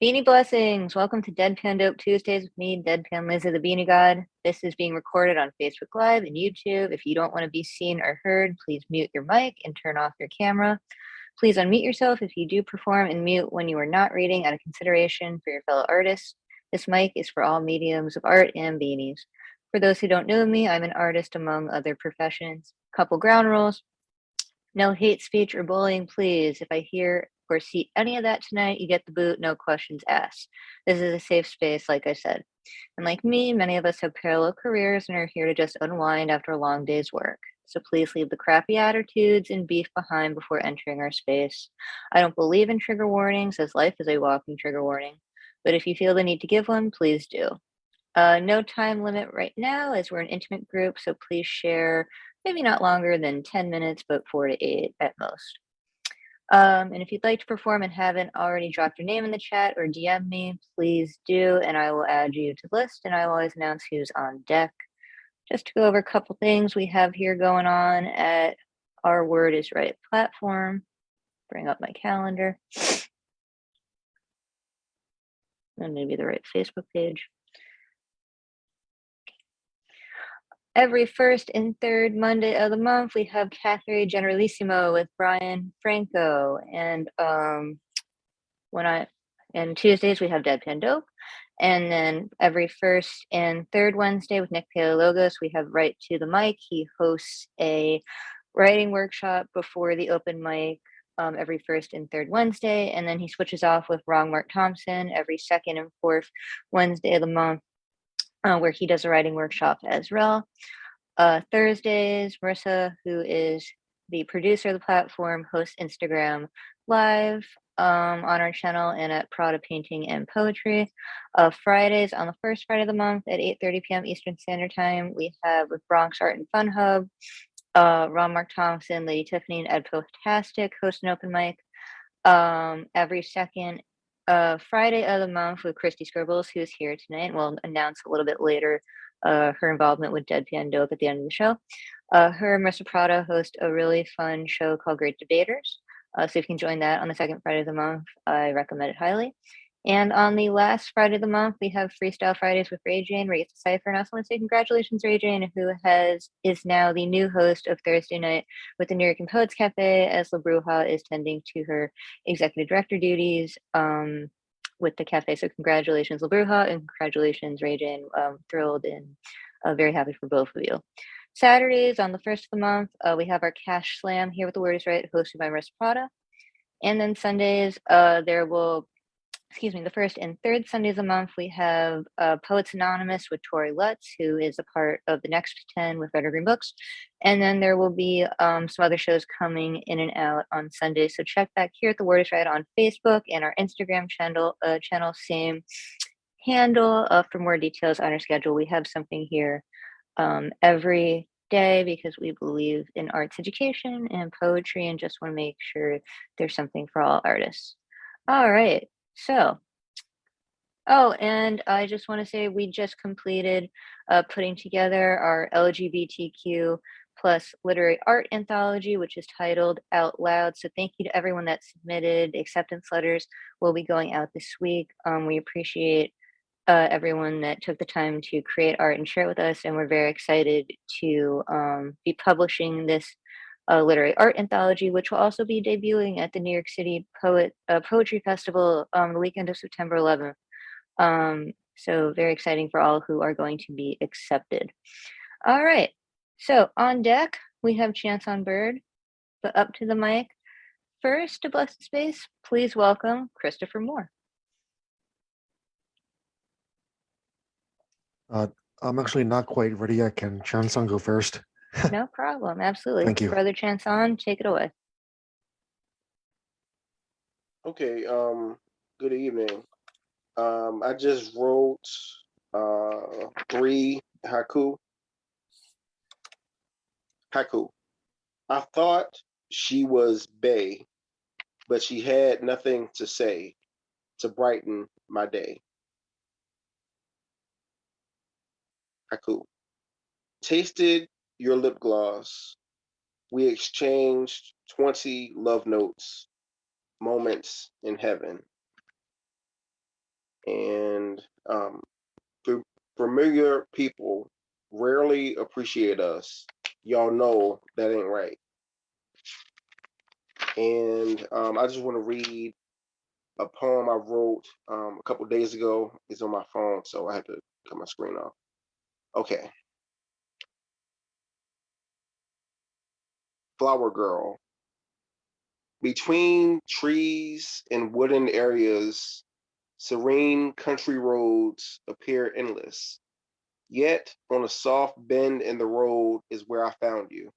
Beanie blessings! Welcome to Deadpan Dope Tuesdays with me, Deadpan Lizzie, the Beanie God. This is being recorded on Facebook Live and YouTube. If you don't want to be seen or heard, please mute your mic and turn off your camera. Please unmute yourself if you do perform and mute when you are not reading out of consideration for your fellow artists. This mic is for all mediums of art and beanies. For those who don't know me, I'm an artist among other professions. Couple ground rules. No hate speech or bullying, please. If I hear or see any of that tonight, you get the boot, no questions asked. This is a safe space, like I said. And like me, many of us have parallel careers and are here to just unwind after a long day's work. So please leave the crappy attitudes and beef behind before entering our space. I don't believe in trigger warnings, as life is a walking trigger warning. But if you feel the need to give one, please do. No time limit right now, as we're an intimate group, so please share maybe not longer than 10 minutes, but 4 to 8 at most. And if you'd like to perform and haven't already dropped your name in the chat or DM me, please do, and I will add you to the list, and I will always announce who's on deck. Just to go over a couple things we have here going on at Our Word is Right platform. Bring up my calendar. And maybe the right Facebook page. Every first and third Monday of the month, we have Cafe Generalissimo with Brian Franco. And Tuesdays, we have Deadpan Dope. And then every first and third Wednesday with Nick Paleologos, we have Right to the Mic. He hosts a writing workshop before the open mic every first and third Wednesday. And then he switches off with Wrong Mark Thompson every second and fourth Wednesday of the month, where he does a writing workshop as well. Thursdays, Marissa, who is the producer of the platform, hosts Instagram Live on our channel and at Prada Painting and Poetry. Fridays, on the first Friday of the month at 8:30 p.m. Eastern Standard Time, we have with Bronx Art and Fun Hub, Ron Mark Thompson, Lady Tiffany, and Ed Potastic host an open mic. Every second Friday of the month with Christy Scribbles, who is here tonight. We'll announce a little bit later her involvement with Deadpan Dope at the end of the show. Her and Marissa Prada host a really fun show called Great Debaters. So if you can join that on the second Friday of the month, I recommend it highly. And on the last Friday of the month, we have Freestyle Fridays with Ray Jane, where you get to cipher. And I also want to say congratulations, Ray Jane, who is now the new host of Thursday Night with the New York and Poets Cafe, as La Bruja is tending to her executive director duties with the cafe. So congratulations, La Bruja, and congratulations, Ray Jane. Thrilled and very happy for both of you. Saturdays on the first of the month, we have our Cash Slam here with the Word is Right, hosted by Marissa Prada. And then Sundays, the first and third Sundays of the month, we have Poets Anonymous with Tori Lutz, who is a part of the Next 10 with Red Green Books. And then there will be some other shows coming in and out on Sundays. So check back here at The Word is Right on Facebook and our Instagram channel, same handle for more details on our schedule. We have something here every day because we believe in arts education and poetry and just want to make sure there's something for all artists. All right. So, and I just want to say we just completed putting together our LGBTQ plus literary art anthology, which is titled Out Loud. So thank you to everyone that submitted. Acceptance letters will be going out this week. We appreciate everyone that took the time to create art and share it with us, and we're very excited to be publishing this literary art anthology, which will also be debuting at the New York City Poetry Festival the weekend of September 11th. So very exciting for all who are going to be accepted. All right, so on deck, we have Chance on Bird, but up to the mic. First, to bless the space, please welcome Christopher Moore. I'm actually not quite ready yet. Can Chanson go first? No problem. Absolutely. Thank you. Brother Chanson, take it away. Okay. Good evening. I just wrote 3 haiku. I thought she was bae, but she had nothing to say to brighten my day. Haiku. Tasted your lip gloss. We exchanged 20 love notes, moments in heaven. And familiar people rarely appreciate us. Y'all know that ain't right. And I just want to read a poem I wrote a couple days ago. It's on my phone, so I had to cut my screen off. Okay. Flower Girl. Between trees and wooden areas, serene country roads appear endless. Yet, on a soft bend in the road is where I found you.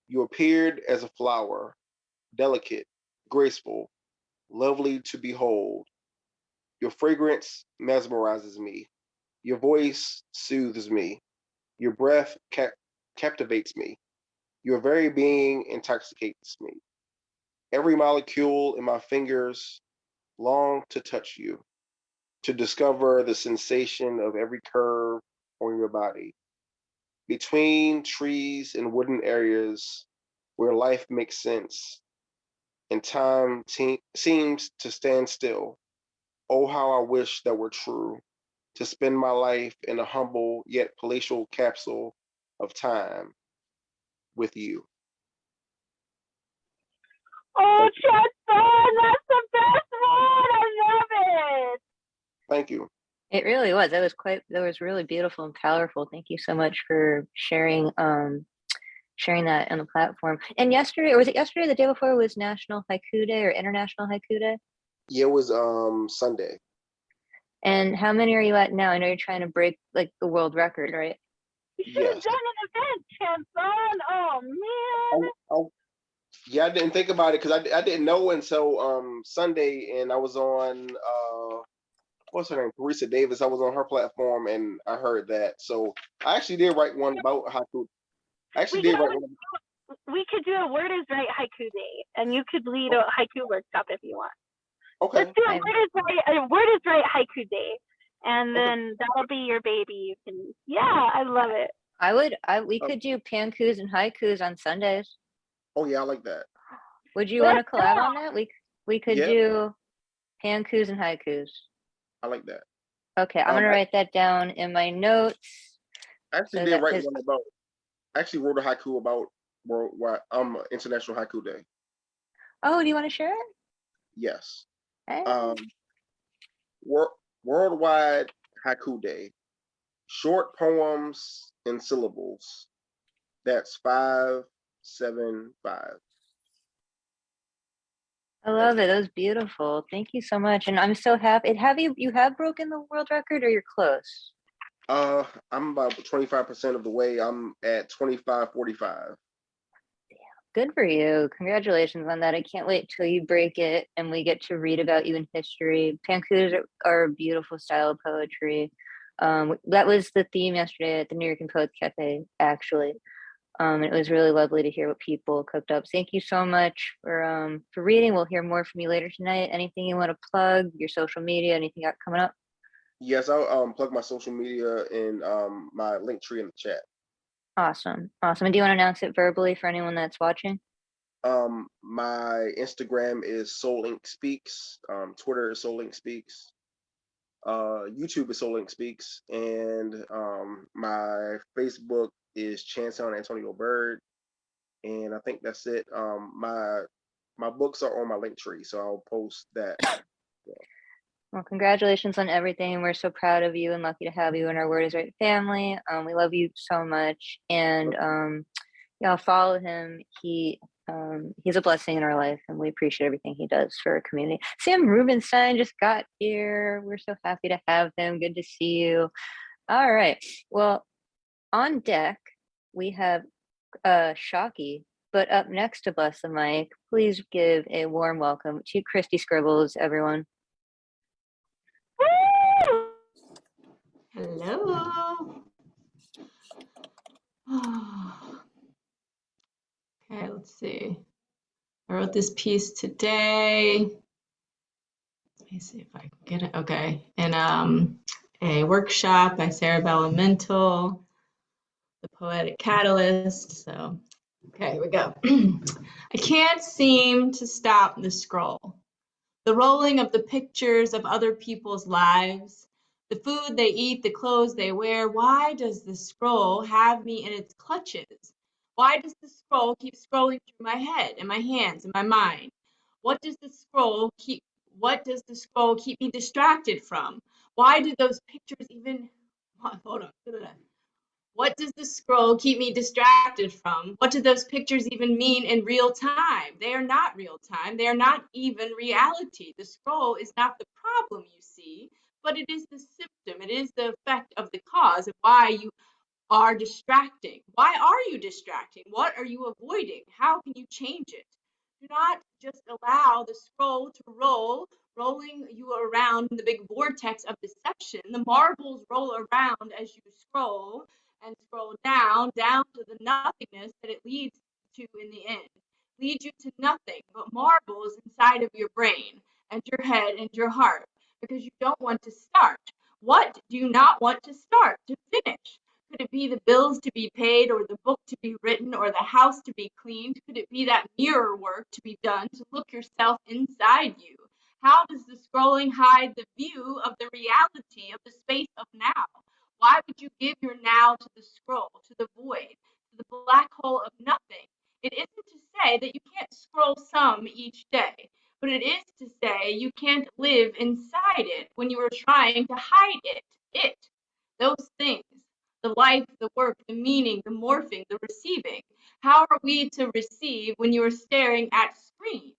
You appeared as a flower, delicate, graceful, lovely to behold. Your fragrance mesmerizes me. Your voice soothes me. Your breath captivates me. Your very being intoxicates me. Every molecule in my fingers long to touch you, to discover the sensation of every curve on your body. Between trees and wooden areas where life makes sense and time seems to stand still. Oh, how I wish that were true, to spend my life in a humble yet palatial capsule of time with you. Oh, Chester, that's the best one. I love it. Thank you. It really was. That was really beautiful and powerful. Thank you so much for sharing sharing that on the platform. And yesterday, or was it yesterday, the day before, was National Haiku Day or International Haiku Day? Yeah, it was Sunday. And how many are you at now? I know you're trying to break like the world record, right? You should have Yes. done an event, Chanson. Oh man. Oh, yeah, I didn't think about it because I didn't know until Sunday, and I was on what's her name, Teresa Davis. I was on her platform, and I heard that. So I actually did write one about haiku. I actually did write one. We could do a Word is Right haiku day, and you could lead a haiku workshop if you want. Okay. Let's do a Word is Right haiku day, and then that'll be your baby. You can, yeah, I love it. We could do pankus and haikus on Sundays. Oh yeah, I like that. Would you want to collab on that? We could do pankus and haikus. I like that. Okay, I'm gonna write that down in my notes. I actually did write one about. I actually wrote a haiku about worldwide International Haiku Day. Oh, do you want to share it? Yes. Hey. Worldwide Haiku Day. Short poems in syllables. That's 575. I love it. That was beautiful. Thank you so much. And I'm so happy. You have broken the world record, or you're close? I'm about 25% of the way. I'm at 25:45. Good for you. Congratulations on that. I can't wait till you break it and we get to read about you in history. Pankus are a beautiful style of poetry. That was the theme yesterday at the New York Poets Cafe, actually. It was really lovely to hear what people cooked up. Thank you so much for reading. We'll hear more from you later tonight. Anything you want to plug, your social media, anything you got coming up? Yes, I'll plug my social media and my link tree in the chat. Awesome. And do you want to announce it verbally for anyone that's watching? My Instagram is Soul Ink Speaks. Twitter is Soul Ink Speaks. YouTube is Soul Ink Speaks, and my Facebook is Chanson Antonio Bird, and I think that's it. My books are on my link tree, so I'll post that. Yeah. Well, congratulations on everything. We're so proud of you and lucky to have you in our Word is Right family. We love you so much, and yeah, follow him. He's a blessing in our life, and we appreciate everything he does for our community. Sam Rubenstein just got here. We're so happy to have him. Good to see you. All right. Well, on deck we have Shocky, but up next to bless the mic, please give a warm welcome to Christy Scribbles, everyone. Hello. Okay, let's see. I wrote this piece today. Let me see if I can get it. Okay. In a workshop by Sarah Balamintal, The Poetic Catalyst. So, okay, here we go. I can't seem to stop the scroll. the rolling of the pictures of other people's lives, the food they eat, the clothes they wear. Why does the scroll have me in its clutches? Why does the scroll keep scrolling through my head and my hands and my mind? What does the scroll keep me distracted from? Why do those pictures even hold on. What does the scroll keep me distracted from? What do those pictures even mean in real time? They are not real time. They are not even reality. The scroll is not the problem you see, but it is the symptom. It is the effect of the cause of why you are distracting. Why are you distracting? What are you avoiding? How can you change it? Do not just allow the scroll to roll, rolling you around in the big vortex of deception. The marbles roll around as you scroll and scroll down to the nothingness that it leads to in the end. Lead you to nothing but marbles inside of your brain and your head and your heart because you don't want to start. What do you not want to start, to finish? Could it be the bills to be paid or the book to be written or the house to be cleaned? Could it be that mirror work to be done to look yourself inside you? How does the scrolling hide the view of the reality of the space of now? Why would you give your now to the scroll, to the void, to the black hole of nothing? It isn't to say that you can't scroll some each day, but it is to say you can't live inside it when you are trying to hide it, those things, the life, the work, the meaning, the morphing, the receiving. How are we to receive when you are staring at screen?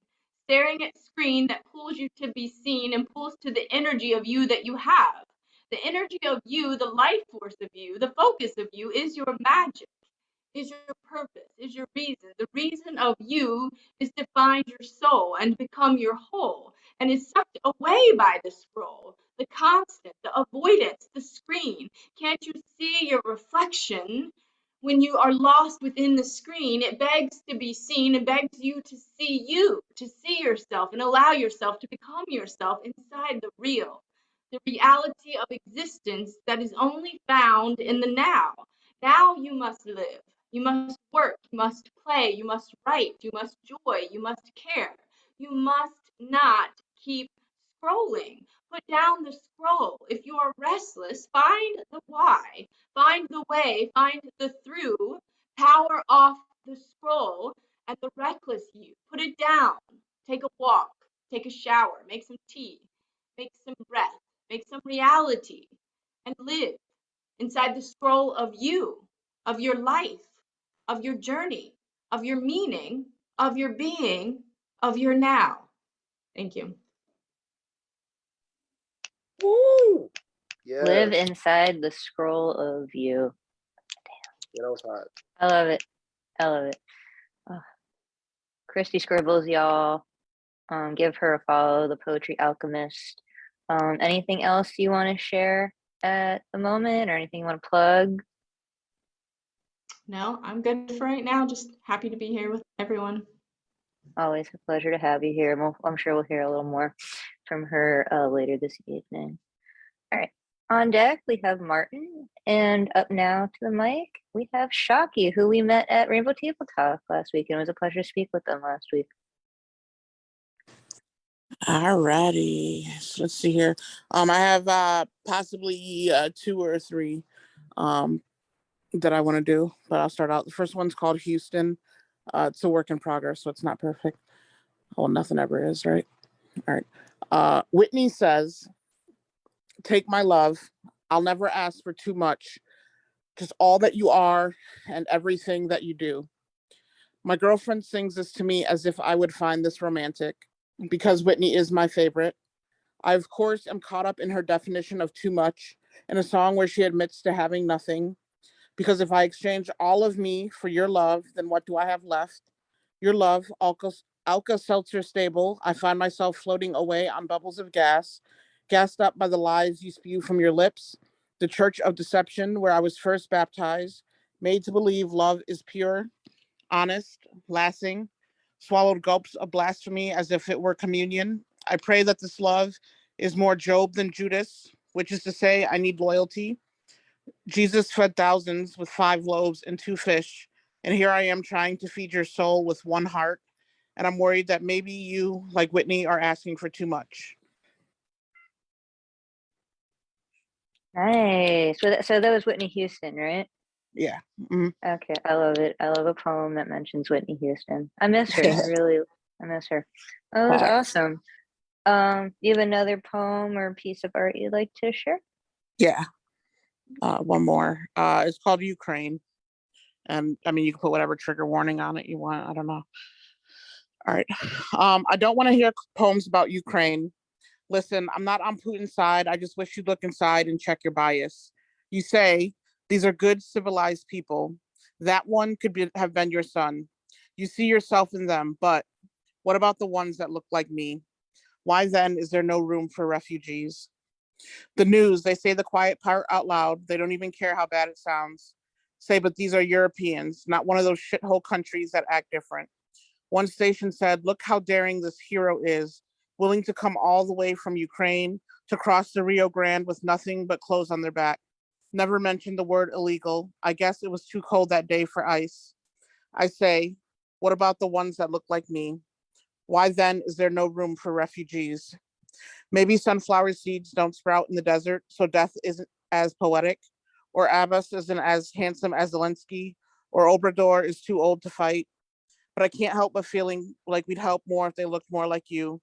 Staring at screen that pulls you to be seen and pulls to the energy of you that you have. The energy of you, the life force of you, the focus of you is your magic, is your purpose, is your reason. The reason of you is to find your soul and become your whole, and is sucked away by the scroll, the constant, the avoidance, the screen. Can't you see your reflection? When you are lost within the screen, it begs to be seen and begs you, to see yourself and allow yourself to become yourself inside the real, the reality of existence that is only found in the now. Now you must live. You must work, you must play, you must write, you must joy, you must care. You must not keep scrolling. Put down the scroll. If you are restless, find the why, find the way, find the through. Power off the scroll and the reckless you. Put it down. Take a walk, take a shower, make some tea, make some breath, make some reality, and live inside the scroll of you, of your life, of your journey, of your meaning, of your being, of your now. Thank you. Woo! Yes. Live inside the scroll of you. Yeah, that was hot. I love it. I love it. Oh. Christy Scribbles, y'all. Give her a follow, the Poetry Alchemist. Anything else you want to share at the moment, or anything you want to plug? No, I'm good for right now. Just happy to be here with everyone. Always a pleasure to have you here. I'm sure we'll hear a little more from her later this evening. All right. On deck, we have Martin, and up now to the mic, we have Shocky, who we met at Rainbow Table Talk last week, and it was a pleasure to speak with them last week. Alrighty, so let's see here. I have possibly 2 or 3 that I want to do, but I'll start out. The first one's called Houston. It's a work in progress, so it's not perfect. Oh, nothing ever is, right? All right. Whitney says, "Take my love. I'll never ask for too much. Just all that you are and everything that you do." My girlfriend sings this to me as if I would find this romantic, because Whitney is my favorite. I, of course, am caught up in her definition of too much in a song where she admits to having nothing. Because if I exchange all of me for your love, then what do I have left? Your love, Alka-Seltzer stable. I find myself floating away on bubbles of gas, gassed up by the lies you spew from your lips. The church of deception where I was first baptized, made to believe love is pure, honest, lasting, swallowed gulps of blasphemy as if it were communion. I pray that this love is more Job than Judas, which is to say, I need loyalty. Jesus fed thousands with 5 loaves and 2 fish, and here I am trying to feed your soul with 1 heart. and I'm worried that maybe you, like Whitney, are asking for too much. Nice. So that was Whitney Houston, right? Yeah. Mhm. Okay, I love it. I love a poem that mentions Whitney Houston. I miss her. I miss her. Oh, that was awesome. Do you have another poem or piece of art you'd like to share? Yeah. One more. It's called Ukraine. And I mean, you can put whatever trigger warning on it you want. I don't know. All right. I don't want to hear poems about Ukraine. Listen, I'm not on Putin's side. I just wish you'd look inside and check your bias. You say these are good, civilized people. That one could have been your son. You see yourself in them, but what about the ones that look like me? Why then is there no room for refugees? The news, they say the quiet part out loud. They don't even care how bad it sounds. Say, but these are Europeans, not one of those shithole countries that act different. One station said, look how daring this hero is, willing to come all the way from Ukraine to cross the Rio Grande with nothing but clothes on their back. Never mentioned the word illegal. I guess it was too cold that day for ice. I say, what about the ones that look like me? Why then is there no room for refugees? Maybe sunflower seeds don't sprout in the desert, so death isn't as poetic, or Abbas isn't as handsome as Zelensky, or Obrador is too old to fight. But I can't help but feeling like we'd help more if they looked more like you.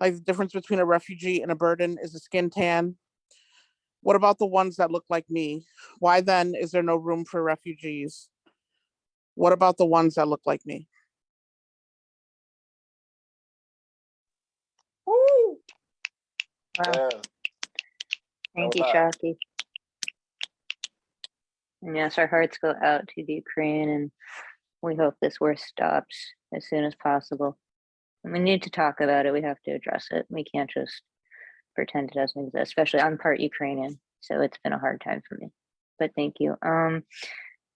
Like the difference between a refugee and a burden is a skin tan. What about the ones that look like me? Why then is there no room for refugees? What about the ones that look like me? Woo! Wow. Yeah. Thank was you, hot. Shocky. And yes, our hearts go out to the Ukraine, and we hope this war stops as soon as possible. And we need to talk about it. We have to address it. We can't just pretend it doesn't exist, especially I'm part Ukrainian, so it's been a hard time for me. But thank you.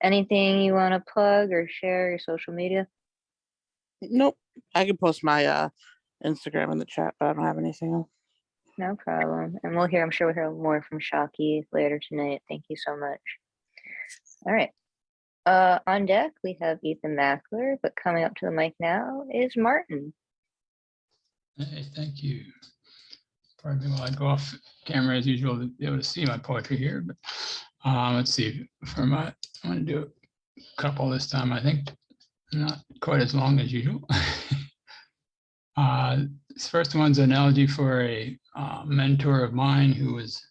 Anything you want to plug or share, your social media? Nope. I can post my Instagram in the chat, but I don't have anything else. No problem. And I'm sure we'll hear more from Shocky later tonight. Thank you so much. All right. On deck, we have Ethan Mackler, but coming up to the mic now is Martin. Hey, thank you. Pardon me while I go off camera as usual to be able to see my poetry here. But let's see. I'm going to do a couple this time. I think not quite as long as usual. This first one's an elegy for a mentor of mine who was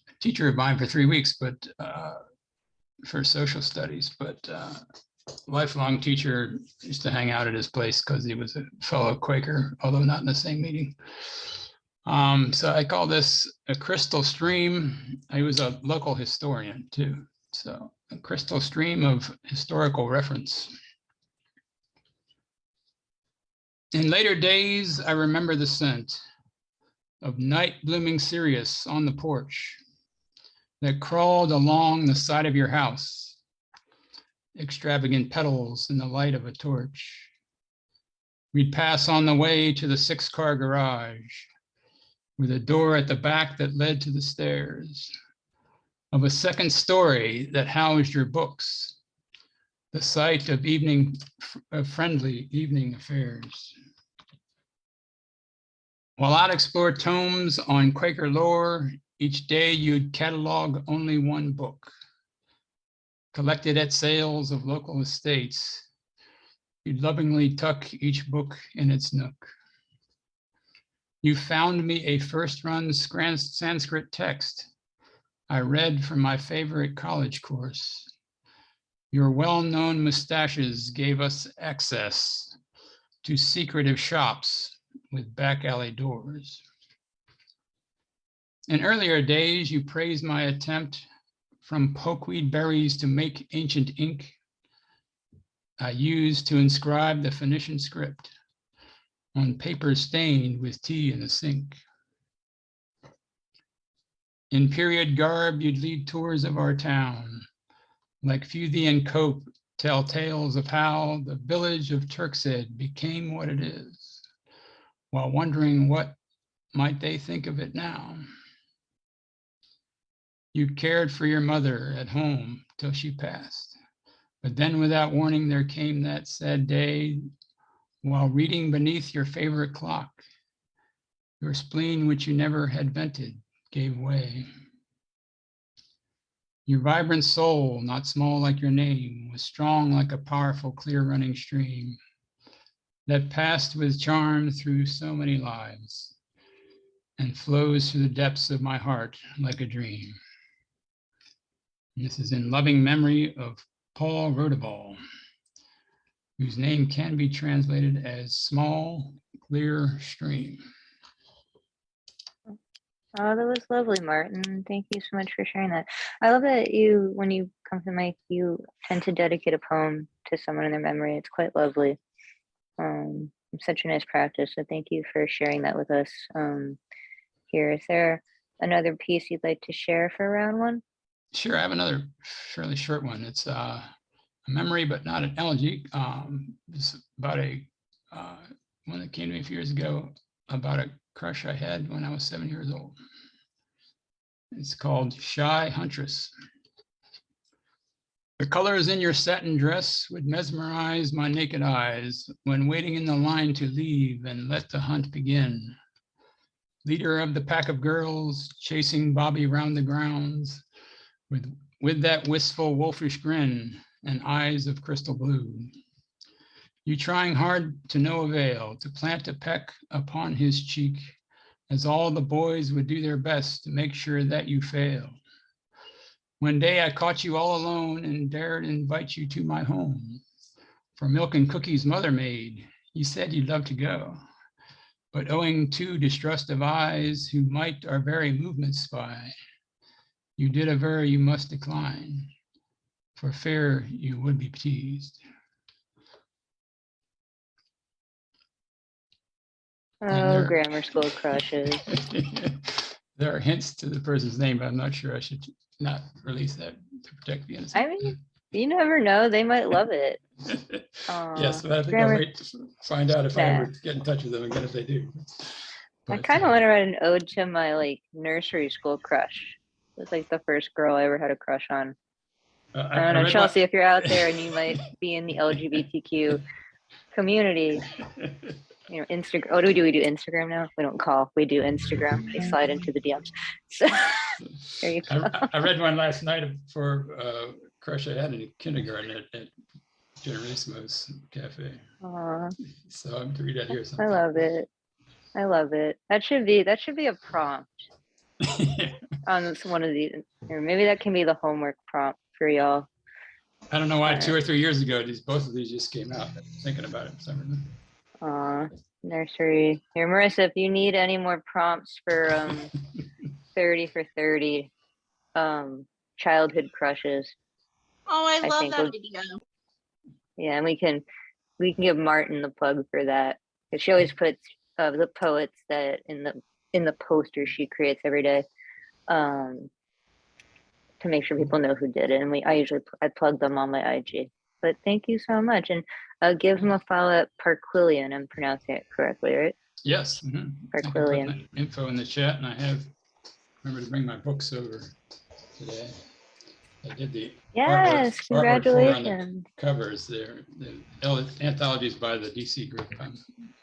a teacher of mine for 3 weeks, but for social studies, but lifelong teacher, used to hang out at his place because he was a fellow Quaker, although not in the same meeting. So I call this a crystal stream. He was a local historian too. So a crystal stream of historical reference. In later days, I remember the scent of night blooming cereus on the porch that crawled along the side of your house, extravagant petals in the light of a torch. We'd pass on the way to the 6-car garage with a door at the back that led to the stairs, of a second story that housed your books, the site of friendly evening affairs. While I'd explore tomes on Quaker lore, each day you'd catalog only one book. Collected at sales of local estates, you'd lovingly tuck each book in its nook. You found me a first-run Sanskrit text I read from my favorite college course. Your well-known mustaches gave us access to secretive shops with back alley doors. In earlier days, you praised my attempt from pokeweed berries to make ancient ink I used to inscribe the Phoenician script on paper stained with tea in the sink. In period garb, you'd lead tours of our town. Like Futhi and Cope tell tales of how the village of Turkshead became what it is, while wondering what might they think of it now. You cared for your mother at home till she passed. But then without warning, there came that sad day while reading beneath your favorite clock. Your spleen, which you never had vented, gave way. Your vibrant soul, not small like your name, was strong like a powerful, clear running stream that passed with charm through so many lives and flows through the depths of my heart like a dream. And this is in loving memory of Paul Rodeball, whose name can be translated as small, clear stream. Oh, that was lovely, Martin. Thank you so much for sharing that. I love that you, when you come to the mic, you tend to dedicate a poem to someone in their memory. It's quite lovely. Such a nice practice. So thank you for sharing that with us here. Is there another piece you'd like to share for round one? Sure, I have another fairly short one. It's a memory, but not an elegy. It's about a one that came to me a few years ago about a crush I had when I was 7 years old. It's called Shy Huntress. The colors in your satin dress would mesmerize my naked eyes when waiting in the line to leave and let the hunt begin. Leader of the pack of girls, chasing Bobby round the grounds with that wistful wolfish grin and eyes of crystal blue. You trying hard to no avail to plant a peck upon his cheek, as all the boys would do their best to make sure that you fail. One day I caught you all alone and dared invite you to my home. For milk and cookies mother made, you said you'd love to go. But owing to distrust of eyes who might our very movements spy, you did aver you must decline, for fear you would be teased. Oh, grammar school crushes. There are hints to the person's name, but I'm not sure I should not release that to protect the innocent. I mean, you never know. They might love it. Yes, but I think I'll wait to find out if I ever get in touch with them again if they do. I kind of want to write an ode to my nursery school crush. It was like the first girl I ever had a crush on. I don't know, Chelsea, if you're out there and you might be in the LGBTQ community, you know, Instagram. Oh, do we do Instagram now? We don't call. We do Instagram. They slide into the DMs. So there you go. I read one last night for a crush I had in kindergarten at Generalissimo's Cafe. Aww. So I'm to read that here. Sometime. I love it. I love it. That should be a prompt on one of these, or maybe that can be the homework prompt for y'all. I don't know why 2 or 3 years ago both of these just came out. Thinking about it for some reason. Nursery. Here, Marissa, if you need any more prompts for 30 for 30 childhood crushes. Oh, I love that idea. Yeah, and we can give Martin the plug for that. Because she always puts the poets that in the poster she creates every day. To make sure people know who did it. And I plug them on my IG. But thank you so much. And give him a follow at Parquillian. I'm pronouncing it correctly, right? Yes. Parquillian. Info in the chat, and I have remember to bring my books over today. I did the yes, congratulations. Covers there. The anthologies by the DC group I'm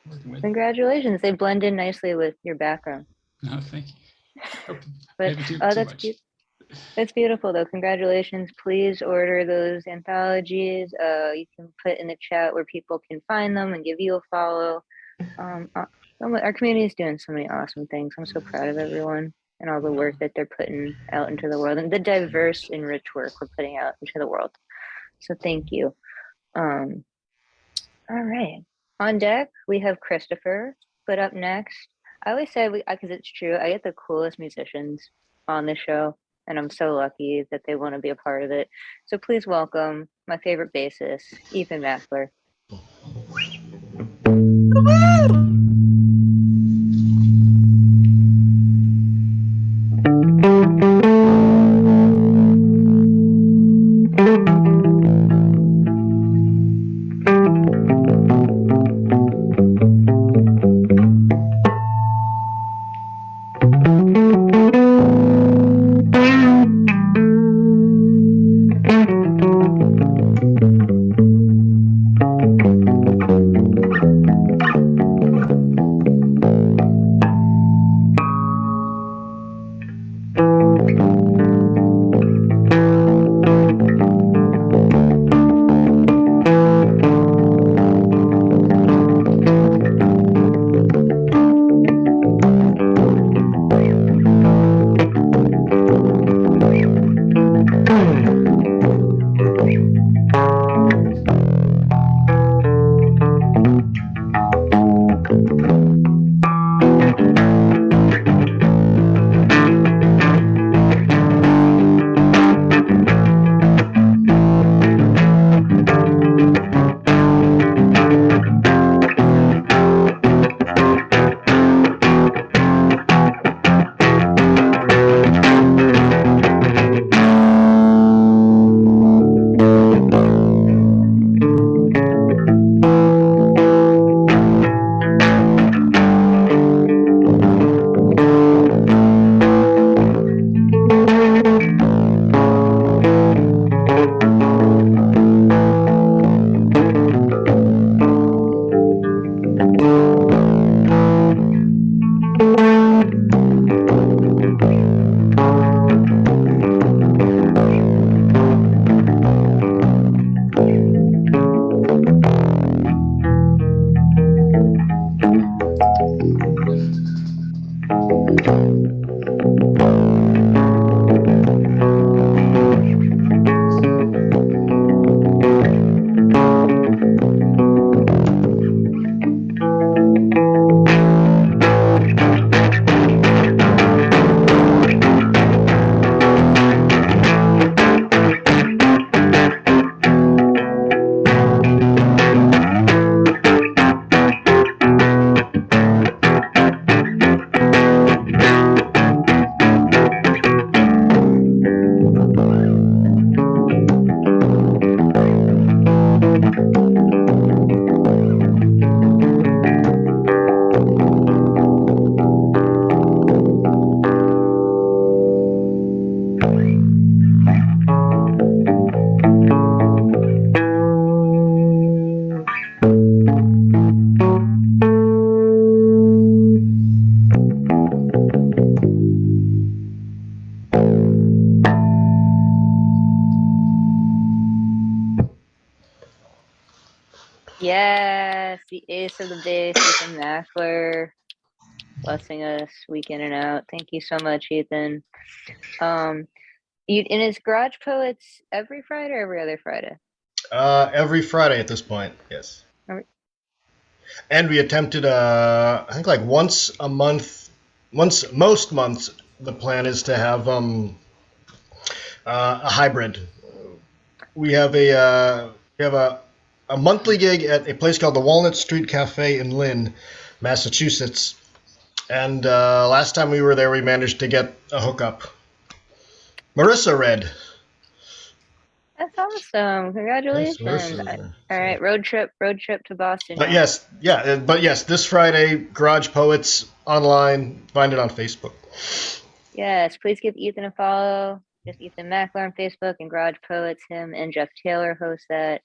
working with. Congratulations. They blend in nicely with your background. No, thank you. But that's beautiful though. Congratulations. Please order those anthologies. You can put in the chat where people can find them and give you a follow. Our community is doing so many awesome things. I'm so proud of everyone and all the work that they're putting out into the world and the diverse and rich work we're putting out into the world. So thank you. All right. On deck, we have Christopher, but up next, I always say, because it's true, I get the coolest musicians on the show, and I'm so lucky that they want to be a part of it. So please welcome my favorite bassist, Ethan Mackler. Yes, the ace of the base, Ethan Mackler, blessing us week in and out. Thank you so much, Ethan. And is Garage Poets every Friday or every other Friday? Every Friday at this point, yes. Every- And we attempted, I think like once a month, most months, the plan is to have a hybrid. We have a monthly gig at a place called the Walnut Street Cafe in Lynn, Massachusetts. And last time we were there, we managed to get a hookup. Marissa read. That's awesome. Congratulations. Yes, Marissa. All right, road trip to Boston. But y'all. yes, this Friday, Garage Poets online. Find it on Facebook. Yes, please give Ethan a follow. Just Ethan Mackler on Facebook and Garage Poets. Him and Jeff Taylor host that.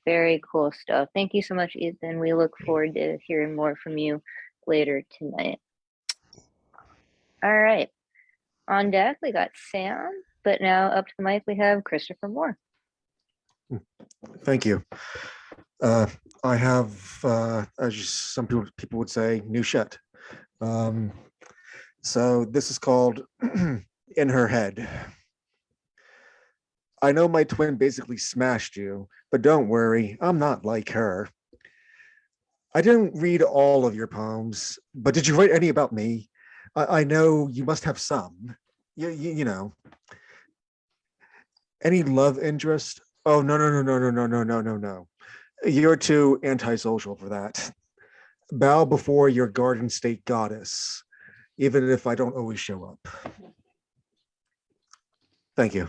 Very cool stuff. Thank you so much, Ethan. We look forward to hearing more from you later tonight. All right. On deck, we got Sam, but now up to the mic, we have Christopher Moore. Thank you. I have, as some people would say, new shit. So this is called In Her Head. I know my twin basically smashed you, but don't worry, I'm not like her. I didn't read all of your poems, but did you write any about me? I know you must have some. You know. Any love interest? Oh, no. You're too antisocial for that. Bow before your garden state goddess, even if I don't always show up. Thank you.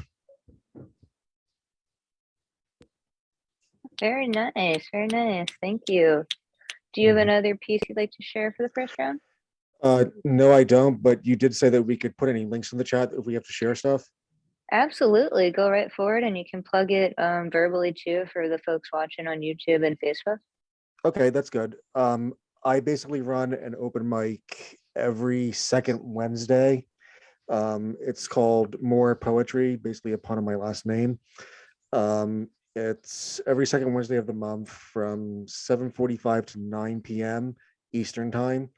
Very nice. Very nice. Thank you. Do you have another piece you'd like to share for the first round? No, I don't, but you did say that we could put any links in the chat if we have to share stuff. Absolutely. Go right forward and you can plug it verbally too for the folks watching on YouTube and Facebook. Okay, that's good. I basically run an open mic every second Wednesday. It's called More Poetry, basically a pun on my last name. It's every second Wednesday of the month from 7:45 to 9 p.m. Eastern time.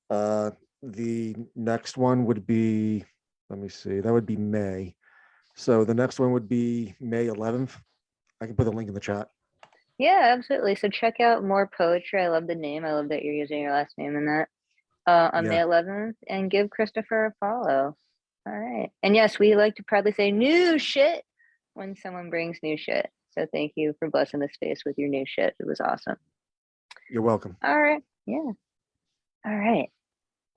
The next one would be, let me see, that would be May. So the next one would be May 11th. I can put the link in the chat. Yeah, absolutely. So check out More Poetry. I love the name. I love that you're using your last name in that. On May Yeah. 11th, and give Christopher a follow. All right. And yes, we like to proudly say new shit when someone brings new shit. So thank you for blessing the space with your new shit. It was awesome. You're welcome. All right. Yeah. All right.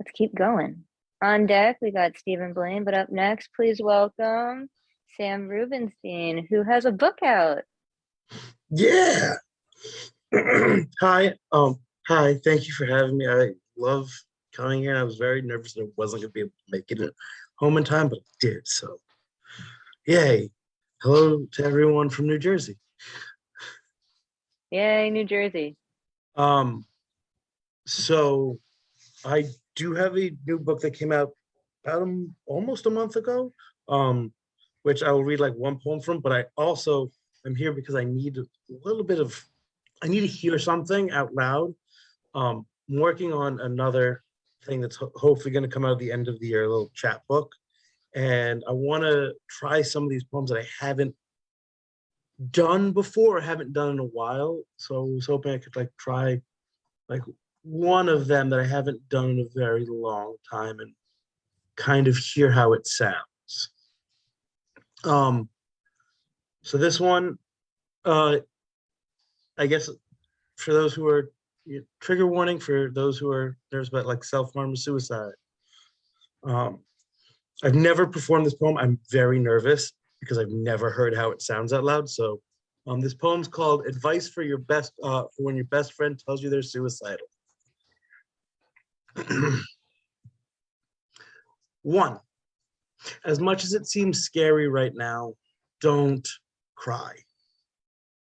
Let's keep going. On deck, we got Stephen Blaine, but up next, please welcome Sam Rubenstein, who has a book out. Yeah. Hi. Hi. Thank you for having me. I love coming here. I was very nervous that I wasn't going to be able to make it home in time, but I did. So, yay. Hello to everyone from New Jersey. Yay, New Jersey. So I do have a new book that came out about almost a month ago, which I will read like one poem from, but I also am here because I need a little bit of, I need to hear something out loud. I'm working on another thing that's hopefully going to come out at the end of the year, a little chat book. And I want to try some of these poems that I haven't done before or haven't done in a while. So I was hoping I could like try like one of them that I haven't done in a very long time and kind of hear how it sounds. So this one, I guess for those who are, trigger warning for those who are nervous about like self-harm or suicide. I've never performed this poem. I'm very nervous because I've never heard how it sounds out loud. So this poem's called Advice for Your Best, for When Your Best Friend Tells You They're Suicidal. 1, as much as it seems scary right now, don't cry.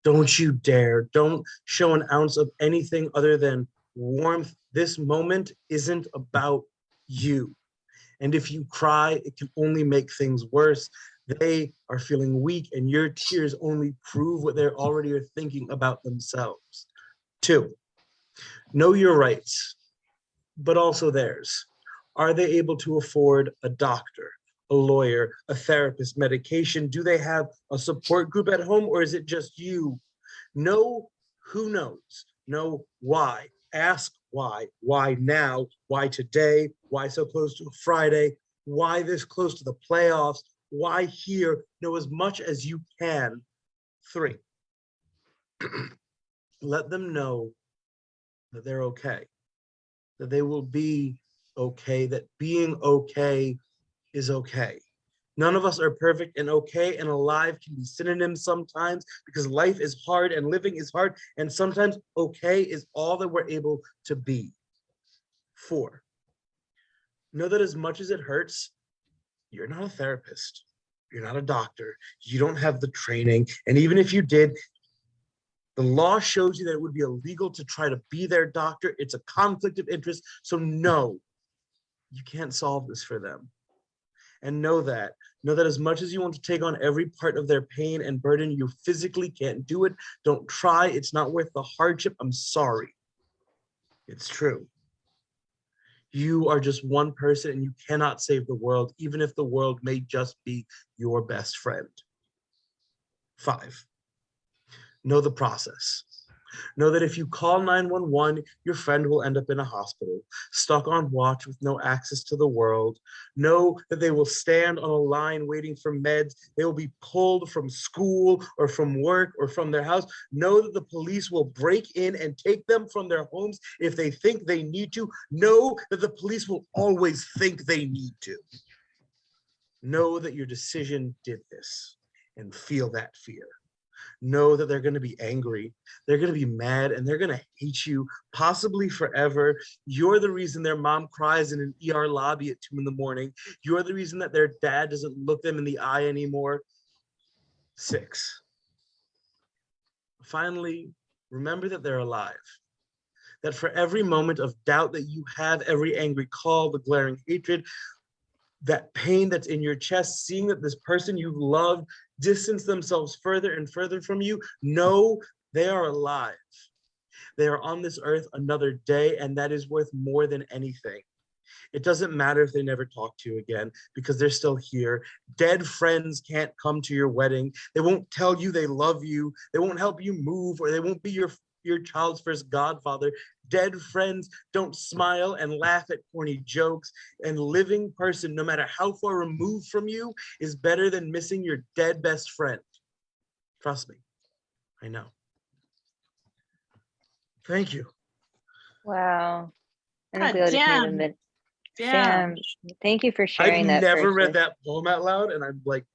Don't you dare. Don't show an ounce of anything other than warmth. This moment isn't about you. And if you cry, it can only make things worse. They are feeling weak, and your tears only prove what they already are thinking about themselves. 2, know your rights, but also theirs. Are they able to afford a doctor, a lawyer, a therapist, medication? Do they have a support group at home, or is it just you? Know who knows. Know why. Ask why. Why now? Why today? Why so close to Friday? Why this close to the playoffs? Why here? Know as much as you can. 3, let them know that they're okay, that they will be okay, that being okay is okay. None of us are perfect, and okay and alive can be synonyms sometimes because life is hard and living is hard, and sometimes okay is all that we're able to be. 4, know that as much as it hurts, you're not a therapist. You're not a doctor. You don't have the training. And even if you did, the law shows you that it would be illegal to try to be their doctor. It's a conflict of interest. So no, you can't solve this for them. And know that as much as you want to take on every part of their pain and burden, you physically can't do it. Don't try. It's not worth the hardship. I'm sorry. It's true. You are just one person and you cannot save the world, even if the world may just be your best friend. 5, know the process. Know that if you call 911, your friend will end up in a hospital, stuck on watch with no access to the world. Know that they will stand on a line waiting for meds. They will be pulled from school or from work or from their house. Know that the police will break in and take them from their homes if they think they need to. Know that the police will always think they need to. Know that your decision did this and feel that fear. Know that they're going to be angry, they're going to be mad, and they're going to hate you, possibly forever. You're the reason their mom cries in an ER lobby at 2 a.m. You're the reason that their dad doesn't look them in the eye anymore. 6, finally, remember that they're alive. That for every moment of doubt that you have, every angry call, the glaring hatred, that pain that's in your chest, seeing that this person you loved distance themselves further and further from you, know they are alive. They are on this earth another day, and that is worth more than anything. It doesn't matter if they never talk to you again because they're still here. Dead friends can't come to your wedding. They won't tell you they love you. They won't help you move, or they won't be your child's first godfather. Dead friends don't smile and laugh at corny jokes. And living person, no matter how far removed from you, is better than missing your dead best friend. Trust me. I know. Thank you. Wow. I think God we all just need a damn. minute. Damn. Sam, thank you for I've sharing that. never read firstly. that poem out loud, and I'm like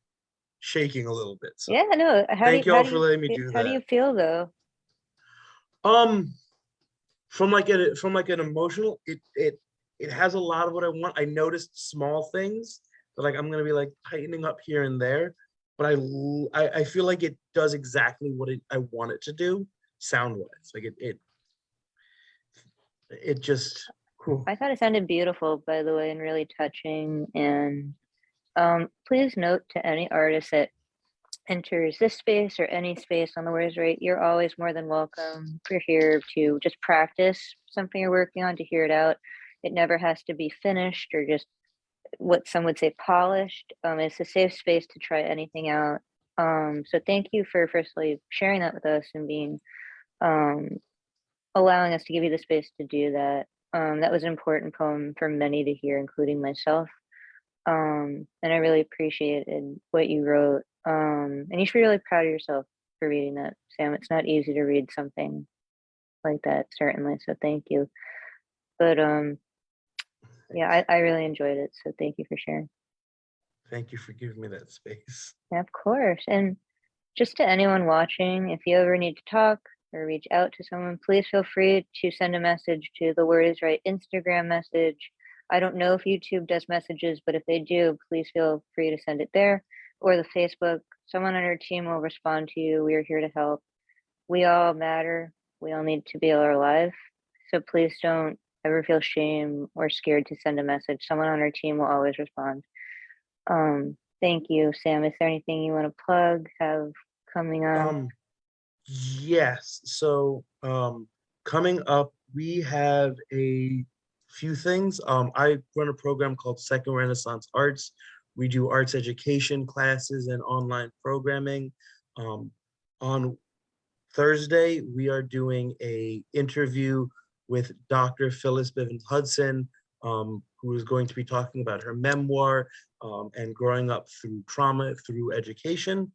shaking a little bit. So Yeah, no. thank you all for letting me do How that. do you feel though? From like an emotional, it has a lot of what I want. I noticed small things that like I'm gonna be like tightening up here and there, but I feel like it does exactly what I want it to do sound wise. Like it just cool. I thought it sounded beautiful, by the way, and really touching. And please note to any artist that enters this space or any space on the Words Right, you're always more than welcome. We're here to just practice something you're working on, to hear it out. It never has to be finished or just what some would say polished. It's a safe space to try anything out. So thank you for firstly sharing that with us and being allowing us to give you the space to do that. That was an important poem for many to hear, including myself. And I really appreciated what you wrote. And you should be really proud of yourself for reading that, Sam. It's not easy to read something like that, certainly. So thank you. But yeah, I really enjoyed it. So thank you for sharing. Thank you for giving me that space. Yeah, of course. And just to anyone watching, if you ever need to talk or reach out to someone, please feel free to send a message to the Word Is Right Instagram message. I don't know if YouTube does messages, but if they do, please feel free to send it there, or the Facebook. Someone on our team will respond to you. We are here to help. We all matter. We all need to be alive. So please don't ever feel shame or scared to send a message. Someone on our team will always respond. Thank you, Sam. Is there anything you want to plug, have coming up? Yes. So coming up, we have a few things. I run a program called Second Renaissance Arts. We do arts education classes and online programming. On Thursday, we are doing a interview with Dr. Phyllis Bivens Hudson, who is going to be talking about her memoir and growing up through trauma through education.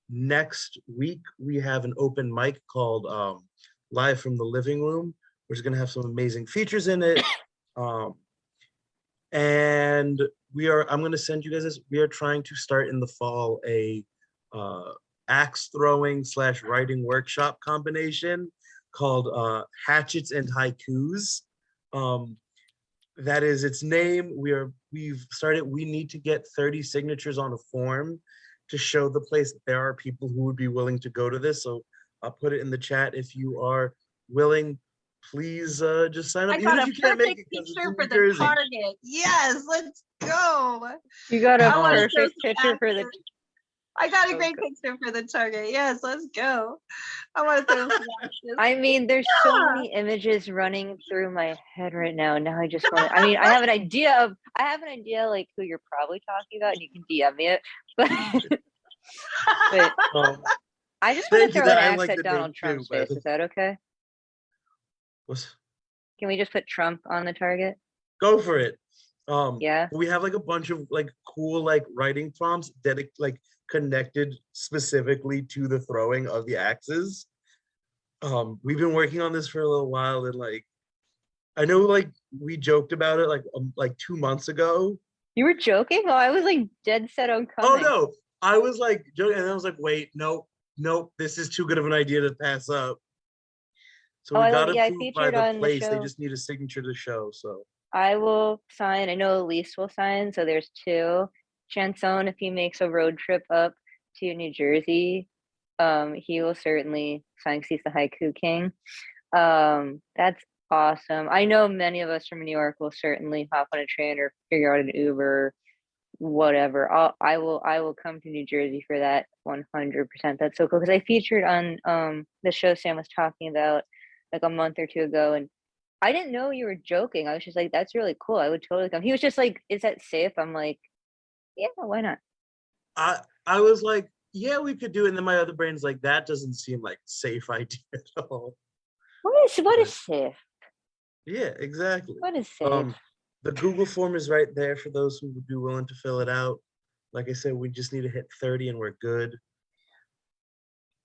Next week, we have an open mic called Live from the Living Room, which is going to have some amazing features in it. And I'm going to send you guys this. We are trying to start in the fall a axe throwing / writing workshop combination called Hatchets and Haikus. That is its name. We've started. We need to get 30 signatures on a form to show the place that there are people who would be willing to go to this. So I'll put it in the chat. If you are willing, please just sign up. I Even got if a you can't make perfect it, 'cause it's picture in for New the Jersey. target. Yes, let's go. You got a I wanna show perfect some picture for the. actors. I got a Oh, great God. picture for the target. Yes, let's go. I want to throw some actors. I mean, there's so Yeah. many images running through my head right now. Now I just want to. I mean, I have an idea like who you're probably talking about, and you can DM me it. But I just want to Thank you. throw an I axe like at the Donald name Trump's too, but face. Is that okay? Can we just put Trump on the target? Go for it. Yeah. We have like a bunch of like cool like writing prompts like connected specifically to the throwing of the axes. We've been working on this for a little while, and like I know like we joked about it like 2 months ago. You were joking? Oh, I was like dead set on Oh coming. no, I was like joking, and I was like, wait, nope, this is too good of an idea to pass up. So we got I approved by featured the on the place. They show. just need a signature to show. So I will sign. I know Elise will sign. So there's 2. Chanson, if he makes a road trip up to New Jersey, he will certainly sign because he's the haiku king. That's awesome. I know many of us from New York will certainly hop on a train or figure out an Uber, whatever. I will come to New Jersey for that 100%. That's so cool because I featured on the show Sam was talking about like a month or 2 ago, and I didn't know you were joking. I was just like, that's really cool. I would totally come. He was just like, is that safe? I'm like, yeah, why not? I was like, yeah, we could do it. And then my other brain's like, that doesn't seem like a safe idea at all. What is safe? Yeah, exactly. What is safe? The Google form is right there for those who would be willing to fill it out. Like I said, we just need to hit 30 and we're good.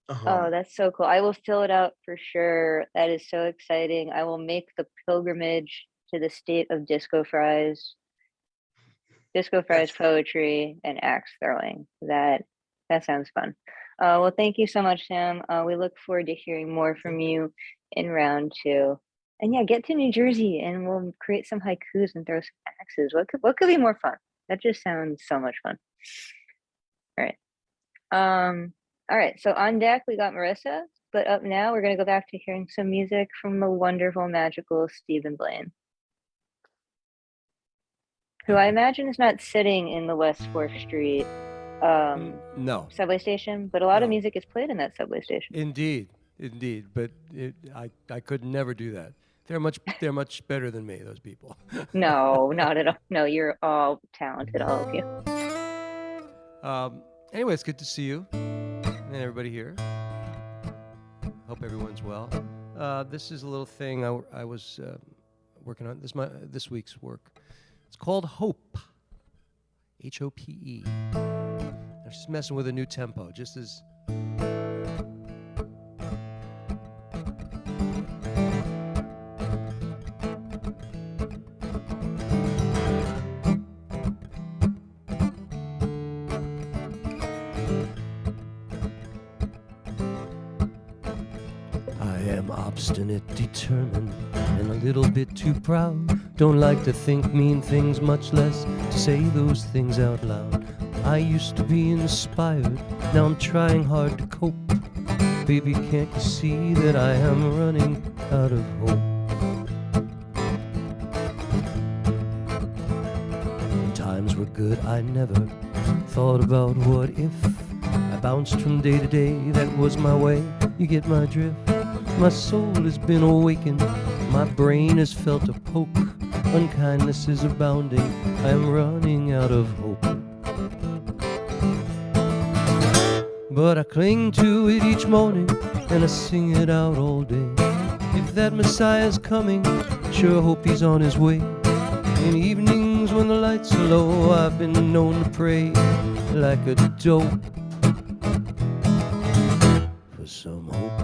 Oh, that's so cool. I will fill it out for sure. That is so exciting. I will make the pilgrimage to the state of disco fries poetry, and axe throwing. That sounds fun. Well, thank you so much, Sam. We look forward to hearing more from you in round 2. And yeah, get to New Jersey and we'll create some haikus and throw some axes. What could be more fun? That just sounds so much fun. All right. All right, so on deck we got Marissa, but up now we're gonna go back to hearing some music from the wonderful, magical Stephen Blaine, who I imagine is not sitting in the West 4th Street no subway station, but a lot of No. music is played in that subway station. Indeed, but I could never do that. They're much better than me, those people. No, not at all. No, you're all talented, all of you. Anyway, it's good to see you and everybody here. Hope everyone's well. This is a little thing I was working on. This week's work. It's called Hope. Hope. I'm just messing with a new tempo, just as. Obstinate, determined, and a little bit too proud. Don't like to think mean things, much less to say those things out loud. I used to be inspired, now I'm trying hard to cope. Baby, can't you see that I am running out of hope? When times were good, I never thought about what if. I bounced from day to day, that was my way, you get my drift. My soul has been awakened, my brain has felt a poke. Unkindness is abounding, I am running out of hope. But I cling to it each morning, and I sing it out all day. If that Messiah's coming, sure hope he's on his way. In evenings when the lights are low, I've been known to pray like a dope for some hope.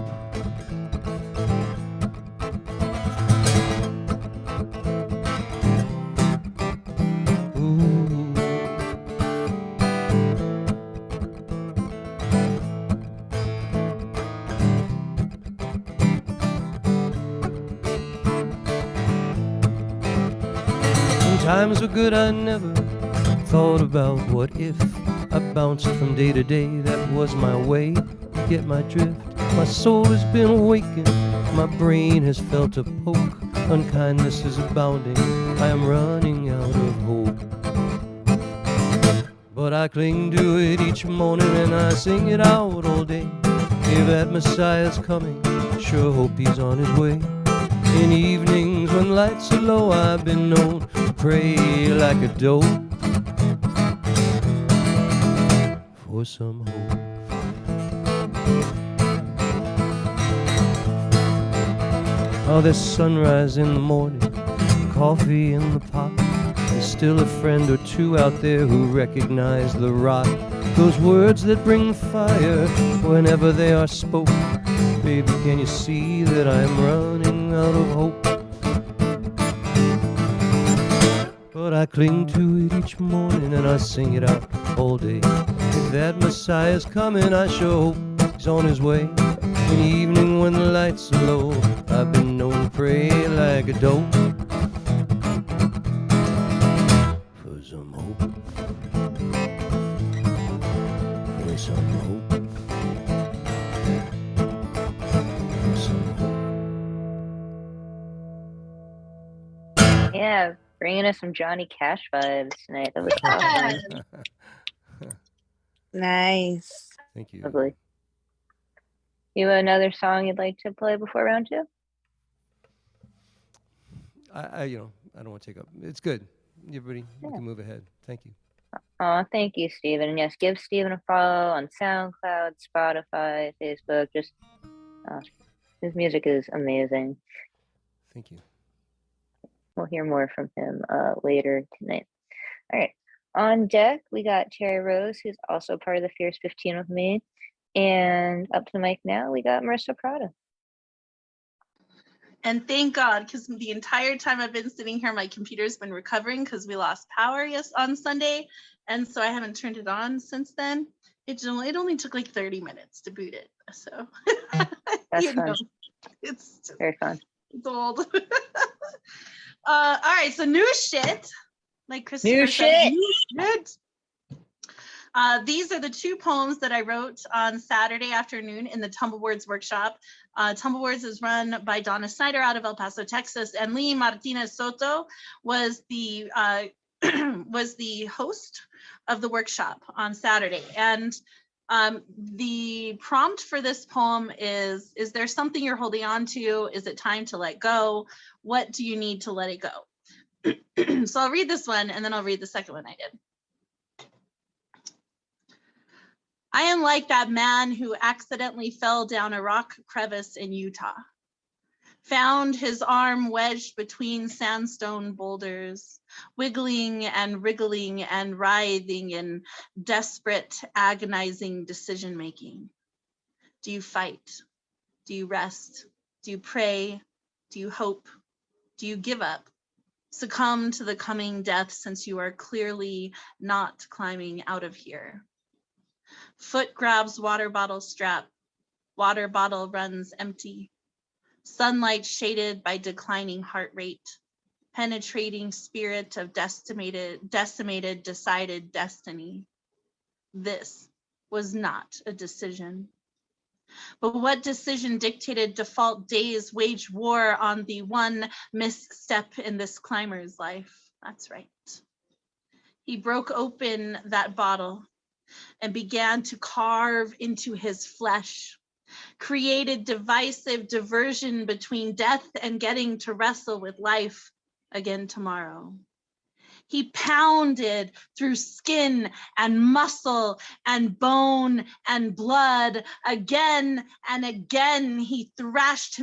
Times were good, I never thought about what if. I bounced from day to day, that was my way, get my drift. My soul has been awakened, my brain has felt a poke. Unkindness is abounding, I am running out of hope. But I cling to it each morning and I sing it out all day. If that Messiah's coming, sure hope he's on his way. In evenings when lights are low, I've been known to pray like a dope for some hope. Oh, there's sunrise in the morning, coffee in the pot. There's still a friend or two out there who recognize the rot. Those words that bring fire whenever they are spoken. Baby, can you see that I'm running out of hope? But I cling to it each morning and I sing it out all day. If that Messiah's coming, I sure hope he's on his way. In the evening when the lights are low, I've been known to pray like a dope for some hope. For some hope. Yeah, bringing us some Johnny Cash vibes tonight. That was awesome. Nice. Thank you. Lovely. You have another song you'd like to play before round 2? I you know, I don't want to take up. It's good. Everybody, we Yeah. can move ahead. Thank you. Oh, thank you, Stephen. And yes, give Stephen a follow on SoundCloud, Spotify, Facebook. Just his music is amazing. Thank you. We'll hear more from him later tonight. All right. On deck, we got Cherry Rose, who's also part of the Fierce 15 with me. And up to the mic now, we got Marissa Prada. And thank God, because the entire time I've been sitting here, my computer's been recovering because we lost power on Sunday. And so I haven't turned it on since then. It only took like 30 minutes to boot it. So, That's fun. It's just, very fun. It's old. All right, so new shit. Like Christopher New said, shit. new shit. These are the 2 poems that I wrote on Saturday afternoon in the Tumblewords workshop. Tumblewords is run by Donna Snyder out of El Paso, Texas, and Lee Martinez Soto was the host of the workshop on Saturday. And the prompt for this poem is there something you're holding on to? Is it time to let go? What do you need to let it go? So I'll read this one and then I'll read the second one I did. I am like that man who accidentally fell down a rock crevice in Utah, found his arm wedged between sandstone boulders, wiggling and wriggling and writhing in desperate, agonizing decision-making. Do you fight? Do you rest? Do you pray? Do you hope? Do you give up? Succumb to the coming death since you are clearly not climbing out of here. Foot grabs water bottle strap. Water bottle runs empty. Sunlight shaded by declining heart rate. Penetrating spirit of decimated, decided destiny. This was not a decision. But what decision dictated default days wage war on the one misstep in this climber's life? That's right. He broke open that bottle and began to carve into his flesh, created divisive diversion between death and getting to wrestle with life again tomorrow. He pounded through skin and muscle and bone and blood again and again. He thrashed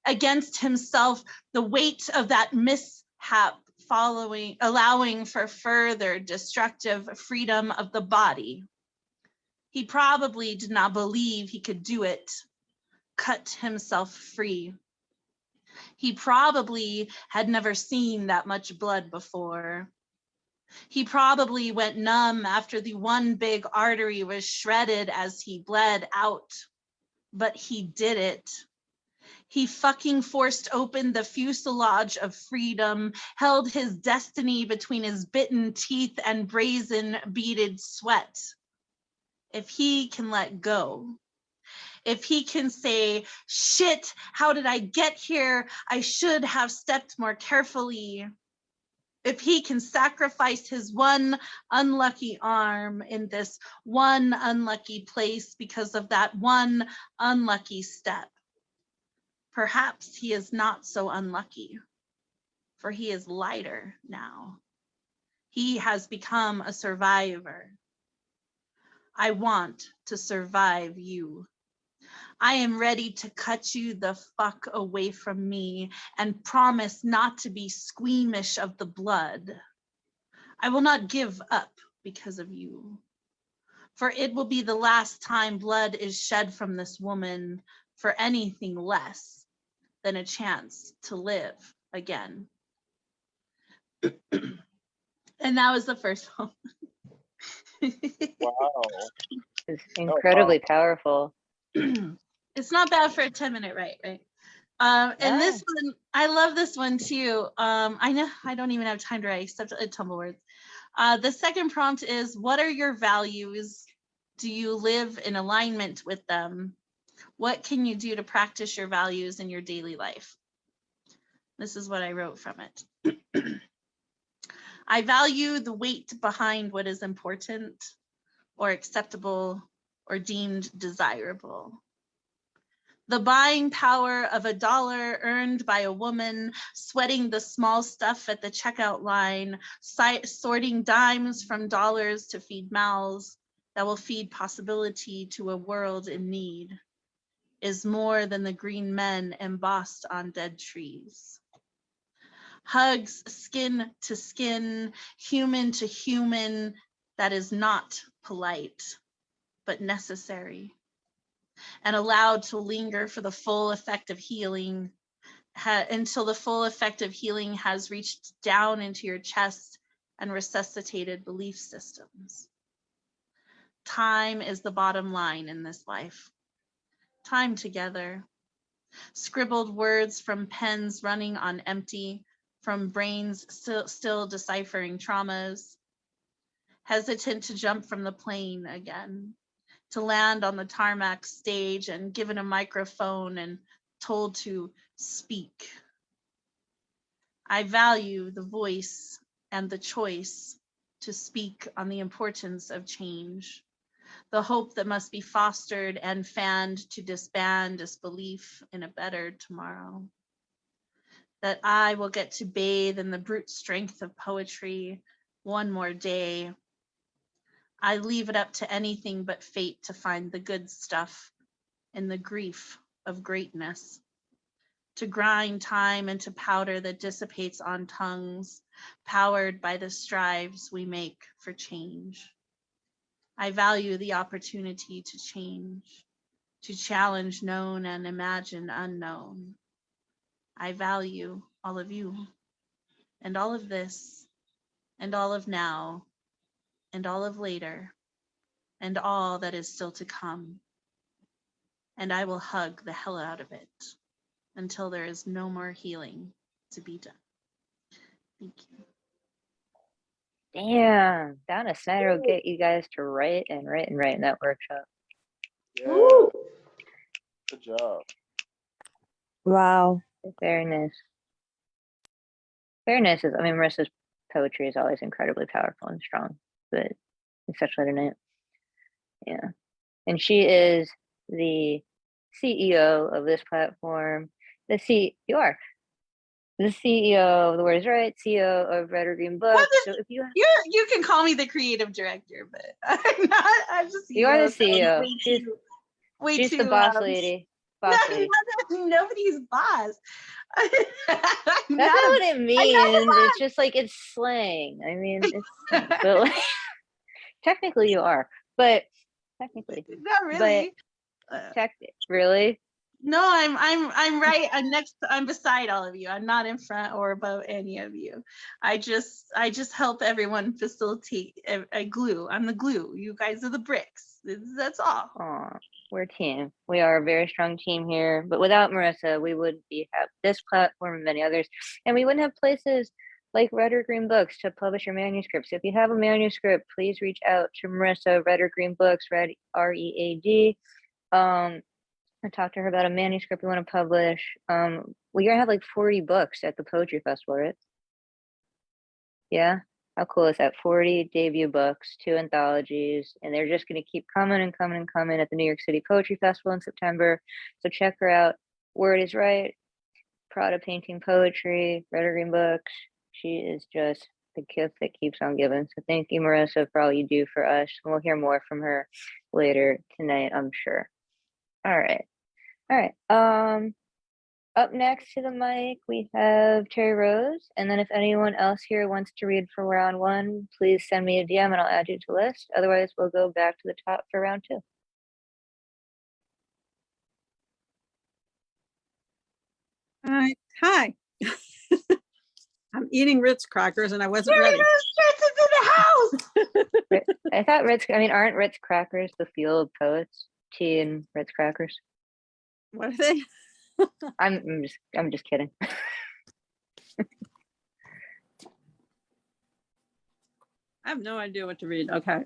against himself the weight of that mishap, allowing for further destructive freedom of the body. He probably did not believe he could do it, cut himself free. He probably had never seen that much blood before. He probably went numb after the one big artery was shredded as he bled out, but he did it. He fucking forced open the fuselage of freedom, held his destiny between his bitten teeth and brazen beaded sweat. If he can let go, if he can say, shit, how did I get here? I should have stepped more carefully. If he can sacrifice his one unlucky arm in this one unlucky place because of that one unlucky step, perhaps he is not so unlucky, for he is lighter now. He has become a survivor. I want to survive you. I am ready to cut you the fuck away from me and promise not to be squeamish of the blood. I will not give up because of you, for it will be the last time blood is shed from this woman for anything less than a chance to live again. And that was the first poem. Wow. It's incredibly powerful. It's not bad for a 10-minute right? And this one, I love this one too. I know I don't even have time to write except a Tumblewords. The second prompt is, what are your values? Do you live in alignment with them? What can you do to practice your values in your daily life? This is what I wrote from it. I value the weight behind what is important or acceptable or deemed desirable. The buying power of $1 earned by a woman, sweating the small stuff at the checkout line, sorting dimes from dollars to feed mouths that will feed possibility to a world in need, is more than the green men embossed on dead trees. Hugs, skin to skin, human to human, that is not polite, but necessary, and allowed to linger for the full effect of healing, until the full effect of healing has reached down into your chest and resuscitated belief systems. Time is the bottom line in this life. Time together. Scribbled words from pens running on empty, from brains still deciphering traumas. Hesitant to jump from the plane again, to land on the tarmac stage and given a microphone and told to speak. I value the voice and the choice to speak on the importance of change, the hope that must be fostered and fanned to disband disbelief in a better tomorrow. That I will get to bathe in the brute strength of poetry one more day. I leave it up to anything but fate to find the good stuff in the grief of greatness, to grind time into powder that dissipates on tongues, powered by the strives we make for change. I value the opportunity to change, to challenge known and imagine unknown. I value all of you, and all of this, and all of now, and all of later, and all that is still to come. And I will hug the hell out of it until there is no more healing to be done. Thank you. Damn, Donna Snyder will get you guys to write in that workshop. Yeah. Woo! Good job. Wow. Fairness. Fairness is, I mean, Marissa's poetry is always incredibly powerful and strong, but it's such later night. Yeah. And she is the CEO of this platform. You are the CEO of The Word Is Right, CEO of Red or Green Books. So if you can call me the creative director, but I'm just you are the CEO. She's the boss no, lady. nobody's boss. That's not what it means. It's just like it's slang. I mean, it's but like, technically you are, but technically not really. Really? No, I'm right. I'm beside all of you. I'm not in front or above any of you. I just help everyone facilitate a glue. I'm the glue. You guys are the bricks. That's all. Aw, we're a team. We are a very strong team here. But without Marissa, we wouldn't have this platform and many others. And we wouldn't have places like Red or Green Books to publish your manuscripts. If you have a manuscript, please reach out to Marissa, Red or Green Books, Red, READ. I talked to her about a manuscript we want to publish. We're gonna have like 40 books at the Poetry Festival, right? Yeah, how cool is that? 40 debut books, 2 anthologies, and they're just gonna keep coming and coming and coming at the New York City Poetry Festival in September. So check her out. Word is Right, Prada Painting Poetry, Red or Green Books. She is just the gift that keeps on giving. So thank you, Marissa, for all you do for us. And we'll hear more from her later tonight, I'm sure. All right. Up next to the mic, we have Terry Rose. And then if anyone else here wants to read for round 1, please send me a DM and I'll add you to the list. Otherwise, we'll go back to the top for round 2. Hi. I'm eating Ritz crackers and I wasn't ready. Into the house. I thought aren't Ritz crackers the fuel of poets? Tea and Ritz crackers. What are they? I'm just kidding. I have no idea what to read. Okay.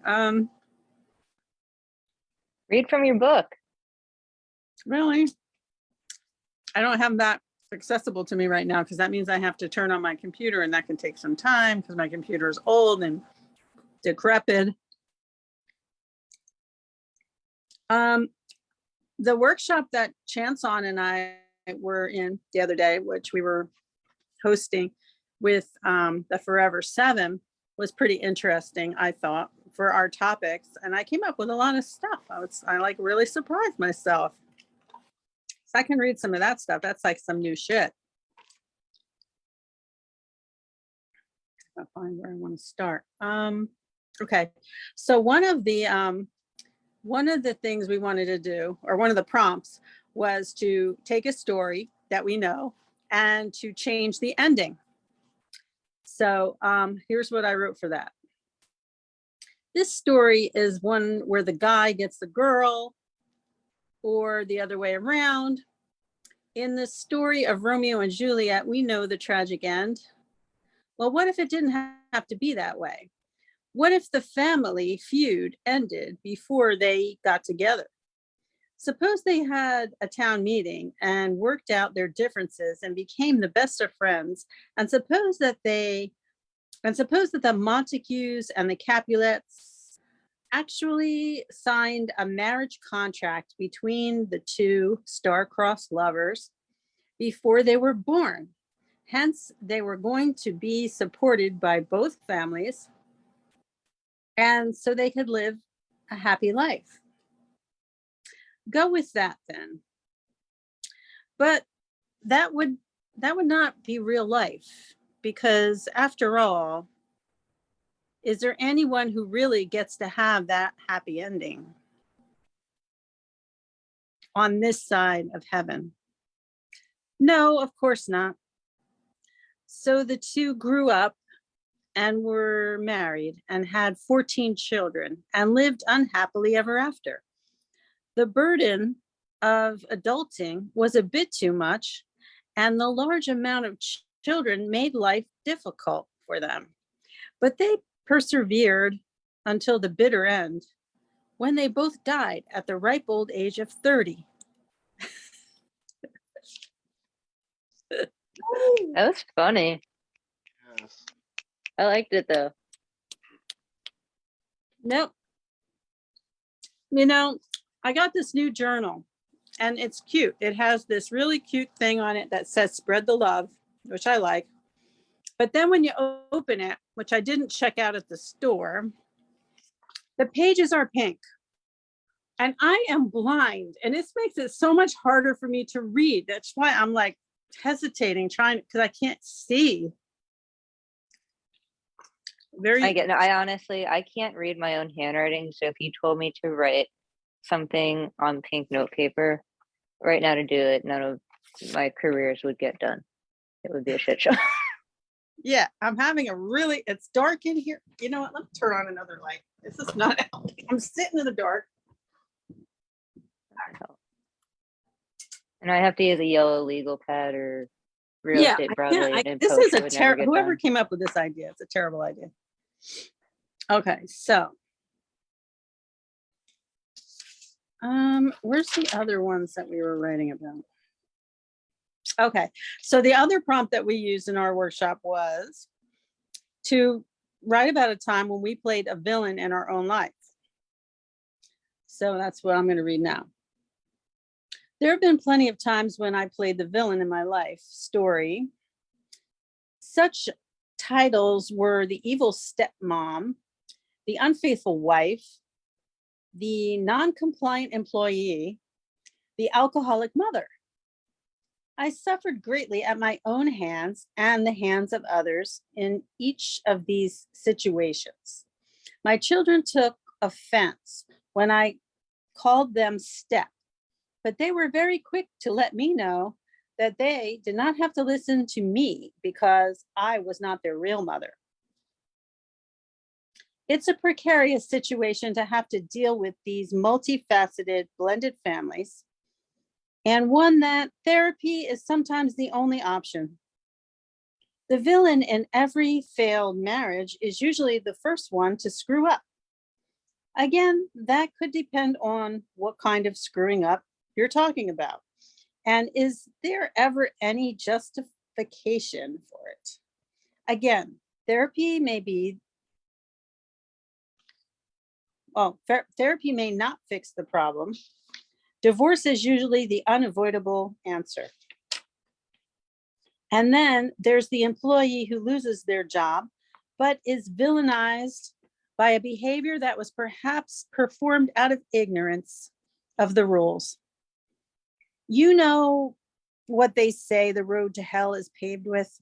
Read from your book. Really? I don't have that accessible to me right now because that means I have to turn on my computer and that can take some time because my computer is old and decrepit. the workshop that Chanson and I were in the other day, which we were hosting with the Forever Seven, was pretty interesting, I thought, for our topics. And I came up with a lot of stuff. I like really surprised myself. So I can read some of that stuff. That's like some new shit. I'll find where I want to start. Okay. So one of the things we wanted to do, or one of the prompts, was to take a story that we know and to change the ending. So here's what I wrote for that. This story is one where the guy gets the girl, or the other way around. In the story of Romeo and Juliet, we know the tragic end. Well, what if it didn't have to be that way? What if the family feud ended before they got together? Suppose they had a town meeting and worked out their differences and became the best of friends, and suppose that the Montagues and the Capulets actually signed a marriage contract between the two star-crossed lovers before they were born. Hence, they were going to be supported by both families, and so they could live a happy life. Go with that then. But that would not be real life, because after all, is there anyone who really gets to have that happy ending on this side of heaven? No, of course not. So the two grew up and were married and had 14 children and lived unhappily ever after. The burden of adulting was a bit too much, and the large amount of children made life difficult for them. But they persevered until the bitter end, when they both died at the ripe old age of 30. That was funny. Yes. I liked it though. Nope. You know, I got this new journal and it's cute. It has this really cute thing on it that says spread the love, which I like. But then when you open it, which I didn't check out at the store, the pages are pink. And I am blind, and this makes it so much harder for me to read. That's why I'm like hesitating, because I can't see. I honestly, I can't read my own handwriting. So if you told me to write something on pink note paper right now to do it, none of my careers would get done. It would be a shit show. Yeah, I'm having it's dark in here. You know what? Let me turn on another light. This is not helping. I'm sitting in the dark. And I have to use a yellow legal pad or real estate Broadway. This is a terrible, whoever came up with this idea, it's a terrible idea. Okay, so where's the other ones that we were writing about? Okay, so the other prompt that we used in our workshop was to write about a time when we played a villain in our own life. So that's what I'm going to read now. There have been plenty of times when I played the villain in my life story. Such titles were the evil stepmom, the unfaithful wife, the non-compliant employee, the alcoholic mother. I suffered greatly at my own hands and the hands of others in each of these situations. My children took offense when I called them step, but they were very quick to let me know that they did not have to listen to me because I was not their real mother. It's a precarious situation to have to deal with these multifaceted blended families, and one that therapy is sometimes the only option. The villain in every failed marriage is usually the first one to screw up. Again, that could depend on what kind of screwing up you're talking about. And is there ever any justification for it? Again, therapy may not fix the problem. Divorce is usually the unavoidable answer. And then there's the employee who loses their job, but is villainized by a behavior that was perhaps performed out of ignorance of the rules. You know what they say the road to hell is paved with?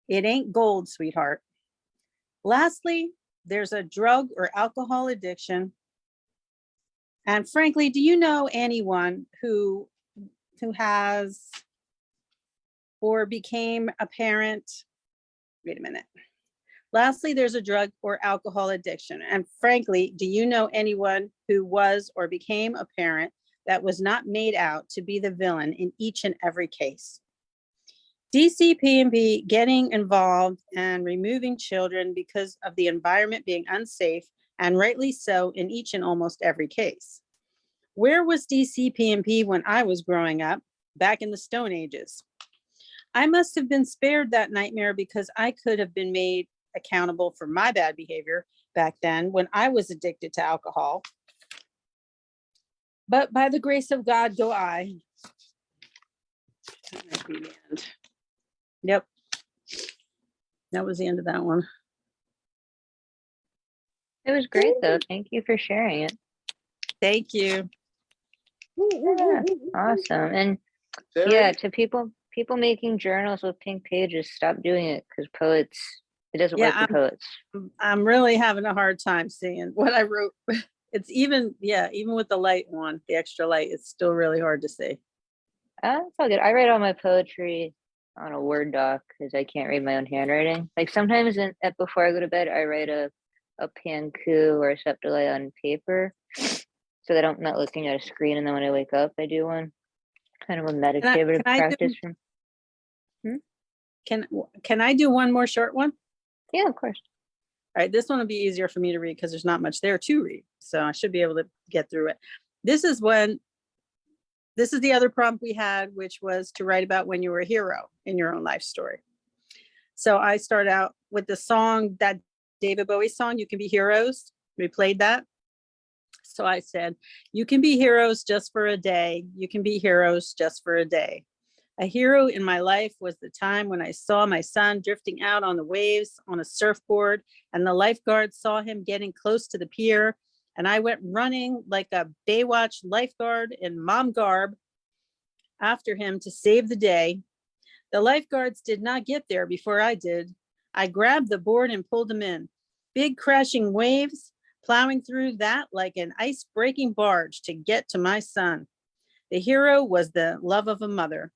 It ain't gold, sweetheart. Lastly, there's a drug or alcohol addiction. And frankly, do you know anyone who has or became a parent? Wait a minute. Lastly, there's a drug or alcohol addiction. And frankly, do you know anyone who was or became a parent that was not made out to be the villain in each and every case? DCP&B getting involved and removing children because of the environment being unsafe, and rightly so in each and almost every case. Where was DCP&B when I was growing up back in the Stone Ages? I must have been spared that nightmare because I could have been made accountable for my bad behavior back then when I was addicted to alcohol. But by the grace of God go I. That might be the end. Yep. That was the end of that one. It was great though. Thank you for sharing it. Thank you. Yeah, awesome. And yeah, to people making journals with pink pages, stop doing it because poets, it doesn't work for poets. I'm really having a hard time seeing what I wrote. It's even with the light one, the extra light, it's still really hard to see. It's all good. I write all my poetry on a Word doc because I can't read my own handwriting. Like sometimes before I go to bed, I write a panku or a septile on paper so that I'm not looking at a screen, and then when I wake up, I do one. Kind of a meditative practice. Can I do one more short one? Yeah, of course. All right, this one will be easier for me to read because there's not much there to read, so I should be able to get through it. This is the other prompt we had, which was to write about when you were a hero in your own life story. So I start out with the song, that David Bowie song, "You Can Be Heroes." We played that. So I said, "You can be heroes just for a day. You can be heroes just for a day. A hero in my life was the time when I saw my son drifting out on the waves on a surfboard, and the lifeguard saw him getting close to the pier, and I went running like a Baywatch lifeguard in mom garb after him to save the day. The lifeguards did not get there before I did. I grabbed the board and pulled him in. Big crashing waves, plowing through that like an ice-breaking barge to get to my son. The hero was the love of a mother."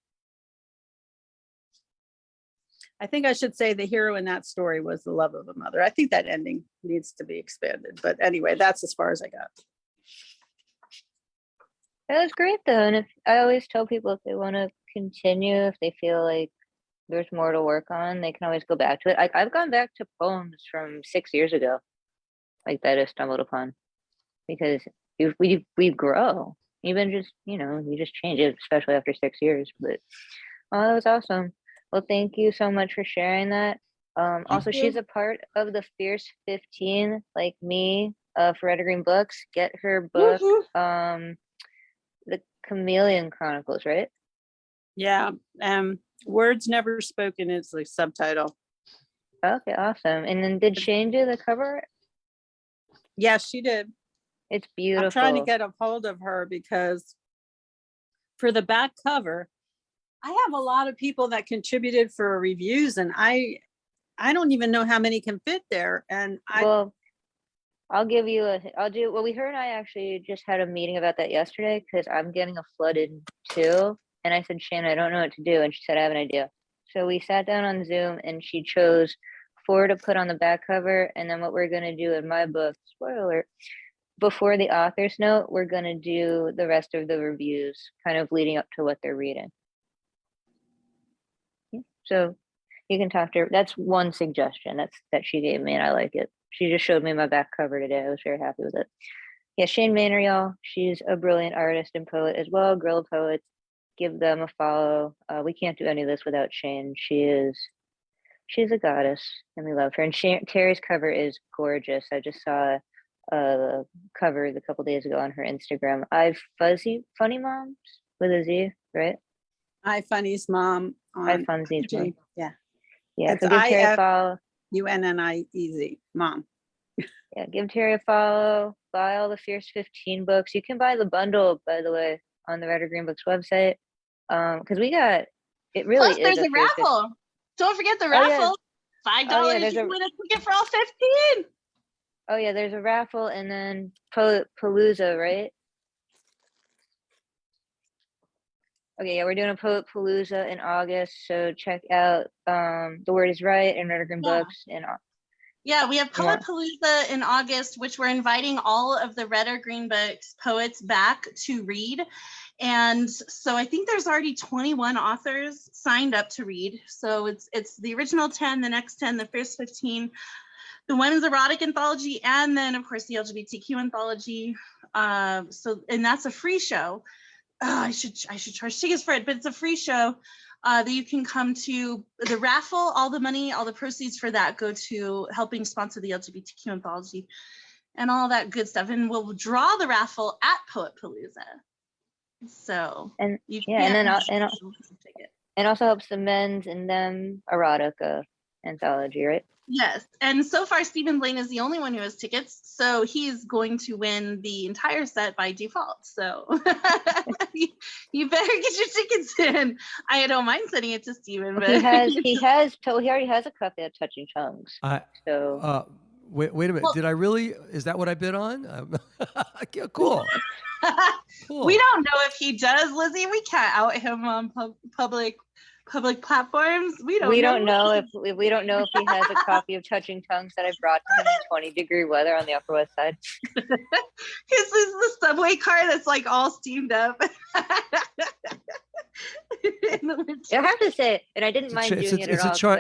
I think I should say the hero in that story was the love of a mother. I think that ending needs to be expanded. But anyway, that's as far as I got. That was great though. And if I always tell people if they want to continue, if they feel like there's more to work on, they can always go back to it. I've gone back to poems from 6 years ago, like that I stumbled upon, because we grow. Even just, you just change it, especially after 6 years. But that was awesome. Well, thank you so much for sharing that. Also, she's a part of the Fierce 15, like me, for Red Green Books. Get her book, the Chameleon Chronicles, right? Yeah. Words Never Spoken is the subtitle. Okay, awesome. And then did Shane do the cover? Yes, she did. It's beautiful. I'm trying to get a hold of her because for the back cover, I have a lot of people that contributed for reviews, and I don't even know how many can fit there. And I'll give you her and I actually just had a meeting about that yesterday because I'm getting a flooded too. And I said, Shane, I don't know what to do. And she said, I have an idea. So we sat down on Zoom and she chose 4 to put on the back cover. And then what we're going to do in my book, spoiler alert, before the author's note, we're going to do the rest of the reviews kind of leading up to what they're reading. So you can talk to her. That's one suggestion that she gave me, and I like it. She just showed me my back cover today. I was very happy with it. Yeah, Shane Manor, y'all. She's a brilliant artist and poet as well. Guerrilla Poets. Give them a follow. We can't do any of this without Shane. She's a goddess, and we love her. And Terry's cover is gorgeous. I just saw covered a couple days ago on her Instagram. Funny Moms with a Z, right? Funny's mom. Funzy's mom. Yeah. Yeah. It's So give Terry a follow. UNNIEZ, mom. Yeah, give Terry a follow. Buy all the Fierce 15 books. You can buy the bundle, by the way, on the Red or Green Books website. Because we got it really Plus, is there's a a raffle. Don't forget the Oh, yeah. raffle. $5. You can win a ticket for all 15. Oh yeah, there's a raffle, and then Palooza, right? Okay, yeah, we're doing a Palooza in August, so check out The Word Is Right and Red or Green Books and yeah, we have Poetpalooza in August, which we're inviting all of the Red or Green Books poets back to read. And so I think there's already 21 authors signed up to read. So it's the original 10, the next 10, the first 15, the women's erotic anthology, and then of course the LGBTQ anthology. And that's a free show. I should charge tickets for it, but it's a free show that you can come to. The raffle, all the money, all the proceeds for that go to helping sponsor the LGBTQ anthology and all that good stuff. And we'll draw the raffle at Poetpalooza. So and you and also helps the men's and them erotica anthology, right? Yes, and so far Stephen Blaine is the only one who has tickets, so he's going to win the entire set by default. So you better get your tickets in. I don't mind sending it to Stephen, but he already has a copy of Touching Tongues. Wait a minute. Did I really? Is that what I bid on? Cool. Cool. We don't know if he does, Lizzie. We can't out him on public platforms. We don't know if he has a copy of Touching Tongues that I brought to him in 20-degree weather on the Upper West Side. His is the subway car that's like all steamed up. I have to say, and I didn't mind doing it at all.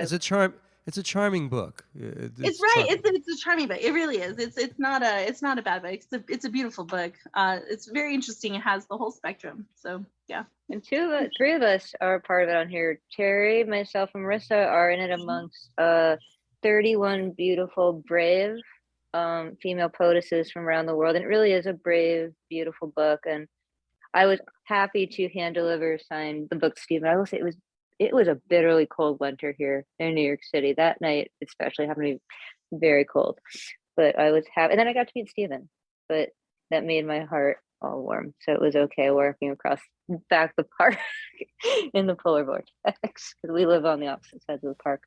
It's a charming book. It's right. It's a charming book. It really is. It's not a bad book. It's a beautiful book. It's very interesting. It has the whole spectrum. So yeah. And three of us are part of it on here. Terry, myself, and Marissa are in it amongst 31 beautiful, brave female poetesses from around the world. And it really is a brave, beautiful book. And I was happy to hand deliver signed the book to Stephen. I will say it was a bitterly cold winter here in New York City. That night especially happened to be very cold. But I was happy. And then I got to meet Stephen. But that made my heart all warm. So it was okay walking across back the park in the polar vortex because we live on the opposite sides of the park.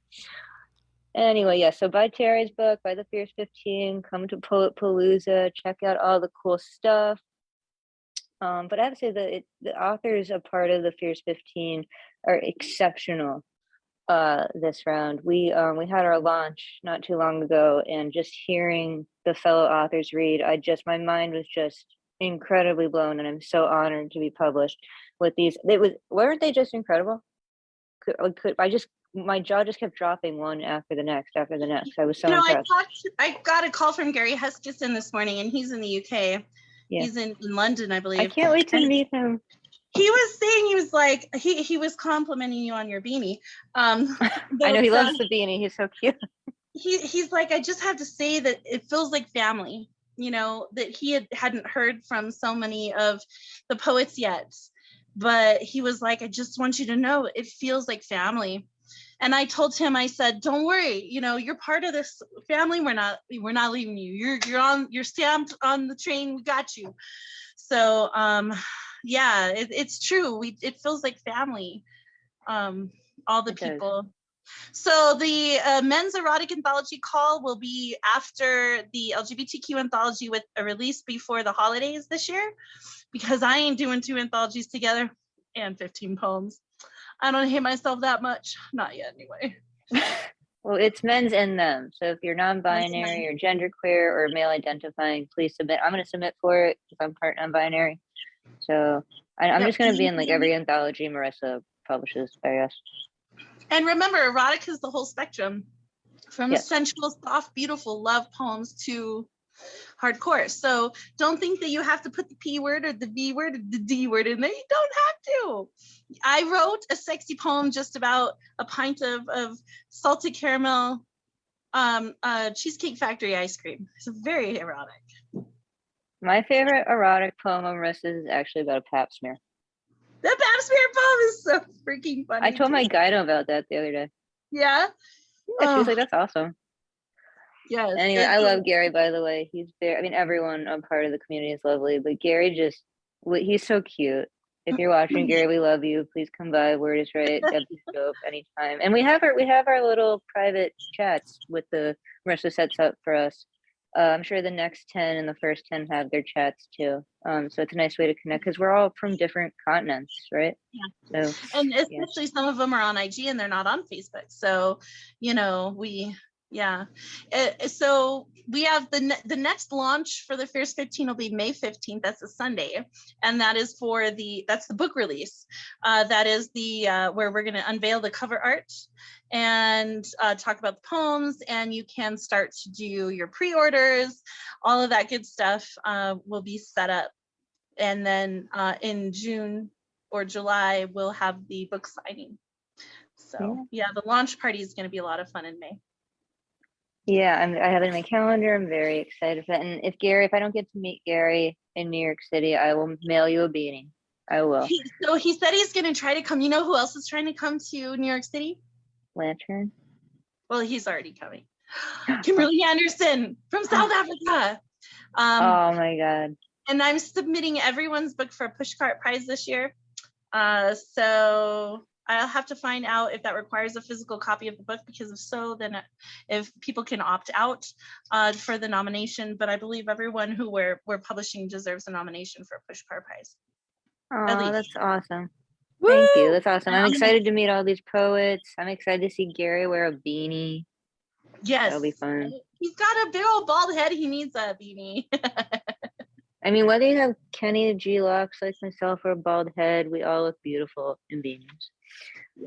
Anyway, yeah, so buy Terry's book, buy the Fierce 15, come to Poetpalooza, check out all the cool stuff. But I have to say that the authors a part of the Fierce 15 are exceptional this round. We had our launch not too long ago, and just hearing the fellow authors read, my mind was just incredibly blown, and I'm so honored to be published with these. Weren't they just incredible? My jaw just kept dropping one after the next. I was so impressed. I got a call from Gary Huskisson this morning, and he's in the UK. Yeah. He's in London, I believe. I can't wait to meet him. He was saying, he was like, he was complimenting you on your beanie. I know he loves the beanie. He's so cute. He's like, I just have to say that it feels like family. You know, that he hadn't heard from so many of the poets yet, but he was like, I just want you to know it feels like family. And I told him, I said, don't worry, you know, you're part of this family. We're not leaving you. You're stamped on the train. We got you. So yeah, it's true. It feels like family. All the people. So the men's erotic anthology call will be after the LGBTQ anthology with a release before the holidays this year, because I ain't doing 2 anthologies together and 15 poems. I don't hate myself that much. Not yet, anyway. Well, it's men's and them. So if you're non-binary or genderqueer or male identifying, please submit. I'm going to submit for it if I'm part non-binary. So I'm just going to be in like every anthology Marissa publishes, I guess. And remember, erotic is the whole spectrum, from sensual, soft, beautiful love poems to hardcore. So don't think that you have to put the P word or the V word or the D word in there. You don't have to. I wrote a sexy poem just about a pint of salted caramel Cheesecake Factory ice cream. It's very erotic. My favorite erotic poem of Marissa's is actually about a pap smear. The pap smear poem is so freaking funny. I told my guide about that the other day. Yeah? Yeah, she was like, that's awesome. Yes. Anyway, I love Gary, by the way. He's very, I mean, everyone a part of the community is lovely, but Gary just, he's so cute. If you're watching, Gary, we love you. Please come by. Word is right. Dope anytime. And we have our little private chats with Marissa sets up for us. I'm sure the next 10 and the first 10 have their chats too. So it's a nice way to connect because we're all from different continents, right? Yeah. So, and especially some of them are on IG and they're not on Facebook. So, so we have the next launch for the Fierce 15 will be May 15th. That's a Sunday. And that is that's the book release. That is where we're going to unveil the cover art and talk about the poems, and you can start to do your pre-orders. All of that good stuff will be set up. And then in June or July, we'll have the book signing. So yeah, the launch party is going to be a lot of fun in May. Yeah, I have it in my calendar. I'm very excited for that. And if I don't get to meet Gary in New York City, I will mail you a beanie. I will. So he said he's going to try to come. You know who else is trying to come to New York City? Lantern. Well, he's already coming. Kimberly Anderson from South Africa. Oh my God. And I'm submitting everyone's book for a pushcart prize this year. So I'll have to find out if that requires a physical copy of the book, because if so, then if people can opt out for the nomination. But I believe everyone who we're publishing deserves a nomination for a pushcart prize. Oh, that's awesome. Thank you. That's awesome. I'm excited to meet all these poets. I'm excited to see Gary wear a beanie. Yes. That'll be fun. He's got a big old bald head. He needs a beanie. I mean, whether you have Kenny G locks like myself or a bald head, we all look beautiful in beanies.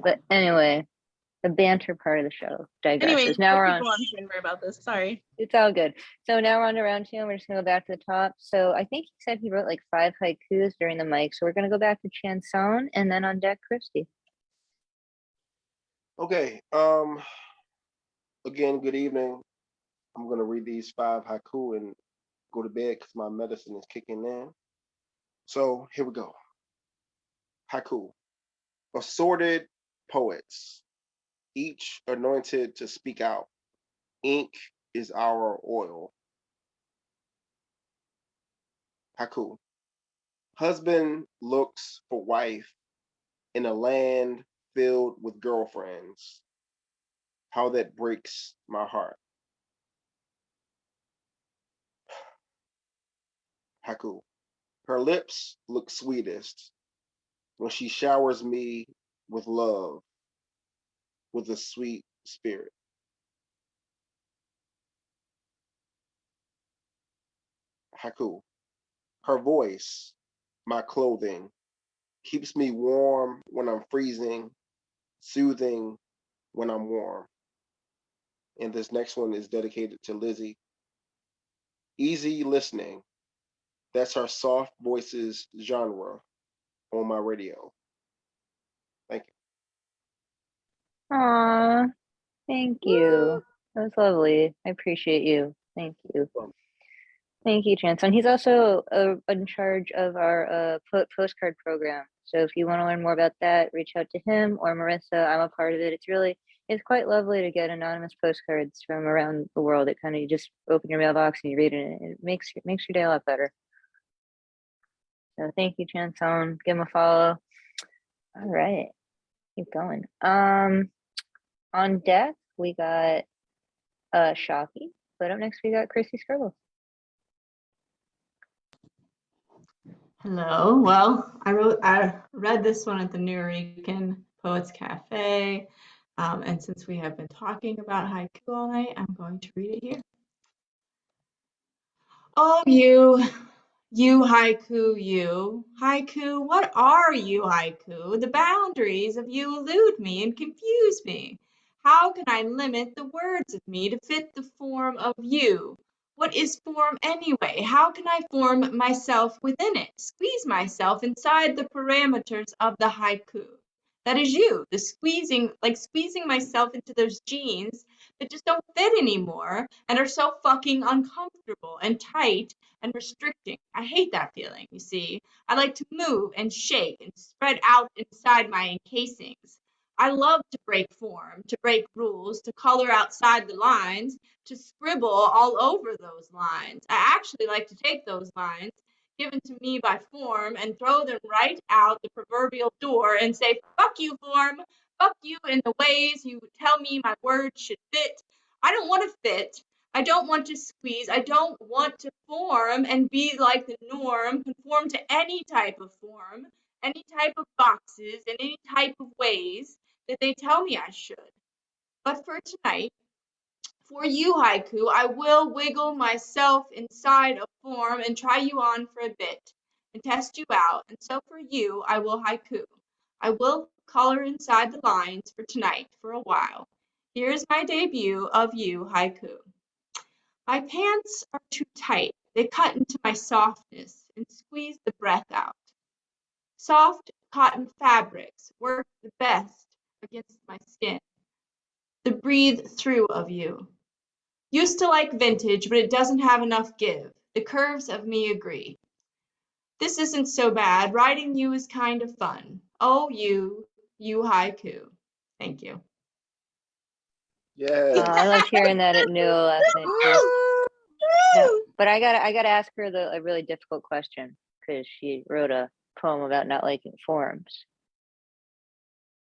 But anyway, the banter part of the show digresses. Anyways, now we're on. About this. Sorry. It's all good. So now we're on to round 2, and we're just gonna go back to the top. So I think he said he wrote like 5 haikus during the mic. So we're gonna go back to Chanson and then on deck, Christy. Okay. Again, good evening. I'm gonna read these 5 haiku and go to bed because my medicine is kicking in. So here we go. Haiku. Assorted poets, each anointed to speak out. Ink is our oil. Haiku. Husband looks for wife in a land filled with girlfriends. How that breaks my heart. Haiku. Her lips look sweetest when she showers me with love, with a sweet spirit. Haiku. Her voice, my clothing, keeps me warm when I'm freezing, soothing when I'm warm. And this next one is dedicated to Lizzie. Easy listening. That's our soft voices genre on my radio. Thank you. Aw, thank you. That was lovely. I appreciate you. Thank you. Thank you, Chanson. He's also in charge of our postcard program. So if you want to learn more about that, reach out to him or Marissa. I'm a part of it. It's quite lovely to get anonymous postcards from around the world. It kind of, you just open your mailbox and you read it, and it makes your day a lot better. So thank you, Chanson. Give him a follow. All right, keep going. On deck we got Shocky, but up next we got Chrissy Scribble. Hello. Well, I read this one at the New Rican Poets Cafe. And since we have been talking about haiku all night, I'm going to read it here. Oh, you haiku, you. Haiku, what are you, haiku? The boundaries of you elude me and confuse me. How can I limit the words of me to fit the form of you? What is form anyway? How can I form myself within it? Squeeze myself inside the parameters of the haiku. That is you, the squeezing myself into those jeans that just don't fit anymore and are so fucking uncomfortable and tight and restricting. I hate that feeling, you see. I like to move and shake and spread out inside my encasings. I love to break form, to break rules, to color outside the lines, to scribble all over those lines. I actually like to take those lines given to me by form and throw them right out the proverbial door and say, fuck you, form, fuck you in the ways you tell me my words should fit. I don't want to fit. I don't want to squeeze. I don't want to form and be like the norm, conform to any type of form, any type of boxes, and any type of ways that they tell me I should. But for tonight, for you, Haiku, I will wiggle myself inside a form and try you on for a bit and test you out. And so for you, I will haiku. I will color inside the lines for tonight for a while. Here's my debut of you, Haiku. My pants are too tight. They cut into my softness and squeeze the breath out. Soft cotton fabrics work the best against my skin. The breathe through of you. Used to like vintage, but it doesn't have enough give. The curves of me agree. This isn't so bad. Writing you is kind of fun. Oh, you haiku. Thank you. Yeah. I loved hearing that at Newell last night too. No, but I gotta ask her a really difficult question because she wrote a poem about not liking forms.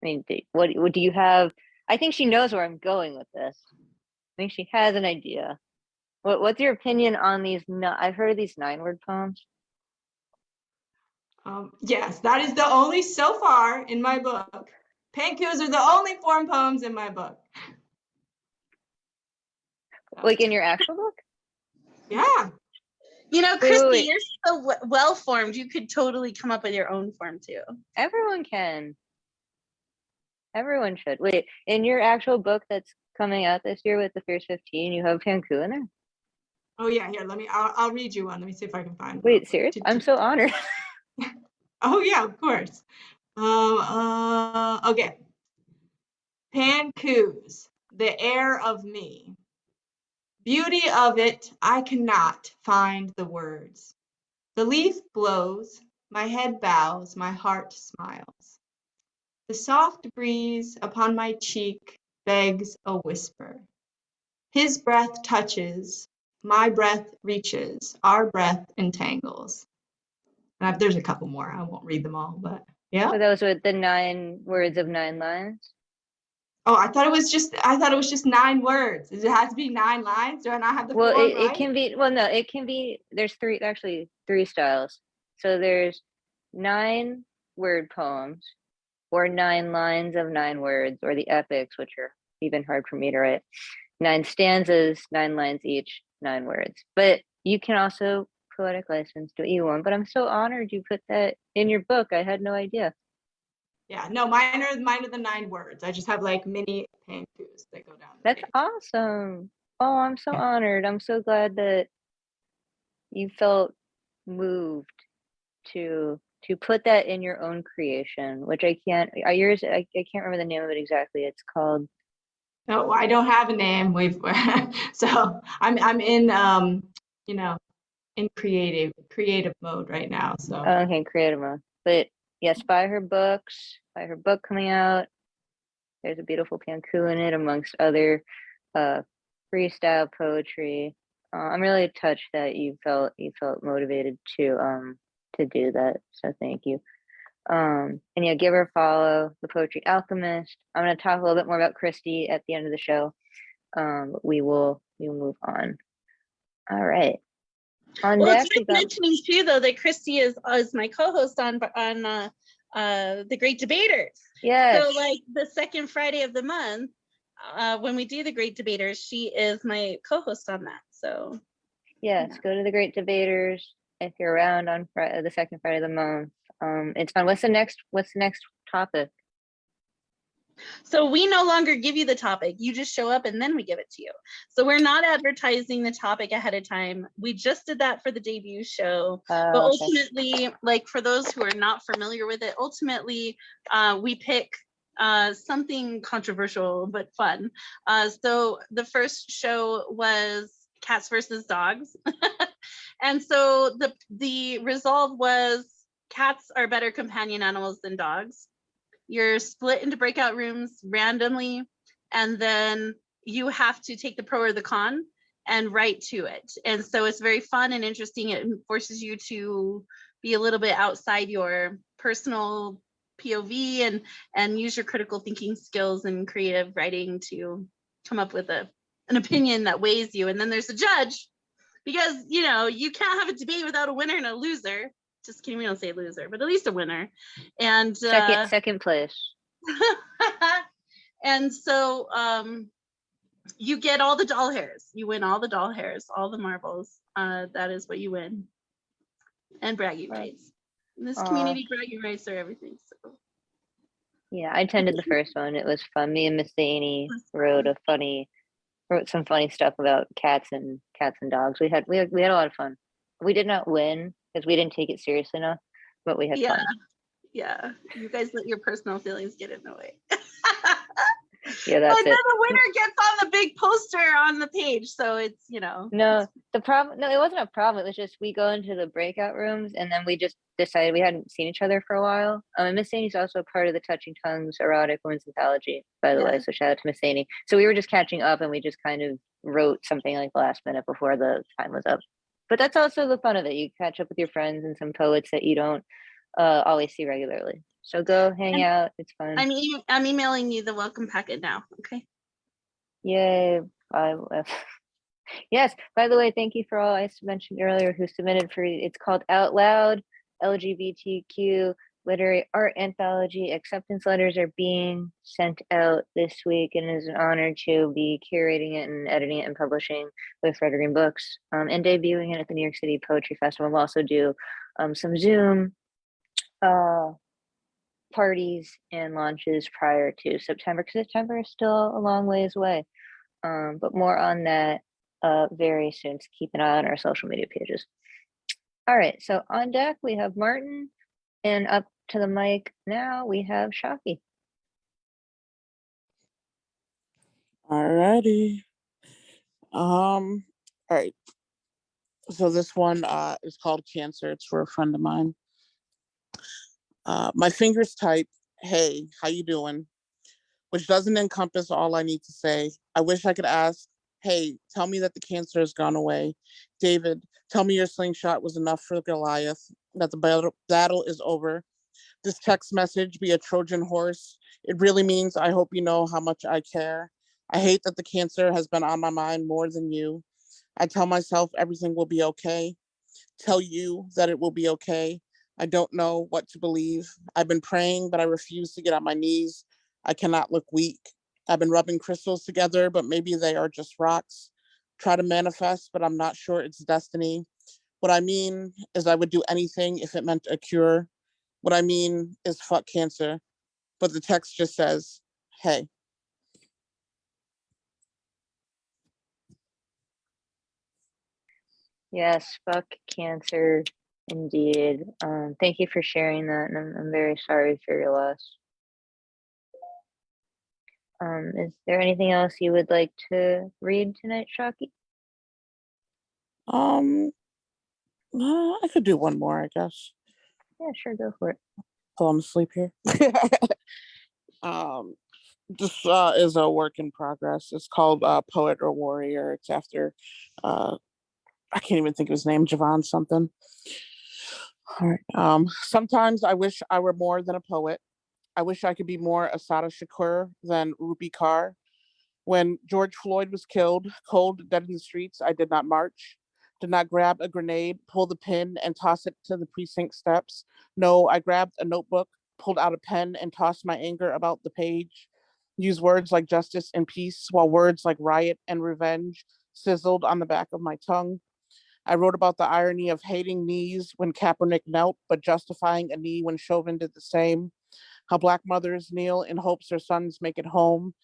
I mean, what do you have? I think she knows where I'm going with this. I think she has an idea. What's your opinion on these? I've heard of these 9-word poems. Yes, that is the only so far in my book. Pankus are the only form poems in my book. Like in your actual book? Yeah. You know, Wait, Christy, wait. you're so well formed. You could totally come up with your own form too. Everyone can. Everyone should. Wait, in your actual book that's coming out this year with the Fierce 15, you have Panku in there? Oh yeah, here, I'll read you one. Let me see if I can find one. Wait, serious? I'm so honored. Oh yeah, of course. Okay. Pankus, the air of me. Beauty of it, I cannot find the words. The leaf blows, my head bows, my heart smiles. The soft breeze upon my cheek begs a whisper. His breath touches, my breath reaches, our breath entangles. And there's a couple more. I won't read them all, but yeah. So those were the 9 words of 9 lines? Oh, I thought it was just 9 words. Does it have to be 9 lines? Do I not have the Well, form it right? can be, well, no, it can be, there's 3 styles. So there's 9-word poems, or 9 lines of 9 words, or the epics, which are even hard for me to write. 9 stanzas, 9 lines each, 9 words. But you can also poetic license do what you want. But I'm so honored you put that in your book. I had no idea. Yeah, no, mine are the 9 words. I just have like mini pankus that go down. That's awesome. Oh, I'm so honored. I'm so glad that you felt moved to put that in your own creation, which I can't remember the name of it exactly. It's called. No, I don't have a name. So I'm in in creative mode right now. So Okay, creative mode. But yes, buy her book coming out. There's a beautiful Panku in it, amongst other freestyle poetry. I'm really touched that you felt motivated to do that. So thank you. And yeah, give her a follow, The Poetry Alchemist. I'm going to talk a little bit more about Christy at the end of the show. We will move on. All right. Well, it's worth mentioning too, though, that Christy is my co-host on the Great Debaters. Yes. So like the second Friday of the month, when we do the Great Debaters, she is my co-host on that. So yes, go to the Great Debaters if you're around on the second Friday of the month. It's fun. What's the next topic? So we no longer give you the topic. You just show up and then we give it to you. So we're not advertising the topic ahead of time. We just did that for the debut show. But ultimately, like for those who are not familiar with it, ultimately we pick something controversial but fun. So the first show was cats versus dogs. And so the resolve was cats are better companion animals than dogs. You're split into breakout rooms randomly, and then you have to take the pro or the con and write to it. And so it's very fun and interesting. It forces you to be a little bit outside your personal POV and use your critical thinking skills and creative writing to come up with an opinion that weighs you. And then there's a judge, because you can't have a debate without a winner and a loser. Just kidding, we don't say loser, but at least a winner. And second place. and so you get all the doll hairs. You win all the doll hairs, all the marbles. That is what you win. And bragging rights. In this community, bragging rights are everything. So yeah, I attended the first one. It was fun. Me and Miss Zaney wrote some funny stuff about cats and dogs. We had a lot of fun. We did not win because we didn't take it seriously enough, but we had fun. Yeah, you guys let your personal feelings get in the way. Yeah, that's but then the winner gets on the big poster on the page, so it's No, the problem. No, it wasn't a problem. It was just we go into the breakout rooms, and then we just decided we hadn't seen each other for a while. And Miss Zaney's also part of the Touching Tongues Erotic Women's Anthology, by the way. So shout out to Miss Zaney. So we were just catching up, and we just kind of wrote something like last minute before the time was up. But that's also the fun of it. You catch up with your friends and some poets that you don't always see regularly. So go hang out. It's fun. I'm emailing you the welcome packet now. Okay. Yay. Yes. By the way, thank you for all I mentioned earlier who submitted for it's called Out Loud LGBTQ Literary Art Anthology. Acceptance letters are being sent out this week, and it is an honor to be curating it and editing it and publishing with Red Green Books and debuting it at the New York City Poetry Festival. We'll also do some Zoom parties and launches prior to September, because September is still a long ways away. But more on that very soon. So keep an eye on our social media pages. All right, so on deck we have Martin, and up to the mic now we have Shocky. All righty. All right. So this one is called Cancer. It's for a friend of mine. My fingers type, "Hey, how you doing?" which doesn't encompass all I need to say. I wish I could ask, "Hey, tell me that the cancer has gone away. David, tell me your slingshot was enough for Goliath, that the battle is over. This text message be a Trojan horse. It really means I hope you know how much I care. I hate that the cancer has been on my mind more than you. I tell myself everything will be okay. Tell you that it will be okay. I don't know what to believe. I've been praying, but I refuse to get on my knees. I cannot look weak. I've been rubbing crystals together, but maybe they are just rocks. Try to manifest, but I'm not sure it's destiny. What I mean is I would do anything if it meant a cure. What I mean is fuck cancer." But the text just says, "Hey." Yes, fuck cancer, indeed. Thank you for sharing that, and I'm very sorry for your loss. Is there anything else you would like to read tonight, Shocky? I could do one more, I guess. Yeah, sure, go for it. Falling asleep here. This is a work in progress. It's called Poet or Warrior. It's after I can't even think of his name, Javon something. All right. Sometimes I wish I were more than a poet. I wish I could be more Asada Shakur than Rupi Kaur. When George Floyd was killed, cold, dead in the streets, I did not march, did not grab a grenade, pull the pin, and toss it to the precinct steps. No, I grabbed a notebook, pulled out a pen, and tossed my anger about the page. Used words like justice and peace, while words like riot and revenge sizzled on the back of my tongue. I wrote about the irony of hating knees when Kaepernick knelt, but justifying a knee when Chauvin did the same. How Black mothers kneel in hopes their sons make it home,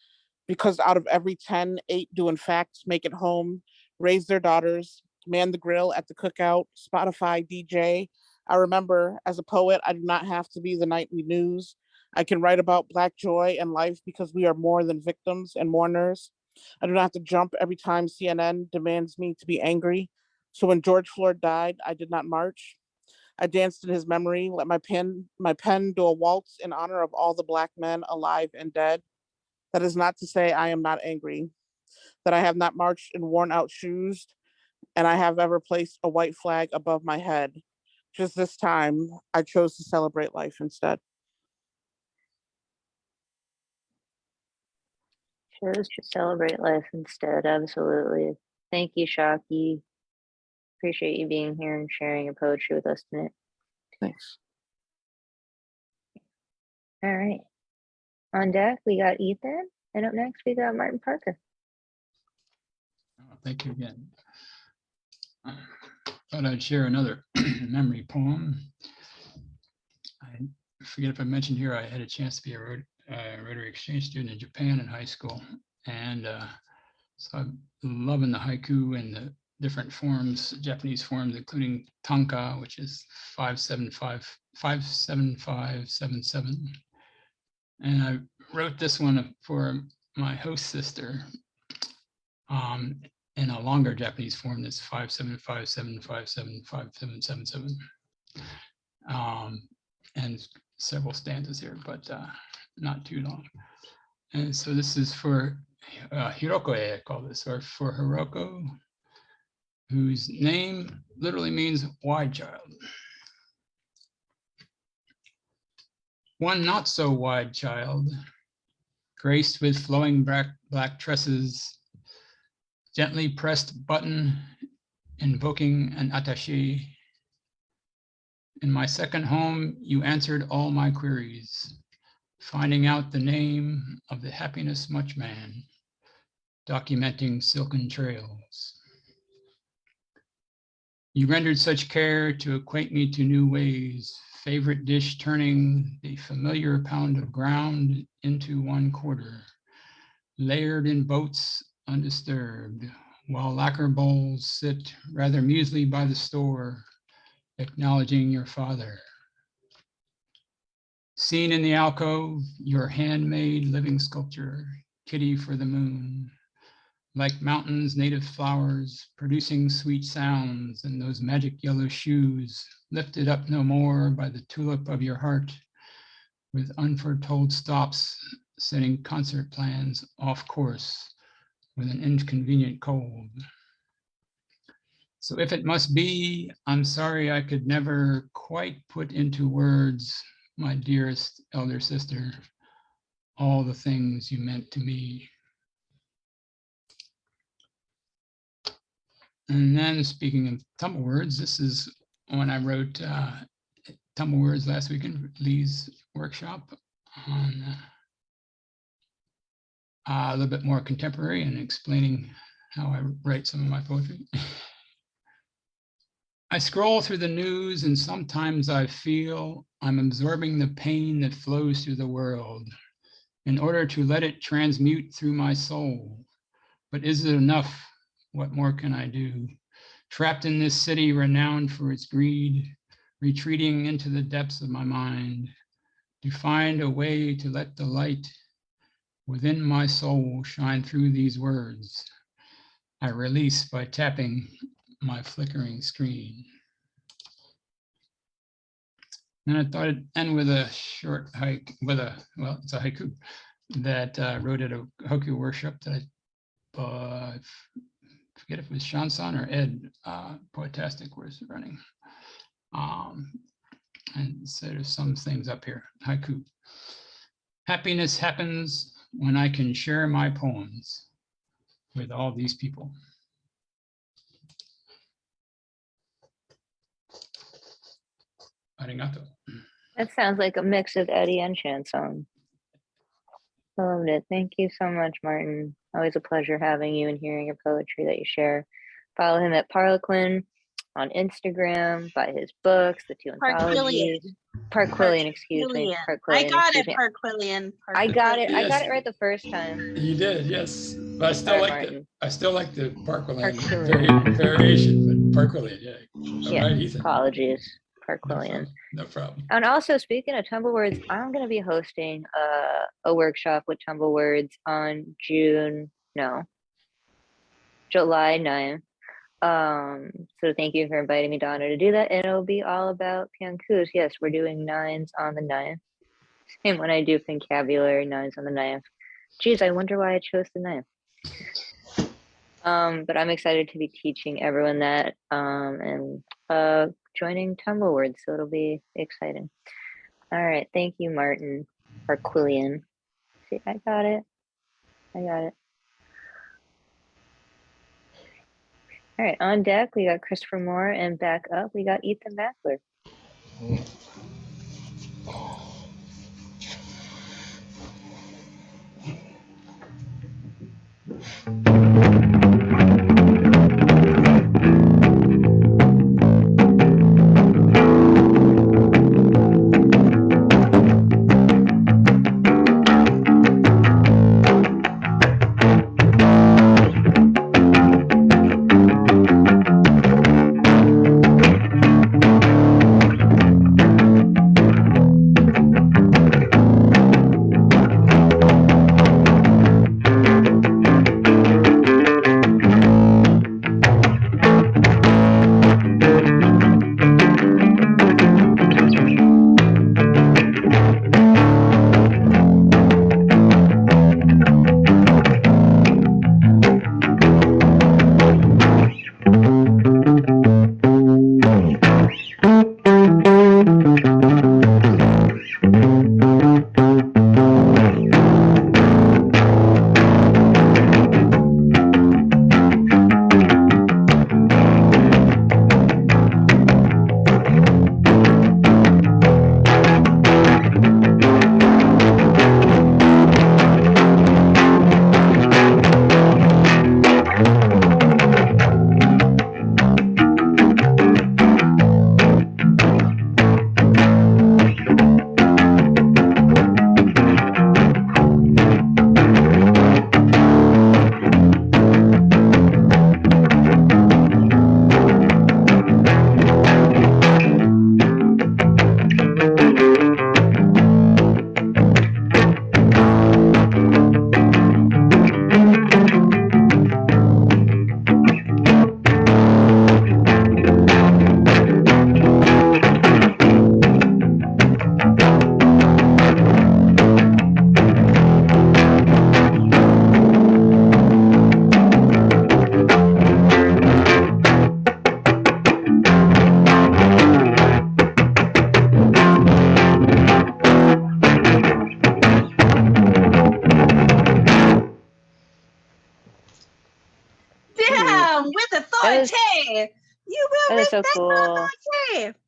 because out of every 10, 8 do in fact make it home, raise their daughters, man the grill at the cookout, Spotify DJ. I remember, as a poet, I did not have to be the nightly news. I can write about Black joy and life because we are more than victims and mourners. I do not have to jump every time CNN demands me to be angry. So when George Floyd died, I did not march. I danced in his memory, let my pen do a waltz in honor of all the Black men alive and dead. That is not to say I am not angry, that I have not marched in worn out shoes, and I have ever placed a white flag above my head. Just this time, I chose to celebrate life instead. Chose to celebrate life instead. Absolutely. Thank you, Shocky. Appreciate you being here and sharing your poetry with us tonight. Thanks. All right. On deck, we got Ethan, and up next, we got Martin Parker. Oh, thank you again. Thought I'd share another memory poem. I forget if I mentioned here, I had a chance to be a Rotary Exchange student in Japan in high school. And so I'm loving the haiku and the different forms, Japanese forms, including tanka, which is 57577. And I wrote this one for my host sister in a longer Japanese form that's 575757577. And several stanzas here, but not too long. And so this is for Hiroko, I call this, or for Hiroko, whose name literally means wide child. One not so wide child, graced with flowing black tresses, gently pressed button, invoking an attaché. In my second home, you answered all my queries, finding out the name of the happiness much man, documenting silken trails. You rendered such care to acquaint me to new ways, favorite dish turning the familiar pound of ground into 1/4, layered in boats undisturbed, while lacquer bowls sit rather musely by the store, acknowledging your father. Seen in the alcove, your handmade living sculpture, kitty for the moon, like mountains, native flowers, producing sweet sounds, and those magic yellow shoes, lifted up no more by the tulip of your heart, with unforetold stops, setting concert plans off course with an inconvenient cold. So if it must be, I'm sorry I could never quite put into words, my dearest elder sister, all the things you meant to me. And then speaking of tumble words, this is when I wrote tumble words last week in Lee's workshop on a little bit more contemporary and explaining how I write some of my poetry. I scroll through the news and sometimes I feel I'm absorbing the pain that flows through the world in order to let it transmute through my soul. But is it enough? What more can I do? Trapped in this city renowned for its greed, retreating into the depths of my mind to find a way to let the light within my soul shine through these words I release by tapping my flickering screen. And I thought I'd end with a short hike, it's a haiku that I wrote at a haiku workshop that I forget if it was Shansan or Ed Poetastic was running. And so there's some things up here, haiku. Happiness happens when I can share my poems with all these people. Arigato. That sounds like a mix of Eddie and Chanson. I loved it. Thank you so much, Martin. Always a pleasure having you and hearing your poetry that you share. Follow him at Parlequin on Instagram, buy his books, the 2 anthologies. Parquillian, excuse me. I got it, Parquillian. I got it. I Yes. got it right the first time. You did, yes. But I still Sorry, like Martin. the Parquillian Parquillian. variation, but Parquillian, yeah. Yeah, All right, Ethan. apologies. Harquillian. No problem. And also, speaking of Tumble Words, I'm going to be hosting a workshop with Tumble Words on July 9th. So thank you for inviting me, Donna, to do that. And it'll be all about Pankus. Yes, we're doing 9s on the 9th. Same when I do vocabulary, 9s on the 9th. Geez, I wonder why I chose the 9th. But I'm excited to be teaching everyone that and joining Tumble Words, so it'll be exciting. All right, thank you, Martin Harquillian. See, I got it. All right, on deck we got Christopher Moore, and back up we got Ethan Mackler. Damn, with authority. You will That is so respect cool. my authority.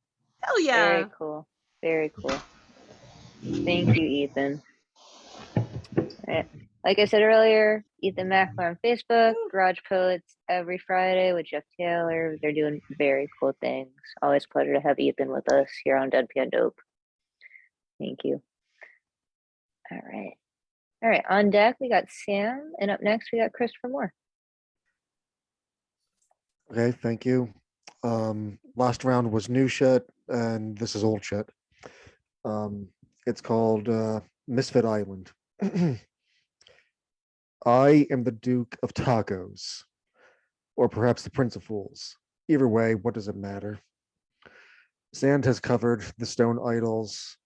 Hell yeah. Very cool. Very cool. Thank you, Ethan. All right. Like I said earlier, Ethan Mackler on Facebook, Garage Poets every Friday with Jeff Taylor. They're doing very cool things. Always a pleasure to have Ethan with us here on Deadpan Dope. Thank you. All right. All right. On deck, we got Sam, and up next, we got Christopher Moore. Okay, thank you. Last round was new shit, and this is old shit. It's called Misfit Island. I am the Duke of Tacos, or perhaps the Prince of Fools. Either way, what does it matter? Sand has covered the stone idols.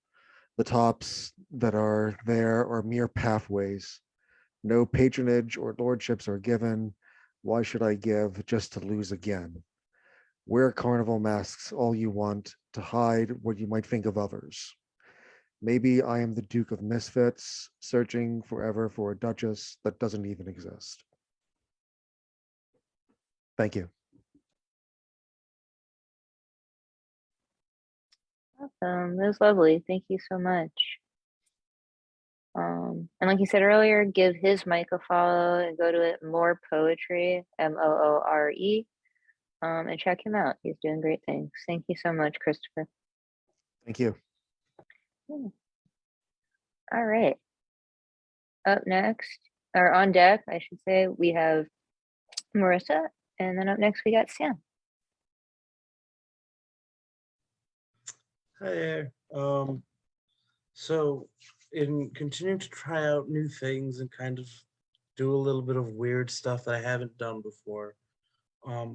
The tops that are there are mere pathways. No patronage or lordships are given. Why should I give just to lose again? Wear carnival masks all you want to hide what you might think of others. Maybe I am the Duke of Misfits, searching forever for a duchess that doesn't even exist. Thank you. Awesome. That was lovely. Thank you so much. And like you said earlier, give his mic a follow and go to it, More Poetry, Moore, and check him out. He's doing great things. Thank you so much, Christopher. Thank you. Yeah. All right. Up next, or on deck, I should say, we have Marissa, and then up next we got Sam. Hi there. So in continuing to try out new things and kind of do a little bit of weird stuff that I haven't done before, I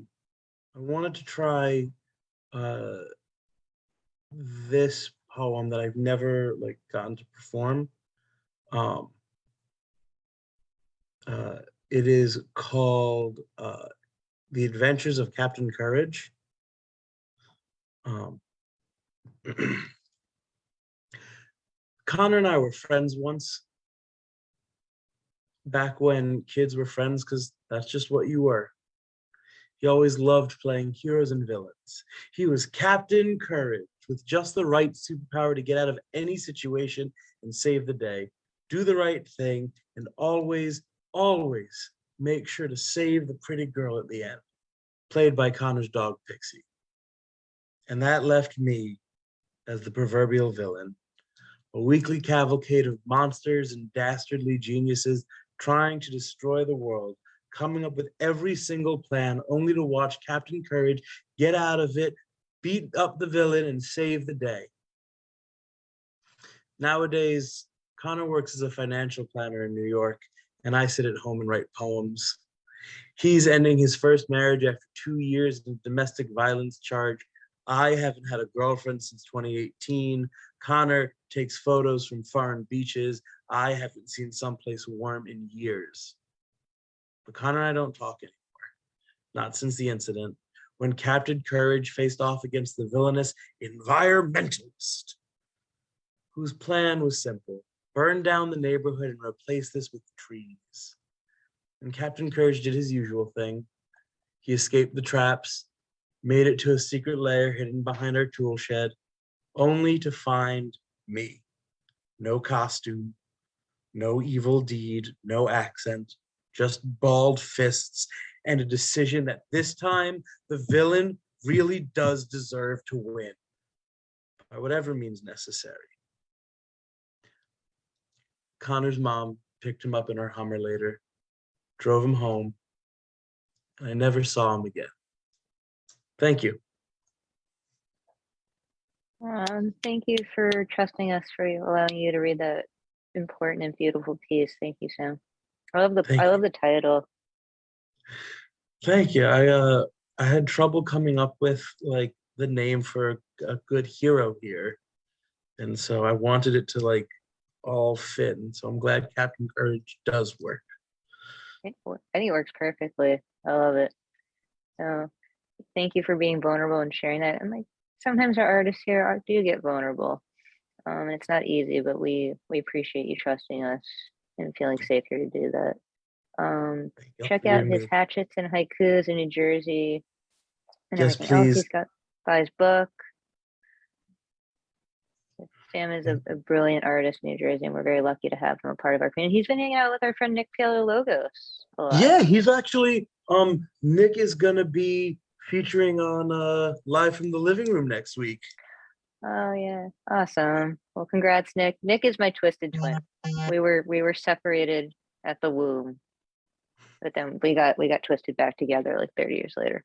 wanted to try this poem that I've never like gotten to perform. Um, it is called The Adventures of Captain Courage. Um, Connor and I were friends once, back when kids were friends, because that's just what you were. He always loved playing heroes and villains. He was Captain Courage, with just the right superpower to get out of any situation and save the day, do the right thing, and always, always make sure to save the pretty girl at the end, played by Connor's dog, Pixie. And that left me as the proverbial villain, a weekly cavalcade of monsters and dastardly geniuses trying to destroy the world, coming up with every single plan only to watch Captain Courage get out of it, beat up the villain, and save the day. Nowadays, Connor works as a financial planner in New York, and I sit at home and write poems. He's ending his first marriage after 2 years in a domestic violence charge. I haven't had a girlfriend since 2018. Connor takes photos from foreign beaches. I haven't seen someplace warm in years. But Connor and I don't talk anymore. Not since the incident when Captain Courage faced off against the villainous environmentalist, whose plan was simple: burn down the neighborhood and replace this with trees. And Captain Courage did his usual thing. He escaped the traps, made it to a secret lair hidden behind our tool shed, only to find me. No costume, no evil deed, no accent, just balled fists and a decision that this time the villain really does deserve to win, by whatever means necessary. Connor's mom picked him up in her Hummer later, drove him home, and I never saw him again. Thank you. Thank you for trusting us, for allowing you to read that important and beautiful piece. Thank you, Sam. I love the title. Thank you. I had trouble coming up with like the name for a good hero here, and so I wanted it to like all fit, and so I'm glad Captain Courage does work. I think it works perfectly. I love it. So thank you for being vulnerable and sharing that. And like sometimes our artists here do get vulnerable. It's not easy, but we appreciate you trusting us and feeling safe here to do that. Check out his hatchets and haikus in New Jersey and yes, everything else please. he's got. Buy his book. Sam is a brilliant artist in New Jersey, and we're very lucky to have him a part of our community. He's been hanging out with our friend Nick Paleo-Logos a lot. Yeah, he's actually Nick is gonna be featuring on Live from the Living Room next week. Oh yeah, awesome. Well, congrats, Nick. Nick is my twisted twin. We were separated at the womb, but then we got twisted back together like 30 years later.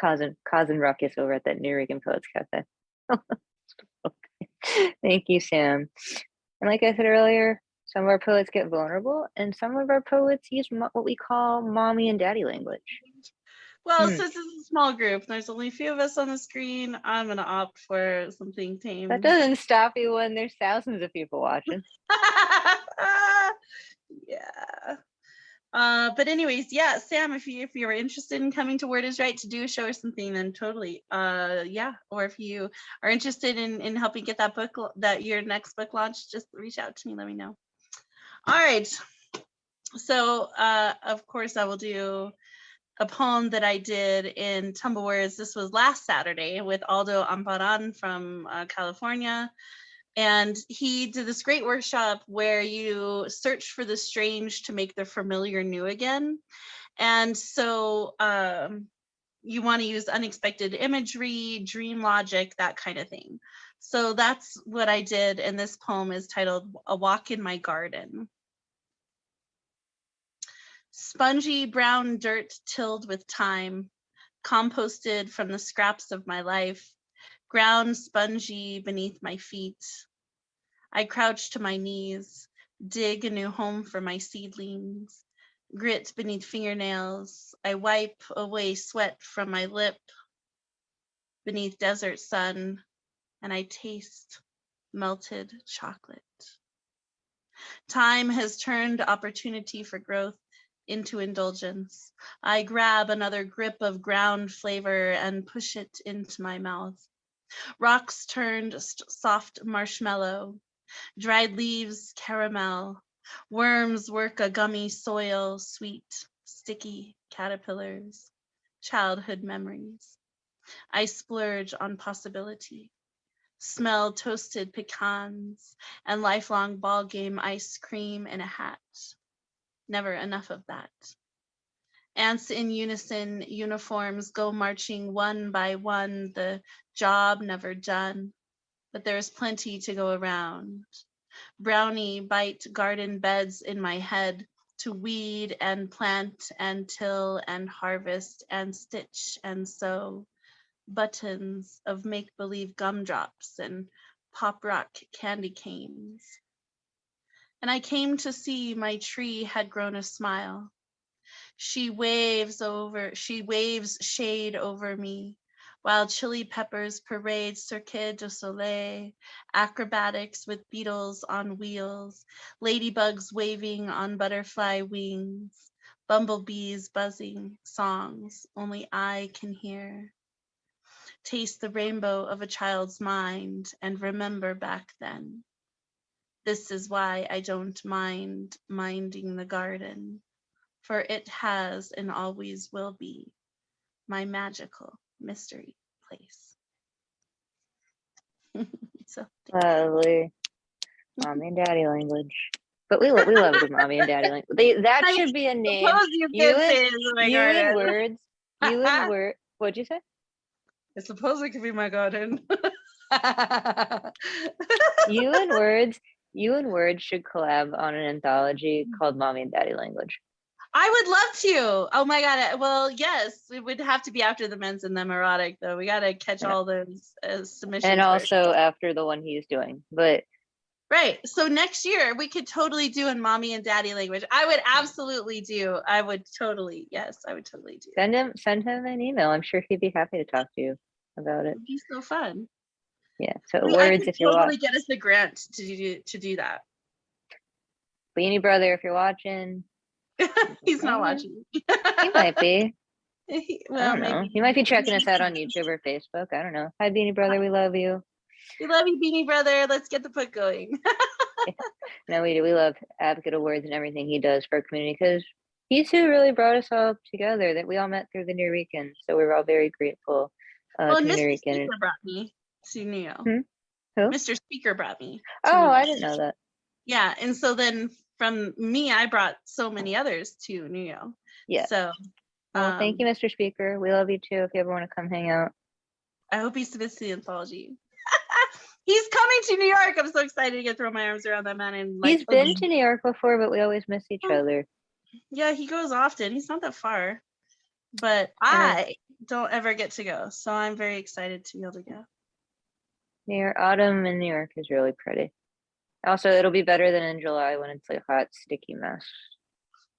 Causing ruckus over at that New Rican Poets Cafe. Thank you, Sam. And like I said earlier, some of our poets get vulnerable, and some of our poets use what we call mommy and daddy language. Well, since it's a small group, there's only a few of us on the screen, I'm going to opt for something tame. That doesn't stop you when there's thousands of people watching. Yeah. But anyways, yeah, Sam, if you're interested in coming to Word is Right to do a show or something, then totally. Yeah. Or if you are interested in helping get that book, that your next book launch, just reach out to me, let me know. All right. So, of course, I will do a poem that I did in Tumbleweeds. This was last Saturday with Aldo Amparan from California. And he did this great workshop where you search for the strange to make the familiar new again. And so you want to use unexpected imagery, dream logic, that kind of thing. So that's what I did. And this poem is titled A Walk in My Garden. Spongy brown dirt tilled with time, composted from the scraps of my life, ground spongy beneath my feet. I crouch to my knees, dig a new home for my seedlings, grit beneath fingernails. I wipe away sweat from my lip beneath desert sun, and I taste melted chocolate. Time has turned opportunity for growth into indulgence. I grab another grip of ground flavor and push it into my mouth. Rocks turned soft marshmallow, dried leaves caramel, worms work a gummy soil, sweet, sticky caterpillars, childhood memories. I splurge on possibility. Smell toasted pecans and lifelong ball game ice cream in a hat. Never enough of that. Ants in unison, uniforms go marching one by one, the job never done, but there's plenty to go around. Brownie bite garden beds in my head to weed and plant and till and harvest and stitch and sew. Buttons of make-believe gumdrops and pop rock candy canes. And I came to see my tree had grown a smile. She waves shade over me, while chili peppers parade Cirque du Soleil, acrobatics with beetles on wheels, ladybugs waving on butterfly wings, bumblebees buzzing songs only I can hear. Taste the rainbow of a child's mind and remember back then. This is why I don't mind minding the garden, for it has and always will be my magical mystery place. So Lovely. Mommy and daddy language. But we love the mommy and daddy language. That should be a name. Suppose you could say it in my garden. You and words. What'd you say? I suppose it could be my garden. You and words should collab on an anthology called Mommy and Daddy Language. I would love to. Oh my god. Well, yes, it would have to be after the men's and them erotic though. We gotta catch all those submissions. And first. also after the one he's doing. But right. So next year we could totally do in Mommy and Daddy language. I would absolutely do. I would totally do. Send him an email. I'm sure he'd be happy to talk to you about it. It'd be so fun. Yeah. So I words, could if you're totally get us the grant to do that. Beanie brother, if you're watching. He's not watching. He might be. Well, I don't know. He might be checking us out on YouTube or Facebook. I don't know. Hi, Beanie brother. We love you. We love you, Beanie brother. Let's get the put going. No, we do. We love Advocate of Words and everything he does for our community because he's who really brought us all together. That we all met through the New Rican, so we're all very grateful. Well, to Mr. New Rican. Speaker brought me to New York. Who? Mr. Speaker brought me. Oh, I didn't know that. Yeah, and so then from me, I brought so many others to New York. Yeah. So, well, thank you, Mr. Speaker. We love you too. If you ever want to come hang out, I hope he submits to the anthology. He's coming to New York. I'm so excited to get throw my arms around that man. And he's been to New York before, but we always miss each other. Yeah, he goes often. He's not that far, but I don't ever get to go. So I'm very excited to be able to go. Autumn in New York is really pretty. Also, it'll be better than in July when it's like a hot, sticky mess.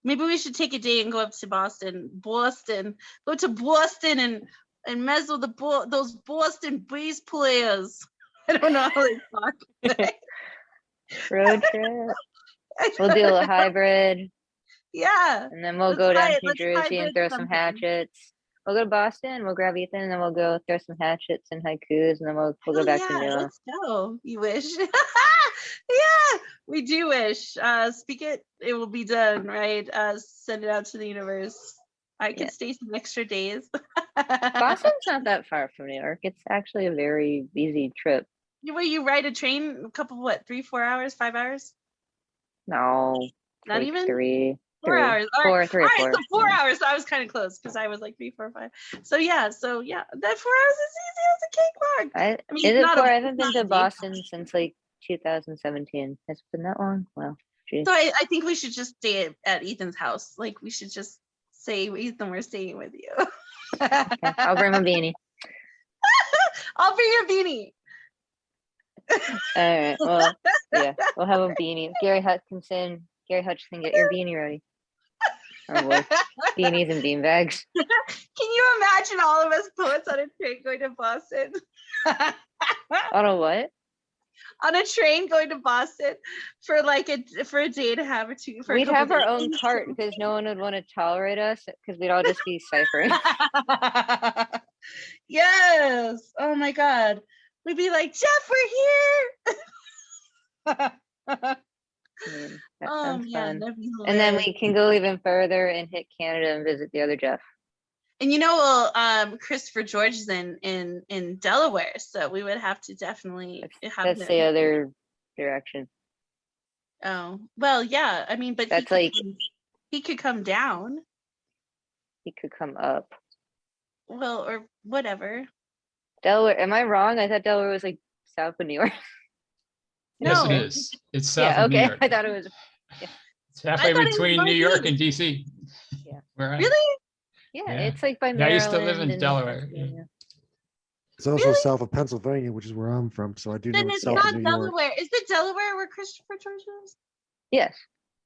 Maybe we should take a day and go up to Boston. Go to Boston and mess with those Boston bass players. I don't know how they talk. Road trip. We'll do a hybrid. Yeah. And then we'll go down to New Jersey and throw some hatchets. We'll go to Boston, we'll grab Ethan, and then we'll go throw some hatchets and haikus, and then we'll go back to New York. Let's go. You wish. Yeah, we do wish. Speak it, it will be done, right? Send it out to the universe. I could stay some extra days. Boston's not that far from New York. It's actually a very easy trip. You ride a train a couple, 3-4 hours, 5 hours? No. Not like even? 3 hours. All right, 3 or 4. So 4 hours. So I was kind of close because I was like 3, 4, 5. So yeah, that 4 hours is easy as a cakewalk. I mean, is it 4? I haven't been to Boston since like 2017. Has it been that long? Well, geez. So I think we should just stay at Ethan's house. Like we should just say, Ethan, we're staying with you. Okay, I'll bring my beanie. I'll bring you a beanie. All right. Well, yeah, we'll have a beanie. Gary Hutchinson, get your beanie ready. Oh boy, beanies and beanbags. Can you imagine all of us poets on a train going to Boston? On a what? On a train going to Boston for like a day to have a two. For a We'd couple have our days. own cart because no one would want to tolerate us because we'd all just be ciphering. Yes. Oh my God. We'd be like, Jeff, we're here. I mean, that Oh sounds man, fun. that'd be And then hilarious. we can go even further and hit Canada and visit the other Jeff. And you know, well, Christopher George is in Delaware, so we would have to definitely have That's him. the other direction. Oh well, yeah. I mean, but That's he could come down. He could come up. Well, or whatever. Delaware. Am I wrong? I thought Delaware was like south of New York. Yes, it No. is. It's south Yeah. of New Okay. York. I thought it was. Yeah. It's halfway thought it was between New York and northeast. DC. Yeah. Where I, Really? Yeah, Yeah. it's like by Yeah, I Maryland. used to live in and Delaware. Pennsylvania. It's also Really? south of Pennsylvania, which is where I'm from. So I do know Then it's it's south not of New York. Delaware. Is it Delaware where Christopher George is? Yes.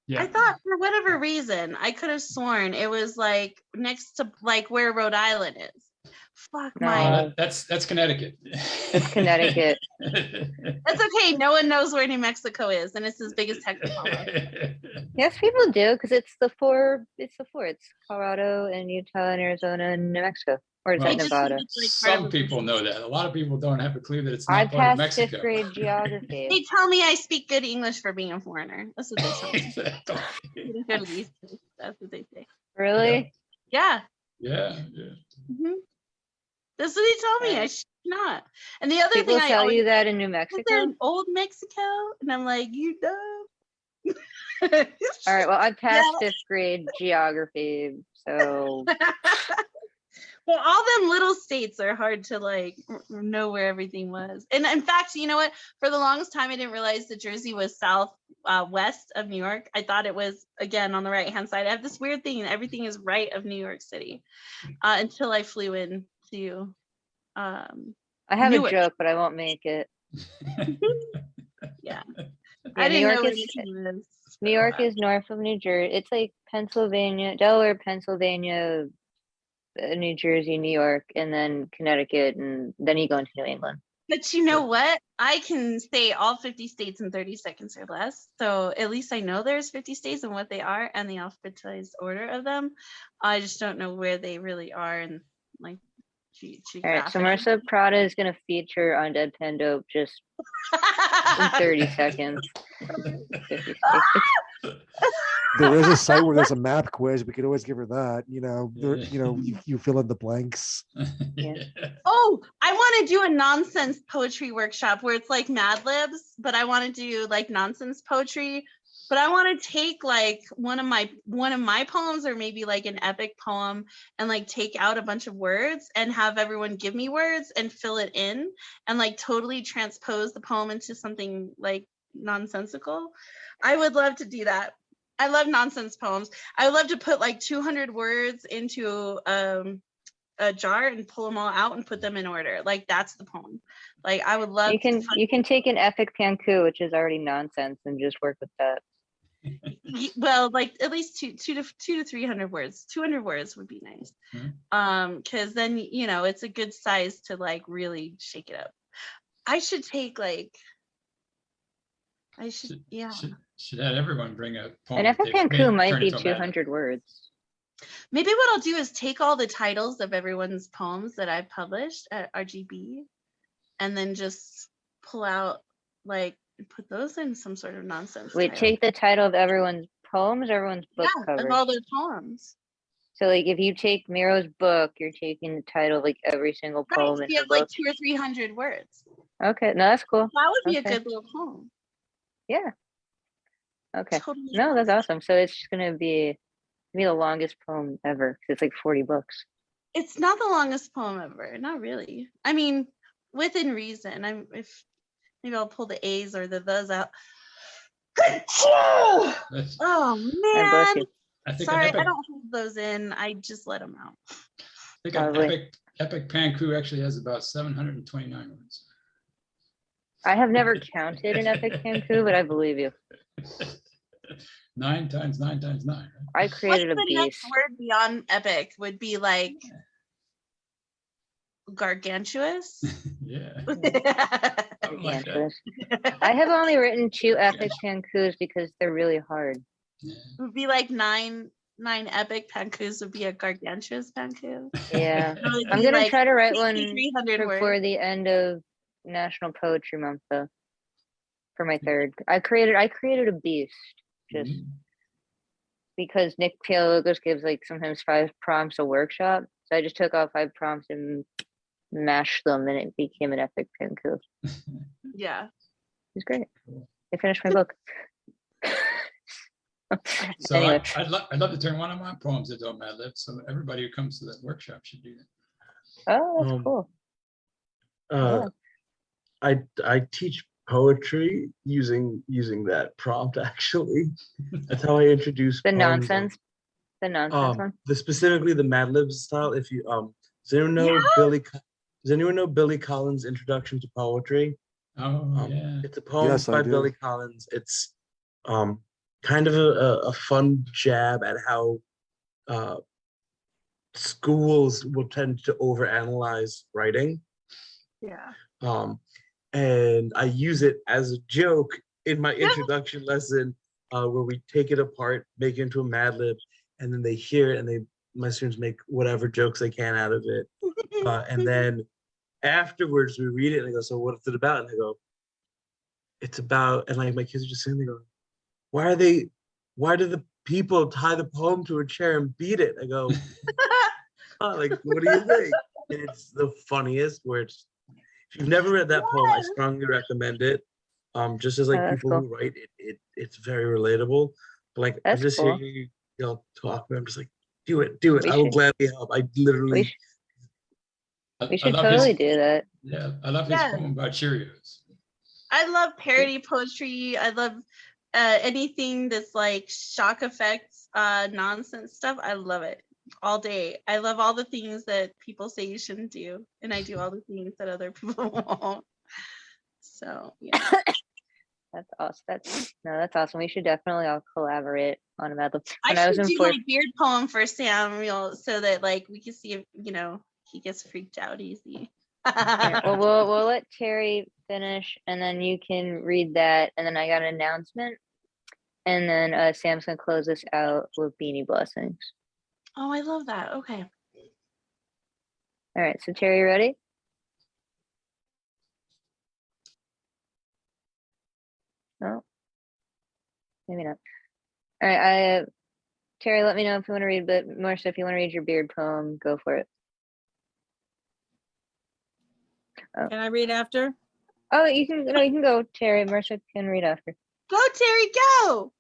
Yeah. I thought for whatever reason, I could have sworn it was like next to like where Rhode Island is. Fuck No. my. That's Connecticut. It's Connecticut. That's okay. No one knows where New Mexico is, and it's as big as Texas. Almost. Yes, people do because it's the four. It's Colorado and Utah and Arizona and New Mexico. Or is Well, that Nevada? It's like part Some of the people know that. A lot of people don't have a clue that it's I not part of passed Mexico. 5th grade geography. They tell me I speak good English for being a foreigner. That's what they tell me. Go to these places. That's what they say. Really? Yeah. Yeah. Mhm. That's what they tell me. I should not. And the other People thing I tell always you that in New is Mexico? there an old Mexico? And I'm like, you dumb. All right. Well, I passed 5th grade geography, so Well, all them little states are hard to like know where everything was. And in fact, you know what? For the longest time, I didn't realize that Jersey was west of New York. I thought it was again on the right hand side. I have this weird thing; everything is right of New York City until I flew in to. I have Newark. a joke, but I won't make it. Yeah, Yeah, I New didn't York know where is anything was. New York is north of New Jersey. It's like Pennsylvania, Delaware, Pennsylvania, New Jersey, New York, and then Connecticut, and then you go into New England. But you know what? I can say all 50 states in 30 seconds or less. So at least I know there's 50 states and what they are and the alphabetized order of them. I just don't know where they really are and like All right, so geographically. Marissa Prada is going to feature on Deadpan Dope just in 30 seconds. 50 states. There is a site where there's a map quiz. We could always give her that. You fill in the blanks. Yeah. Oh, I want to do a nonsense poetry workshop where it's like Mad Libs, but I want to do like nonsense poetry. But I want to take like one of my poems or maybe like an epic poem and like take out a bunch of words and have everyone give me words and fill it in and like totally transpose the poem into something like nonsensical. I would love to do that. I love nonsense poems. I would love to put like 200 words into a jar and pull them all out and put them in order. Like that's the poem. Like I would love. You can take an epic panku, which is already nonsense, and just work with that. Well, like at least two to 300 words. 200 words would be nice. Because then it's a good size to like really shake it up. I should take like. Should have everyone bring a poem. An epic panku might be 200 words. Maybe what I'll do is take all the titles of everyone's poems that I've published at RGB and then just pull out like put those in some sort of nonsense. Wait, take the title of everyone's poems or everyone's book cover? Of all their poems. So like if you take Miro's book, you're taking the title of like every single poem in you the have book. like 200 or 300 words. Okay, no, that's cool. That would be a good little poem. Yeah. Okay. Totally No, that's awesome. So it's just gonna be the longest poem ever because it's like 40 books. It's not the longest poem ever. Not really. I mean, within reason. Maybe I'll pull the A's or the thes out. Oh man. I think Sorry, I don't hold those in. I just let them out. I think an Epic Panku actually has about 729 words. I have never counted an epic Panku, but I believe you. 9 times 9 times 9. Right? I What's created a the next beast. word beyond epic? Would be like gargantuous. Yeah. It Like that. Gargantuous. I have only written 2 epic Pankus because they're really hard. Yeah. would be like nine epic pankus would be a gargantuous panku. Yeah. It would I'm be gonna like try to write one 300 before words. the end of National Poetry Month, though. For my third, I created a beast just because Nick Logos gives like sometimes 5 prompts a workshop. So I just took all 5 prompts and mashed them, and it became an epic Panku. Yeah. It's great. I finished my book. So Anyway. I'd love to turn one of my poems into a Mad Lib. So everybody who comes to that workshop should do that. Oh, that's cool. I teach poetry using that prompt. Actually, that's how I introduce The poems. nonsense one. Specifically the Mad Libs style. If you does anyone know Billy Collins' Introduction to Poetry? Oh yeah. It's a poem Yes, I by do. Billy Collins. It's kind of a fun jab at how schools will tend to overanalyze writing. Yeah. And I use it as a joke in my introduction lesson, where we take it apart, make it into a Mad Lib, and then they hear it, and my students make whatever jokes they can out of it. And then afterwards we read it and I go, so what's it about? And they go, it's about, and like my kids are just sitting there going, why do the people tie the poem to a chair and beat it? I go, oh, like, what do you think? And it's the funniest where it's, if you've never read that poem, I strongly recommend it. Just as like people who write it, it's very relatable. But like I'm just cool. hearing you talk, I'm just like, do it. I will gladly help. I literally We should totally do that. Yeah, I love his poem about Cheerios. I love parody poetry. I love anything that's like shock effects, nonsense stuff. I love it all day. I love all the things that people say you shouldn't do, and I do all the things that other people won't. So yeah. That's awesome. That's awesome. We should definitely all collaborate on a Mad Lib. I should do my beard poem for Samuel so that like we can see if he gets freaked out easy. Right, well, we'll let Terry finish, and then you can read that, and then I got an announcement, and then Sam's gonna close this out with Beanie blessings. Oh, I love that. Okay. All right, so Terry, ready? No, maybe not. All right, Terry, let me know if you want to read, but Marcia, if you want to read your beard poem, go for it. Oh. Can I read after? Oh, you can go, Terry. Marcia can read after. Go, Terry, go.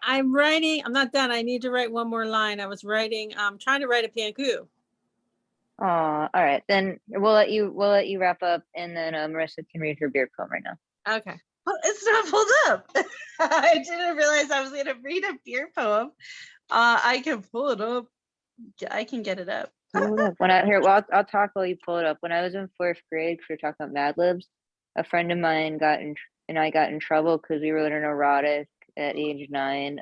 I'm not done. I need to write one more line. I was trying to write a Panku. Oh, all right. Then we'll let you wrap up, and then Marissa can read her beard poem right now. Okay. Well, it's not pulled up. I didn't realize I was going to read a beard poem. I can pull it up. I can get it up. I'll talk while you pull it up. When I was in 4th grade, we were talking about Mad Libs. A friend of mine I got in trouble because we wrote an erotic at age 9,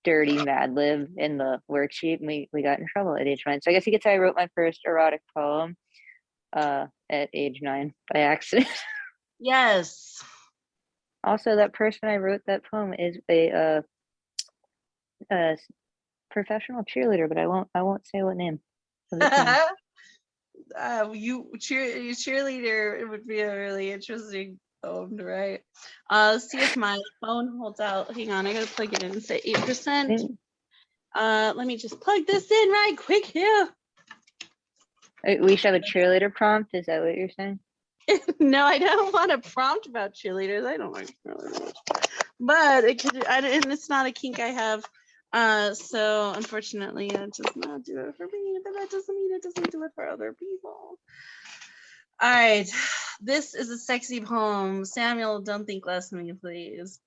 dirty Mad Lib in the worksheet, and we got in trouble at age 9. So I guess you could say I wrote my first erotic poem at age 9 by accident. Yes. Also, that person I wrote that poem is a professional cheerleader, but I won't say what name. Cheerleader, it would be a really interesting poem to write. Let's see if my phone holds out. Hang on, I gotta plug it in and say 8%. Let me just plug this in right quick here. We should have a cheerleader prompt. Is that what you're saying? No, I don't want a prompt about cheerleaders. I don't like cheerleaders, but and it's not a kink I have. So unfortunately, it does not do it for me, but that doesn't mean it doesn't do it for other people. All right, this is a sexy poem. Samuel, don't think less of me, please.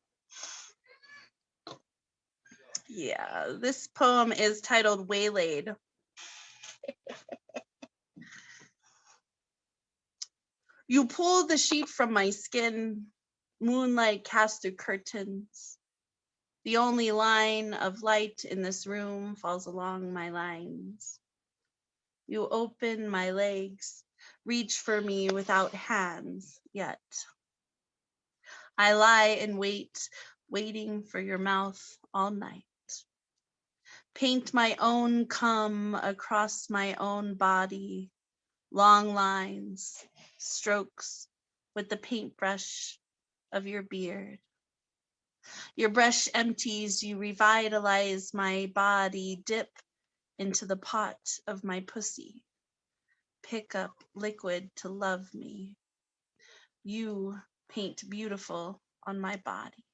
Yeah, this poem is titled Waylaid. You pull the sheet from my skin, moonlight cast through curtains. The only line of light in this room falls along my lines. You open my legs, reach for me without hands yet. I lie in wait, waiting for your mouth all night. Paint my own cum across my own body, long lines, strokes with the paintbrush of your beard. Your brush empties, you revitalize my body, dip into the pot of my pussy, pick up liquid to love me. You paint beautiful on my body.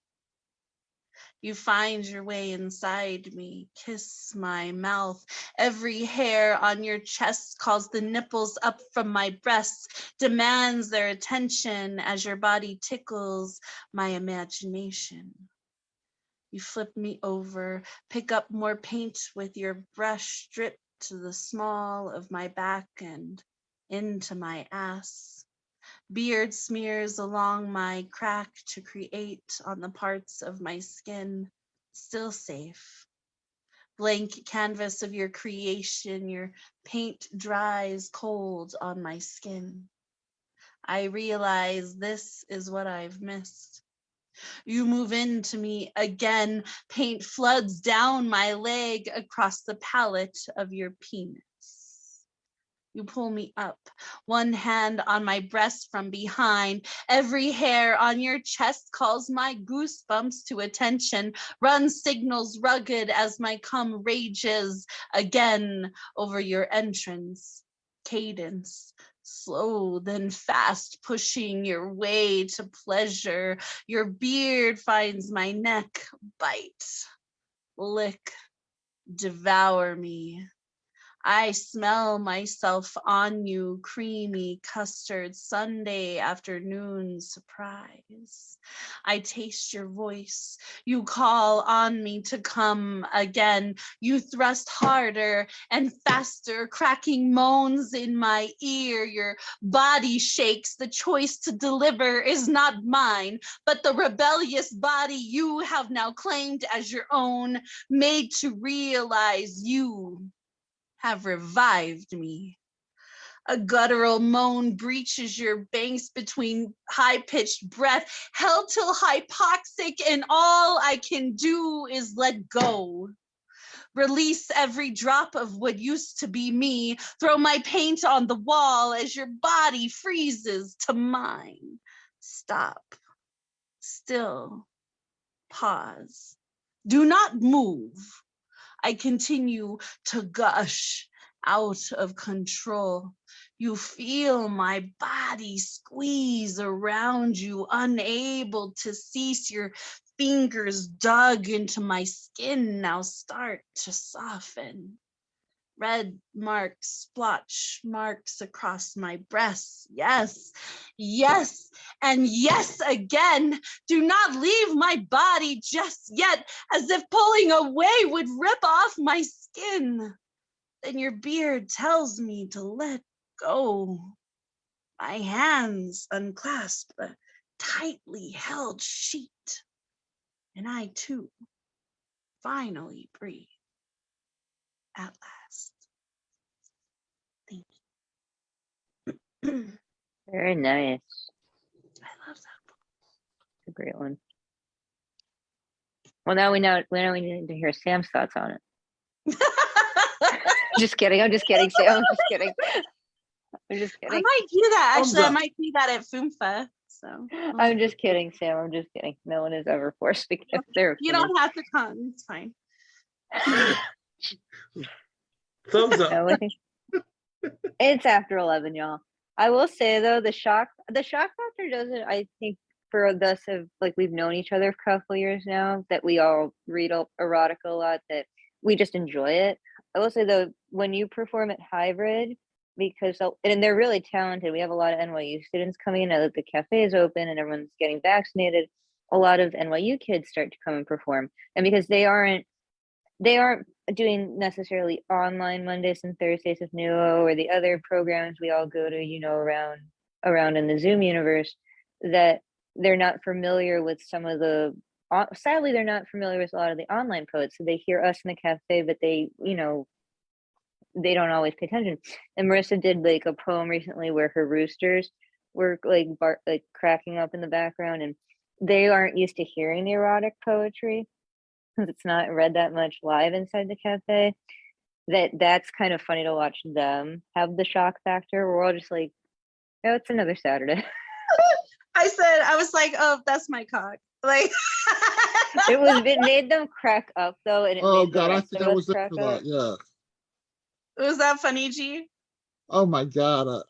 You find your way inside me, kiss my mouth. Every hair on your chest calls the nipples up from my breasts, demands their attention as your body tickles my imagination. You flip me over, pick up more paint with your brush, drip to the small of my back and into my ass. Beard smears along my crack to create on the parts of my skin still safe. Blank canvas of your creation, your paint dries cold on my skin. I realize this is what I've missed. You move into me again, paint floods down my leg across the palate of your penis. You pull me up, one hand on my breast from behind. Every hair on your chest calls my goosebumps to attention, runs signals rugged as my cum rages again over your entrance. Cadence, slow then fast, pushing your way to pleasure. Your beard finds my neck, bite, lick, devour me. I smell myself on you, creamy custard Sunday afternoon surprise. I taste your voice. You call on me to come again. You thrust harder and faster, cracking moans in my ear. Your body shakes. The choice to deliver is not mine, but the rebellious body you have now claimed as your own, made to realize you have revived me. A guttural moan breaches your banks between high-pitched breath, held till hypoxic, and all I can do is let go. Release every drop of what used to be me, throw my paint on the wall as your body freezes to mine. Stop. Still. Pause. Do not move. I continue to gush out of control. You feel my body squeeze around you, unable to cease. Your fingers dug into my skin now start to soften. Red marks, splotch marks across my breasts. Yes, yes, and yes again. Do not leave my body just yet, as if pulling away would rip off my skin. Then your beard tells me to let go. My hands unclasp a tightly held sheet, and I too finally breathe at last. Thank you. Very nice. I love that book. It's a great one. Well, now we need to hear Sam's thoughts on it. Just kidding. I'm just kidding, Sam. I'm just kidding. I'm just I kidding. might do that. Thumbs Actually, I up. might do that at Foomfa. So I'm just kidding, Sam. I'm just kidding. No one is ever forced to give their you opinion. don't have to come. It's fine. Thumbs up. No, it's after 11, y'all. I will say though, the shock factor doesn't. I think for us, we've known each other for a couple years now, that we all read erotic a lot, that we just enjoy it. I will say though, when you perform at hybrid, because and they're really talented. We have a lot of NYU students coming in now that the cafe is open and everyone's getting vaccinated. A lot of NYU kids start to come and perform, and because they aren't doing necessarily online Mondays and Thursdays with Nuo or the other programs we all go to, around around in the Zoom universe that they're not familiar with some of the, sadly, they're not familiar with a lot of the online poets. So they hear us in the cafe, but they, you know, they don't always pay attention. And Marissa did like a poem recently where her roosters were like cracking up in the background, and they aren't used to hearing the erotic poetry because it's not read that much live inside the cafe. That's kind of funny to watch them have the shock factor. We're all just like, oh, it's another Saturday. I was like, oh, that's my cock. Like It made them crack up though, and it Oh made the God, I rest think of I us was there crack for up. that. Yeah. Was that funny, G? Oh my God,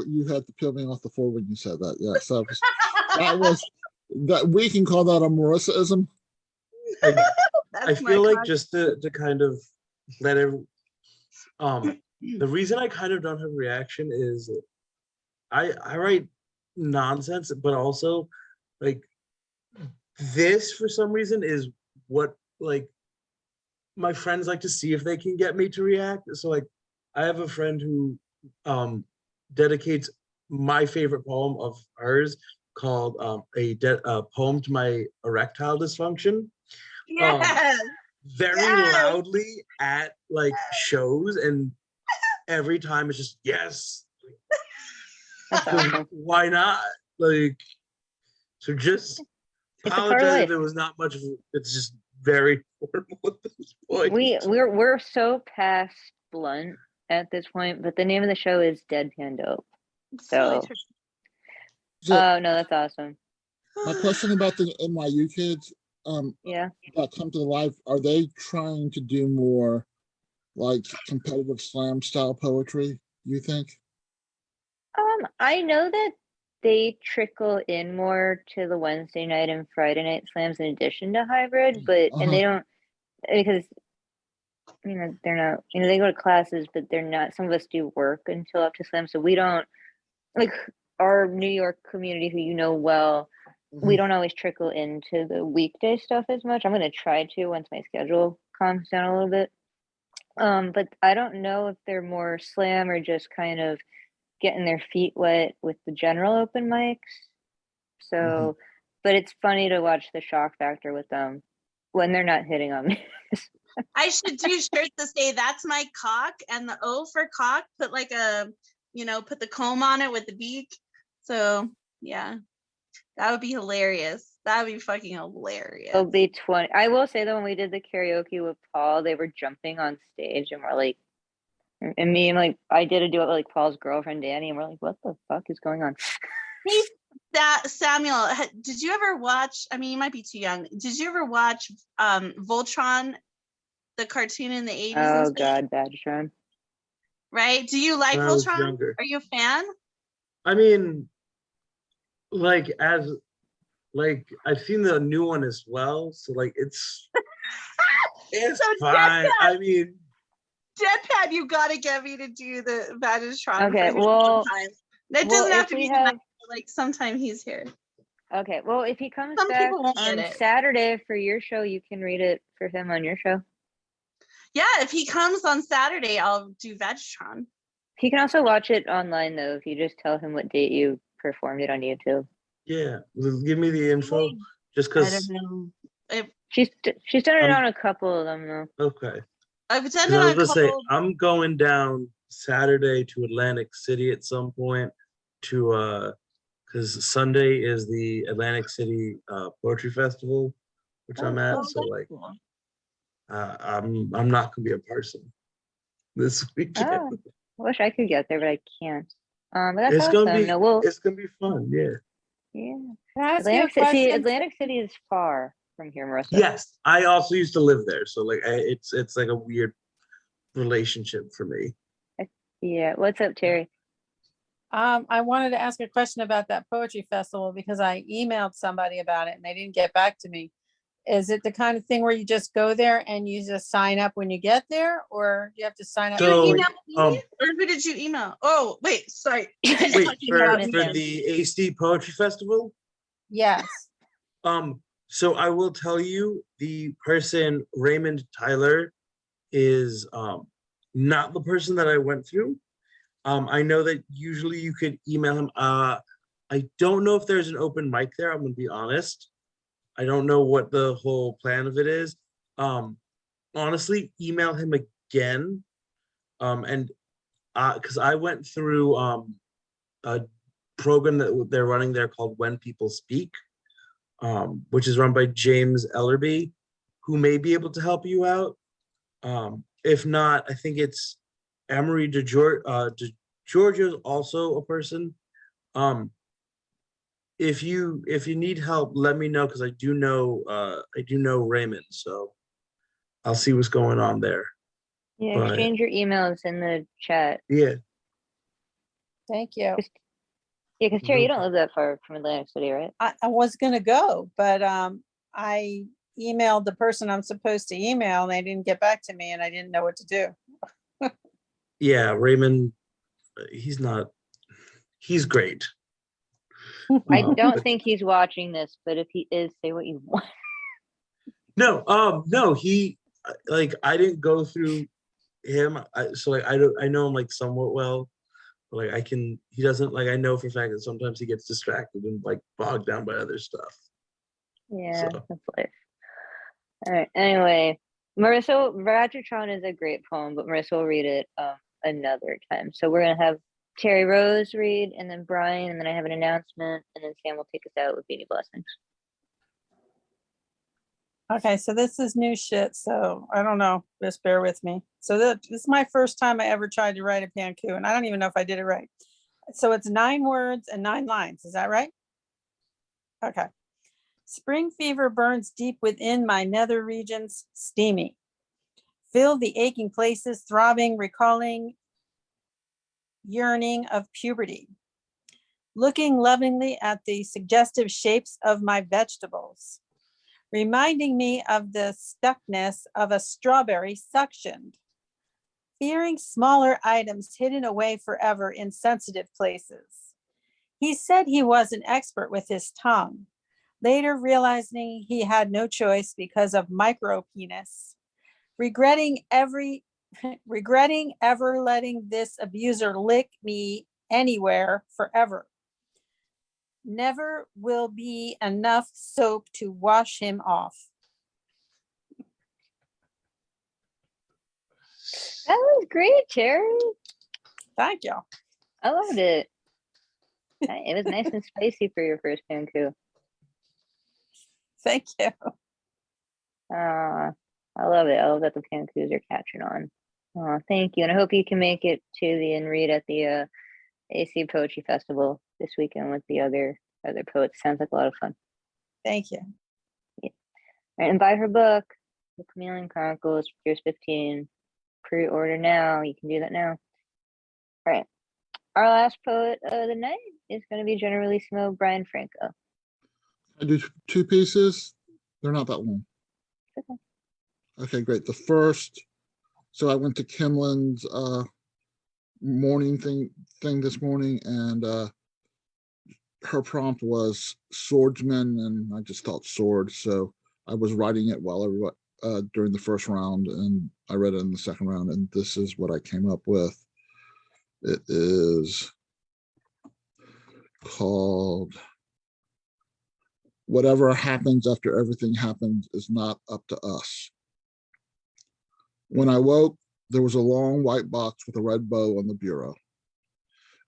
you had to peel me off the floor when you said that. Yes, that we can call that a Marissaism. I feel like just to kind of let it, the reason I kind of don't have a reaction is I write nonsense, but also like this for some reason is what like my friends like to see if they can get me to react. So like I have a friend who dedicates my favorite poem of hers called a poem to my erectile dysfunction. Yes. Very loudly at like shows, and every time it's just yes. Why not? Like, so just apologize if there was not much of it. It's just very formal at this point. We're so past blunt at this point, but the name of the show is Deadpan Dope. So oh no, that's awesome. My question about the NYU kids, yeah, that come to the live, are they trying to do more like competitive slam style poetry, you think? I know that they trickle in more to the Wednesday night and Friday night slams in addition to hybrid, but and they don't, because you know they're not, you know, they go to classes, but they're not, some of us do work until up to slam, so we don't, like our New York community who you know well, we don't always trickle into the weekday stuff as much. I'm gonna try to once my schedule calms down a little bit. But I don't know if they're more slam or just kind of getting their feet wet with the general open mics. So, but it's funny to watch the shock factor with them when they're not hitting on me. I should do shirts that say that's my cock, and the O for cock, put like a, you know, put the comb on it with the beak. So yeah, that would be hilarious. That would be fucking hilarious. It'll be 20. I will say though, when we did the karaoke with Paul, they were jumping on stage and we're like, and me and like, I did a duet with like Paul's girlfriend, Danny, and we're like, what the fuck is going on? Hey, Samuel, did you ever watch, I mean, you might be too young. Did you ever watch Voltron, the cartoon in the 80s? Oh God, Badgetron. Right? Do you like Voltron? Are you a fan? I mean, like I've seen the new one as well, so like it's so fine. I mean, Deadpan, you gotta get me to do the Badgetron. Okay, well, that doesn't have to be tonight, like sometime he's here. Okay, well, if he comes Some back people won't get on it. Saturday for your show, you can read it for him on your show. Yeah, if he comes on Saturday, I'll do Vegetron. He can also watch it online though, if you just tell him what date you performed it on YouTube. Yeah, give me the info, just because. I don't know. She's done it on a couple of them though. Okay. I've done 'Cause it I was on a gonna say couple. I'm going down Saturday to Atlantic City at some point to because Sunday is the Atlantic City Poetry Festival, which I'm at. So like, I'm not gonna be a person this weekend. Oh, I wish I could get there, but I can't. But that's It's awesome. gonna be No, it's gonna be fun. Yeah. Yeah. Can I ask you a Atlantic City. question? Atlantic City is far from here, Marissa. Yes, I also used to live there, so like it's like a weird relationship for me. Yeah. What's up, Terry? I wanted to ask a question about that poetry festival because I emailed somebody about it and they didn't get back to me. Is it the kind of thing where you just go there and you just sign up when you get there, or do you have to sign up? So, or who did you email? Oh, wait, sorry. Wait, for the AC Poetry Festival? Yes. So I will tell you, the person Raymond Tyler is not the person that I went through. I know that usually you could email him. I don't know if there's an open mic there. I'm gonna be honest. I don't know what the whole plan of it is. Honestly, email him again. And because I went through a program that they're running there called When People Speak, which is run by James Ellerby, who may be able to help you out. If not, I think it's Emery Giorgio is also a person. If you need help, let me know, because I do know Raymond, so I'll see what's going on there. Yeah, But exchange your emails in the chat. yeah, Thank you. Yeah, because Terry, you don't live that far from Atlantic City, right? I was gonna go, but I emailed the person I'm supposed to email and they didn't get back to me and I didn't know what to do. yeah, Raymond, he's great. I Um, don't but- think he's watching this, but if he is, say what you want. No, he I didn't go through him, so I know him like somewhat well. But he doesn't, I know for a fact that sometimes he gets distracted and bogged down by other stuff. Yeah, So. that's life. All right. Anyway, Marissa, Ratchetron is a great poem, but Marissa will read it another time. So we're gonna have Terry Rose read, and then Brian, and then I have an announcement, and then Sam will take us out with Beanie Blessings. Okay, so this is new shit, so I don't know, just bear with me. So this is my first time I ever tried to write a panku, and I don't even know if I did it right. So it's 9 words and 9 lines, is that right? Okay. Spring fever burns deep within my nether regions, steamy. Fill the aching places, throbbing, recalling, yearning of puberty. Looking lovingly at the suggestive shapes of my vegetables, reminding me of the stuckness of a strawberry suctioned. Fearing smaller items hidden away forever in sensitive places. He said he was an expert with his tongue, later realizing he had no choice because of micro penis. Regretting ever letting this abuser lick me anywhere forever. Never will be enough soap to wash him off. That was great, Terry. Thank you. I loved it. It was nice and spicy for your first panku. Thank you. I love it. I love that the pankus are catching on. Thank you. And I hope you can make it to and read at the AC Poetry Festival this weekend with the other poets. Sounds like a lot of fun. Thank you. Yeah. All right, and buy her book, The Chameleon Chronicles, Years 15. Pre-order now. You can do that now. All right. Our last poet of the night is going to be Generalissimo Brian Franco. I do 2 pieces. They're not that long. Okay. Okay, great. The first, so I went to Kimlin's morning thing this morning, and her prompt was swordsman, and I just thought sword, so I was writing it while during the first round, and I read it in the second round, and this is what I came up with. It is called Whatever Happens After Everything Happens Is Not Up to Us. When I woke, there was a long white box with a red bow on the bureau.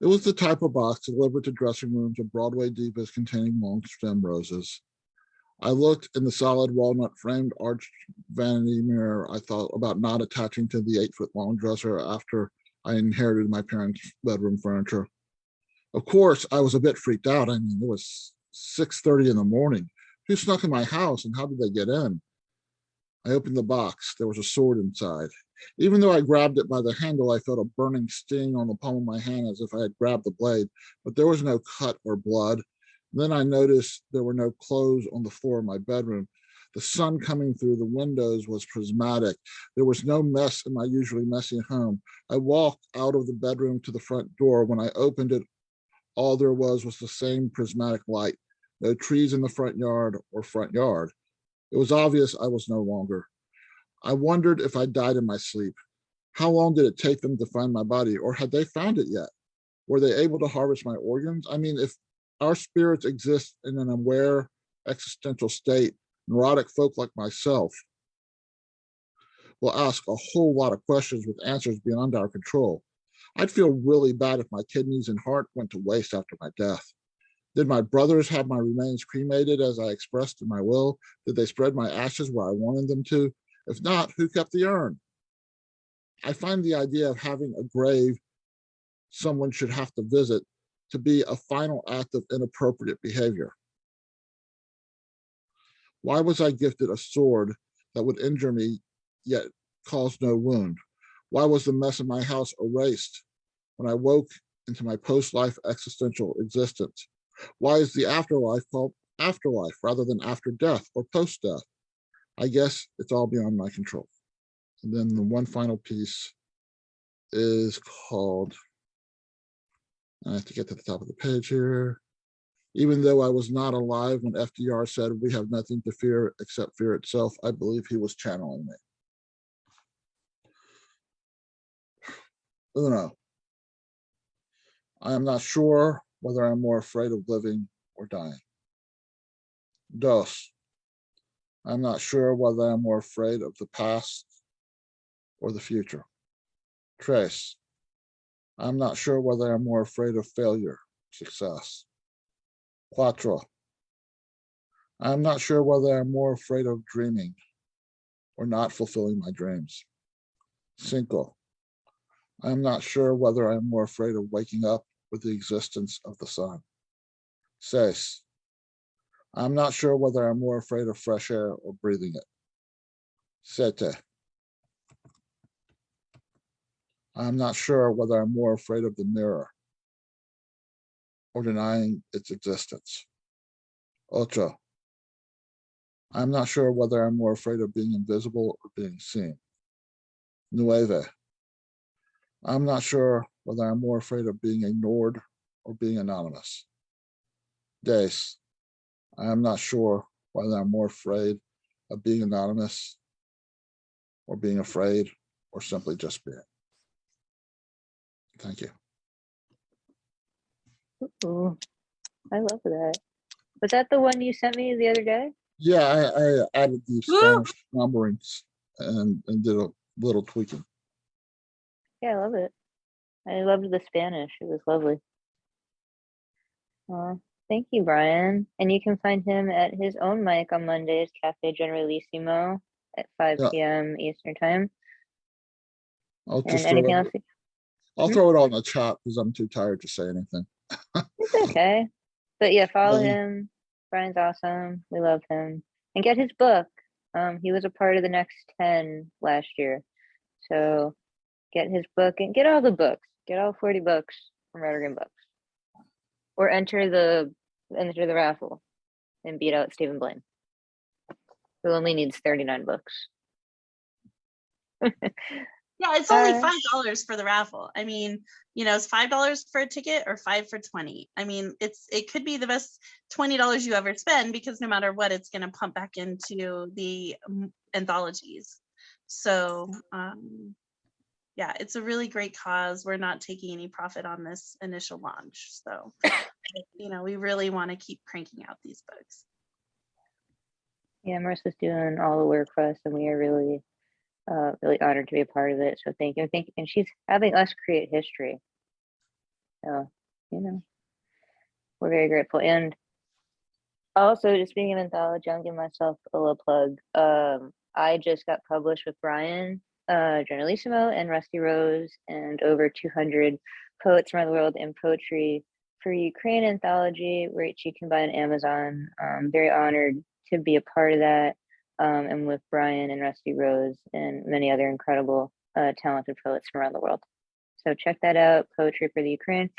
It was the type of box delivered to dressing rooms of Broadway divas containing long stem roses. I looked in the solid walnut framed arched vanity mirror. I thought about not attaching to the 8-foot-long dresser after I inherited my parents' bedroom furniture. Of course, I was a bit freaked out. I mean, it was 6:30 in the morning. Who snuck in my house and how did they get in? I opened the box. There was a sword inside. Even though I grabbed it by the handle, I felt a burning sting on the palm of my hand as if I had grabbed the blade, but there was no cut or blood. Then I noticed there were no clothes on the floor of my bedroom. The sun coming through the windows was prismatic. There was no mess in my usually messy home. I walked out of the bedroom to the front door. When I opened it, all there was the same prismatic light. No trees in the front yard or front yard. It was obvious I was no longer. I wondered if I died in my sleep. How long did it take them to find my body, or had they found it yet? Were they able to harvest my organs? I mean, if our spirits exist in an aware existential state, neurotic folk like myself will ask a whole lot of questions with answers beyond our control. I'd feel really bad if my kidneys and heart went to waste after my death. Did my brothers have my remains cremated as I expressed in my will? Did they spread my ashes where I wanted them to? If not, who kept the urn? I find the idea of having a grave someone should have to visit to be a final act of inappropriate behavior. Why was I gifted a sword that would injure me yet cause no wound? Why was the mess in my house erased when I woke into my post-life existential existence? Why is the afterlife called afterlife rather than after death or post-death? I guess it's all beyond my control. And then the one final piece is called, I have to get to the top of the page here. Even though I was not alive when FDR said we have nothing to fear except fear itself, I believe he was channeling me. Uno, I am not sure whether I'm more afraid of living or dying. Dos, I'm not sure whether I'm more afraid of the past or the future. Tres, I'm not sure whether I'm more afraid of failure, success. Cuatro, I'm not sure whether I'm more afraid of dreaming or not fulfilling my dreams. Cinco, I'm not sure whether I'm more afraid of waking up with the existence of the sun. Seis, I'm not sure whether I'm more afraid of fresh air or breathing it. Sete, I'm not sure whether I'm more afraid of the mirror or denying its existence. Ocho, I'm not sure whether I'm more afraid of being invisible or being seen. Nueve, I'm not sure whether I'm more afraid of being ignored or being anonymous. Des, I am not sure whether I'm more afraid of being anonymous or being afraid or simply just being. Thank you. Ooh, I love that. Was that the one you sent me the other day? Yeah, I added the Woo! Spanish numberings and did a little tweaking. Yeah, I love it. I loved the Spanish. It was lovely. Thank you, Brian. And you can find him at his own mic on Mondays, Cafe Generalissimo at 5 Yeah, p.m. Eastern Time. I'll And just anything throw else? it. I'll throw it on the chat because I'm too tired to say anything. It's okay. But yeah, follow Bye. him. Brian's awesome. We love him. And get his book. He was a part of the Next 10 last year. So get his book and get all the books. Get all 40 books from Rottergren Books. Or enter the raffle and beat out Stephen Blaine, who only needs 39 books. Yeah, it's only $5 for the raffle. I mean, it's $5 for a ticket or 5 for 20. I mean, it could be the best $20 you ever spend because no matter what, it's going to pump back into the anthologies. So, yeah, it's a really great cause. We're not taking any profit on this initial launch. So, we really want to keep cranking out these books. Yeah, Marissa's doing all the work for us, and we are really, really honored to be a part of it. So thank you. And she's having us create history. So, we're very grateful. And also, just being an anthology, I'm giving myself a little plug. I just got published with Brian, Generalissimo, and Rusty Rose, and over 200 poets around the world in poetry for Ukraine Anthology, which you can buy on Amazon. I'm very honored to be a part of that, and with Brian and Rusty Rose and many other incredible, talented poets from around the world. So check that out, Poetry for the Ukraine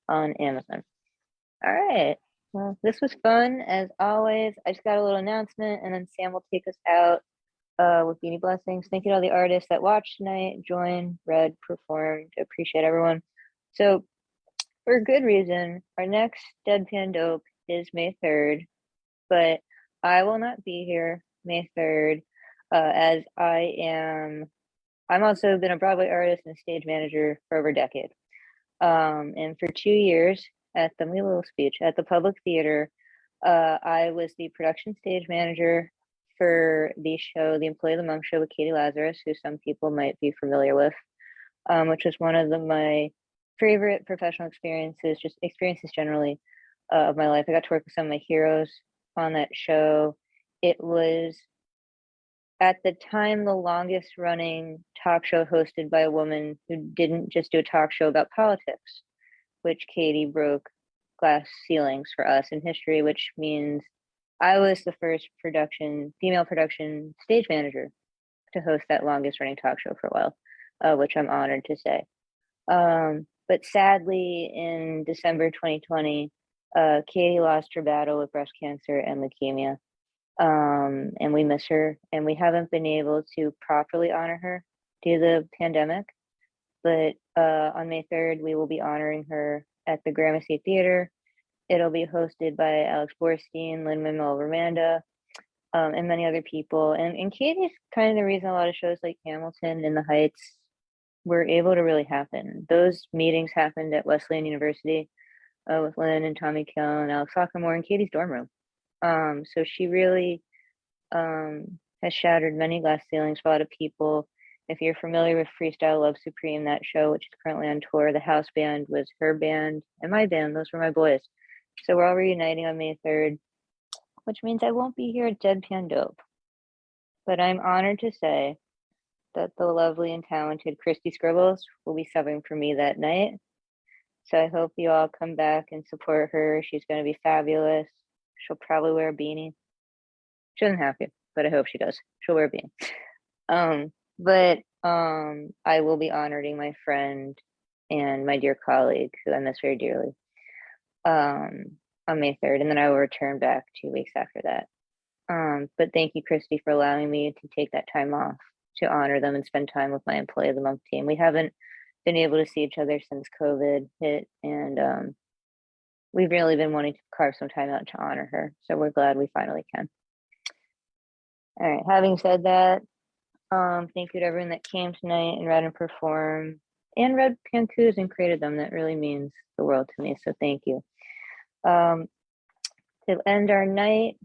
on Amazon. All right. Well, this was fun as always. I just got a little announcement, and then Sam will take us out with Beanie Blessings. Thank you to all the artists that watched tonight, joined, read, performed. Appreciate everyone. So, for good reason, our next Deadpan Dope is May 3rd, but I will not be here May 3rd as I am I'm also been a Broadway artist and stage manager for over a decade. And for 2 years at the little speech at the Public Theater, I was the production stage manager for the show, The Employee of the Month show with Katie Lazarus, who some people might be familiar with, which was one of my favorite professional experiences, just experiences generally of my life. I got to work with some of my heroes on that show. It was at the time the longest running talk show hosted by a woman who didn't just do a talk show about politics, which Katie broke glass ceilings for us in history, which means I was the first female production stage manager to host that longest running talk show for a while, which I'm honored to say. But sadly, in December 2020, Katie lost her battle with breast cancer and leukemia. And we miss her, and we haven't been able to properly honor her due to the pandemic. But on May 3rd, we will be honoring her at the Gramercy Theater. It'll be hosted by Alex Borstein, Lin-Manuel Miranda, and many other people. And Katie's kind of the reason a lot of shows like Hamilton and The Heights were able to really happen. Those meetings happened at Wesleyan University with Lynn and Tommy Kill and Alex Hockenmore in Katie's dorm room. So she really has shattered many glass ceilings for a lot of people. If you're familiar with Freestyle Love Supreme, that show, which is currently on tour, the house band was her band and my band. Those were my boys. So we're all reuniting on May 3rd, which means I won't be here at Deadpan Dope. But I'm honored to say that the lovely and talented Christy Scribbles will be subbing for me that night. So I hope you all come back and support her. She's going to be fabulous. She'll probably wear a beanie. She doesn't have to, but I hope she does. She'll wear a beanie. But I will be honoring my friend and my dear colleague, who I miss very dearly, on May 3rd, and then I will return back 2 weeks after that. But thank you, Christy, for allowing me to take that time off to honor them and spend time with my Employee of the Month team. We haven't been able to see each other since COVID hit, and we've really been wanting to carve some time out to honor her. So we're glad we finally can. All right, having said that, thank you to everyone that came tonight and read and performed and read Pankus and created them. That really means the world to me, so thank you. To end our night,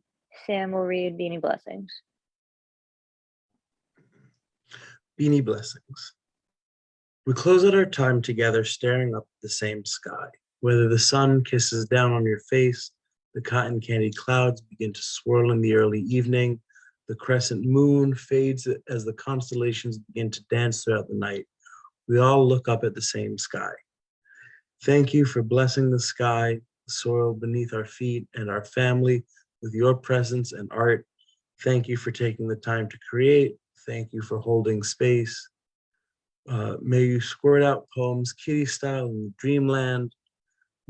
Sam will read Beanie Blessings. Beanie Blessings. We close out our time together staring up at the same sky. Whether the sun kisses down on your face, the cotton candy clouds begin to swirl in the early evening, the crescent moon fades as the constellations begin to dance throughout the night. We all look up at the same sky. Thank you for blessing the sky, the soil beneath our feet, and our family with your presence and art. Thank you for taking the time to create. Thank you for holding space. May you squirt out poems kitty style in dreamland.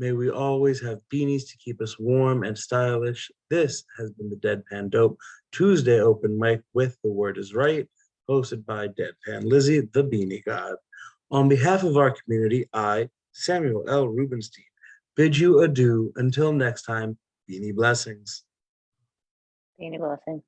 May we always have beanies to keep us warm and stylish. This has been the Deadpan Dope Tuesday open mic with The Word Is Right, hosted by Deadpan Lizzie, the Beanie God. On behalf of our community, I, Samuel L. Rubenstein, bid you adieu until next time. Beanie Blessings. Beanie Blessings.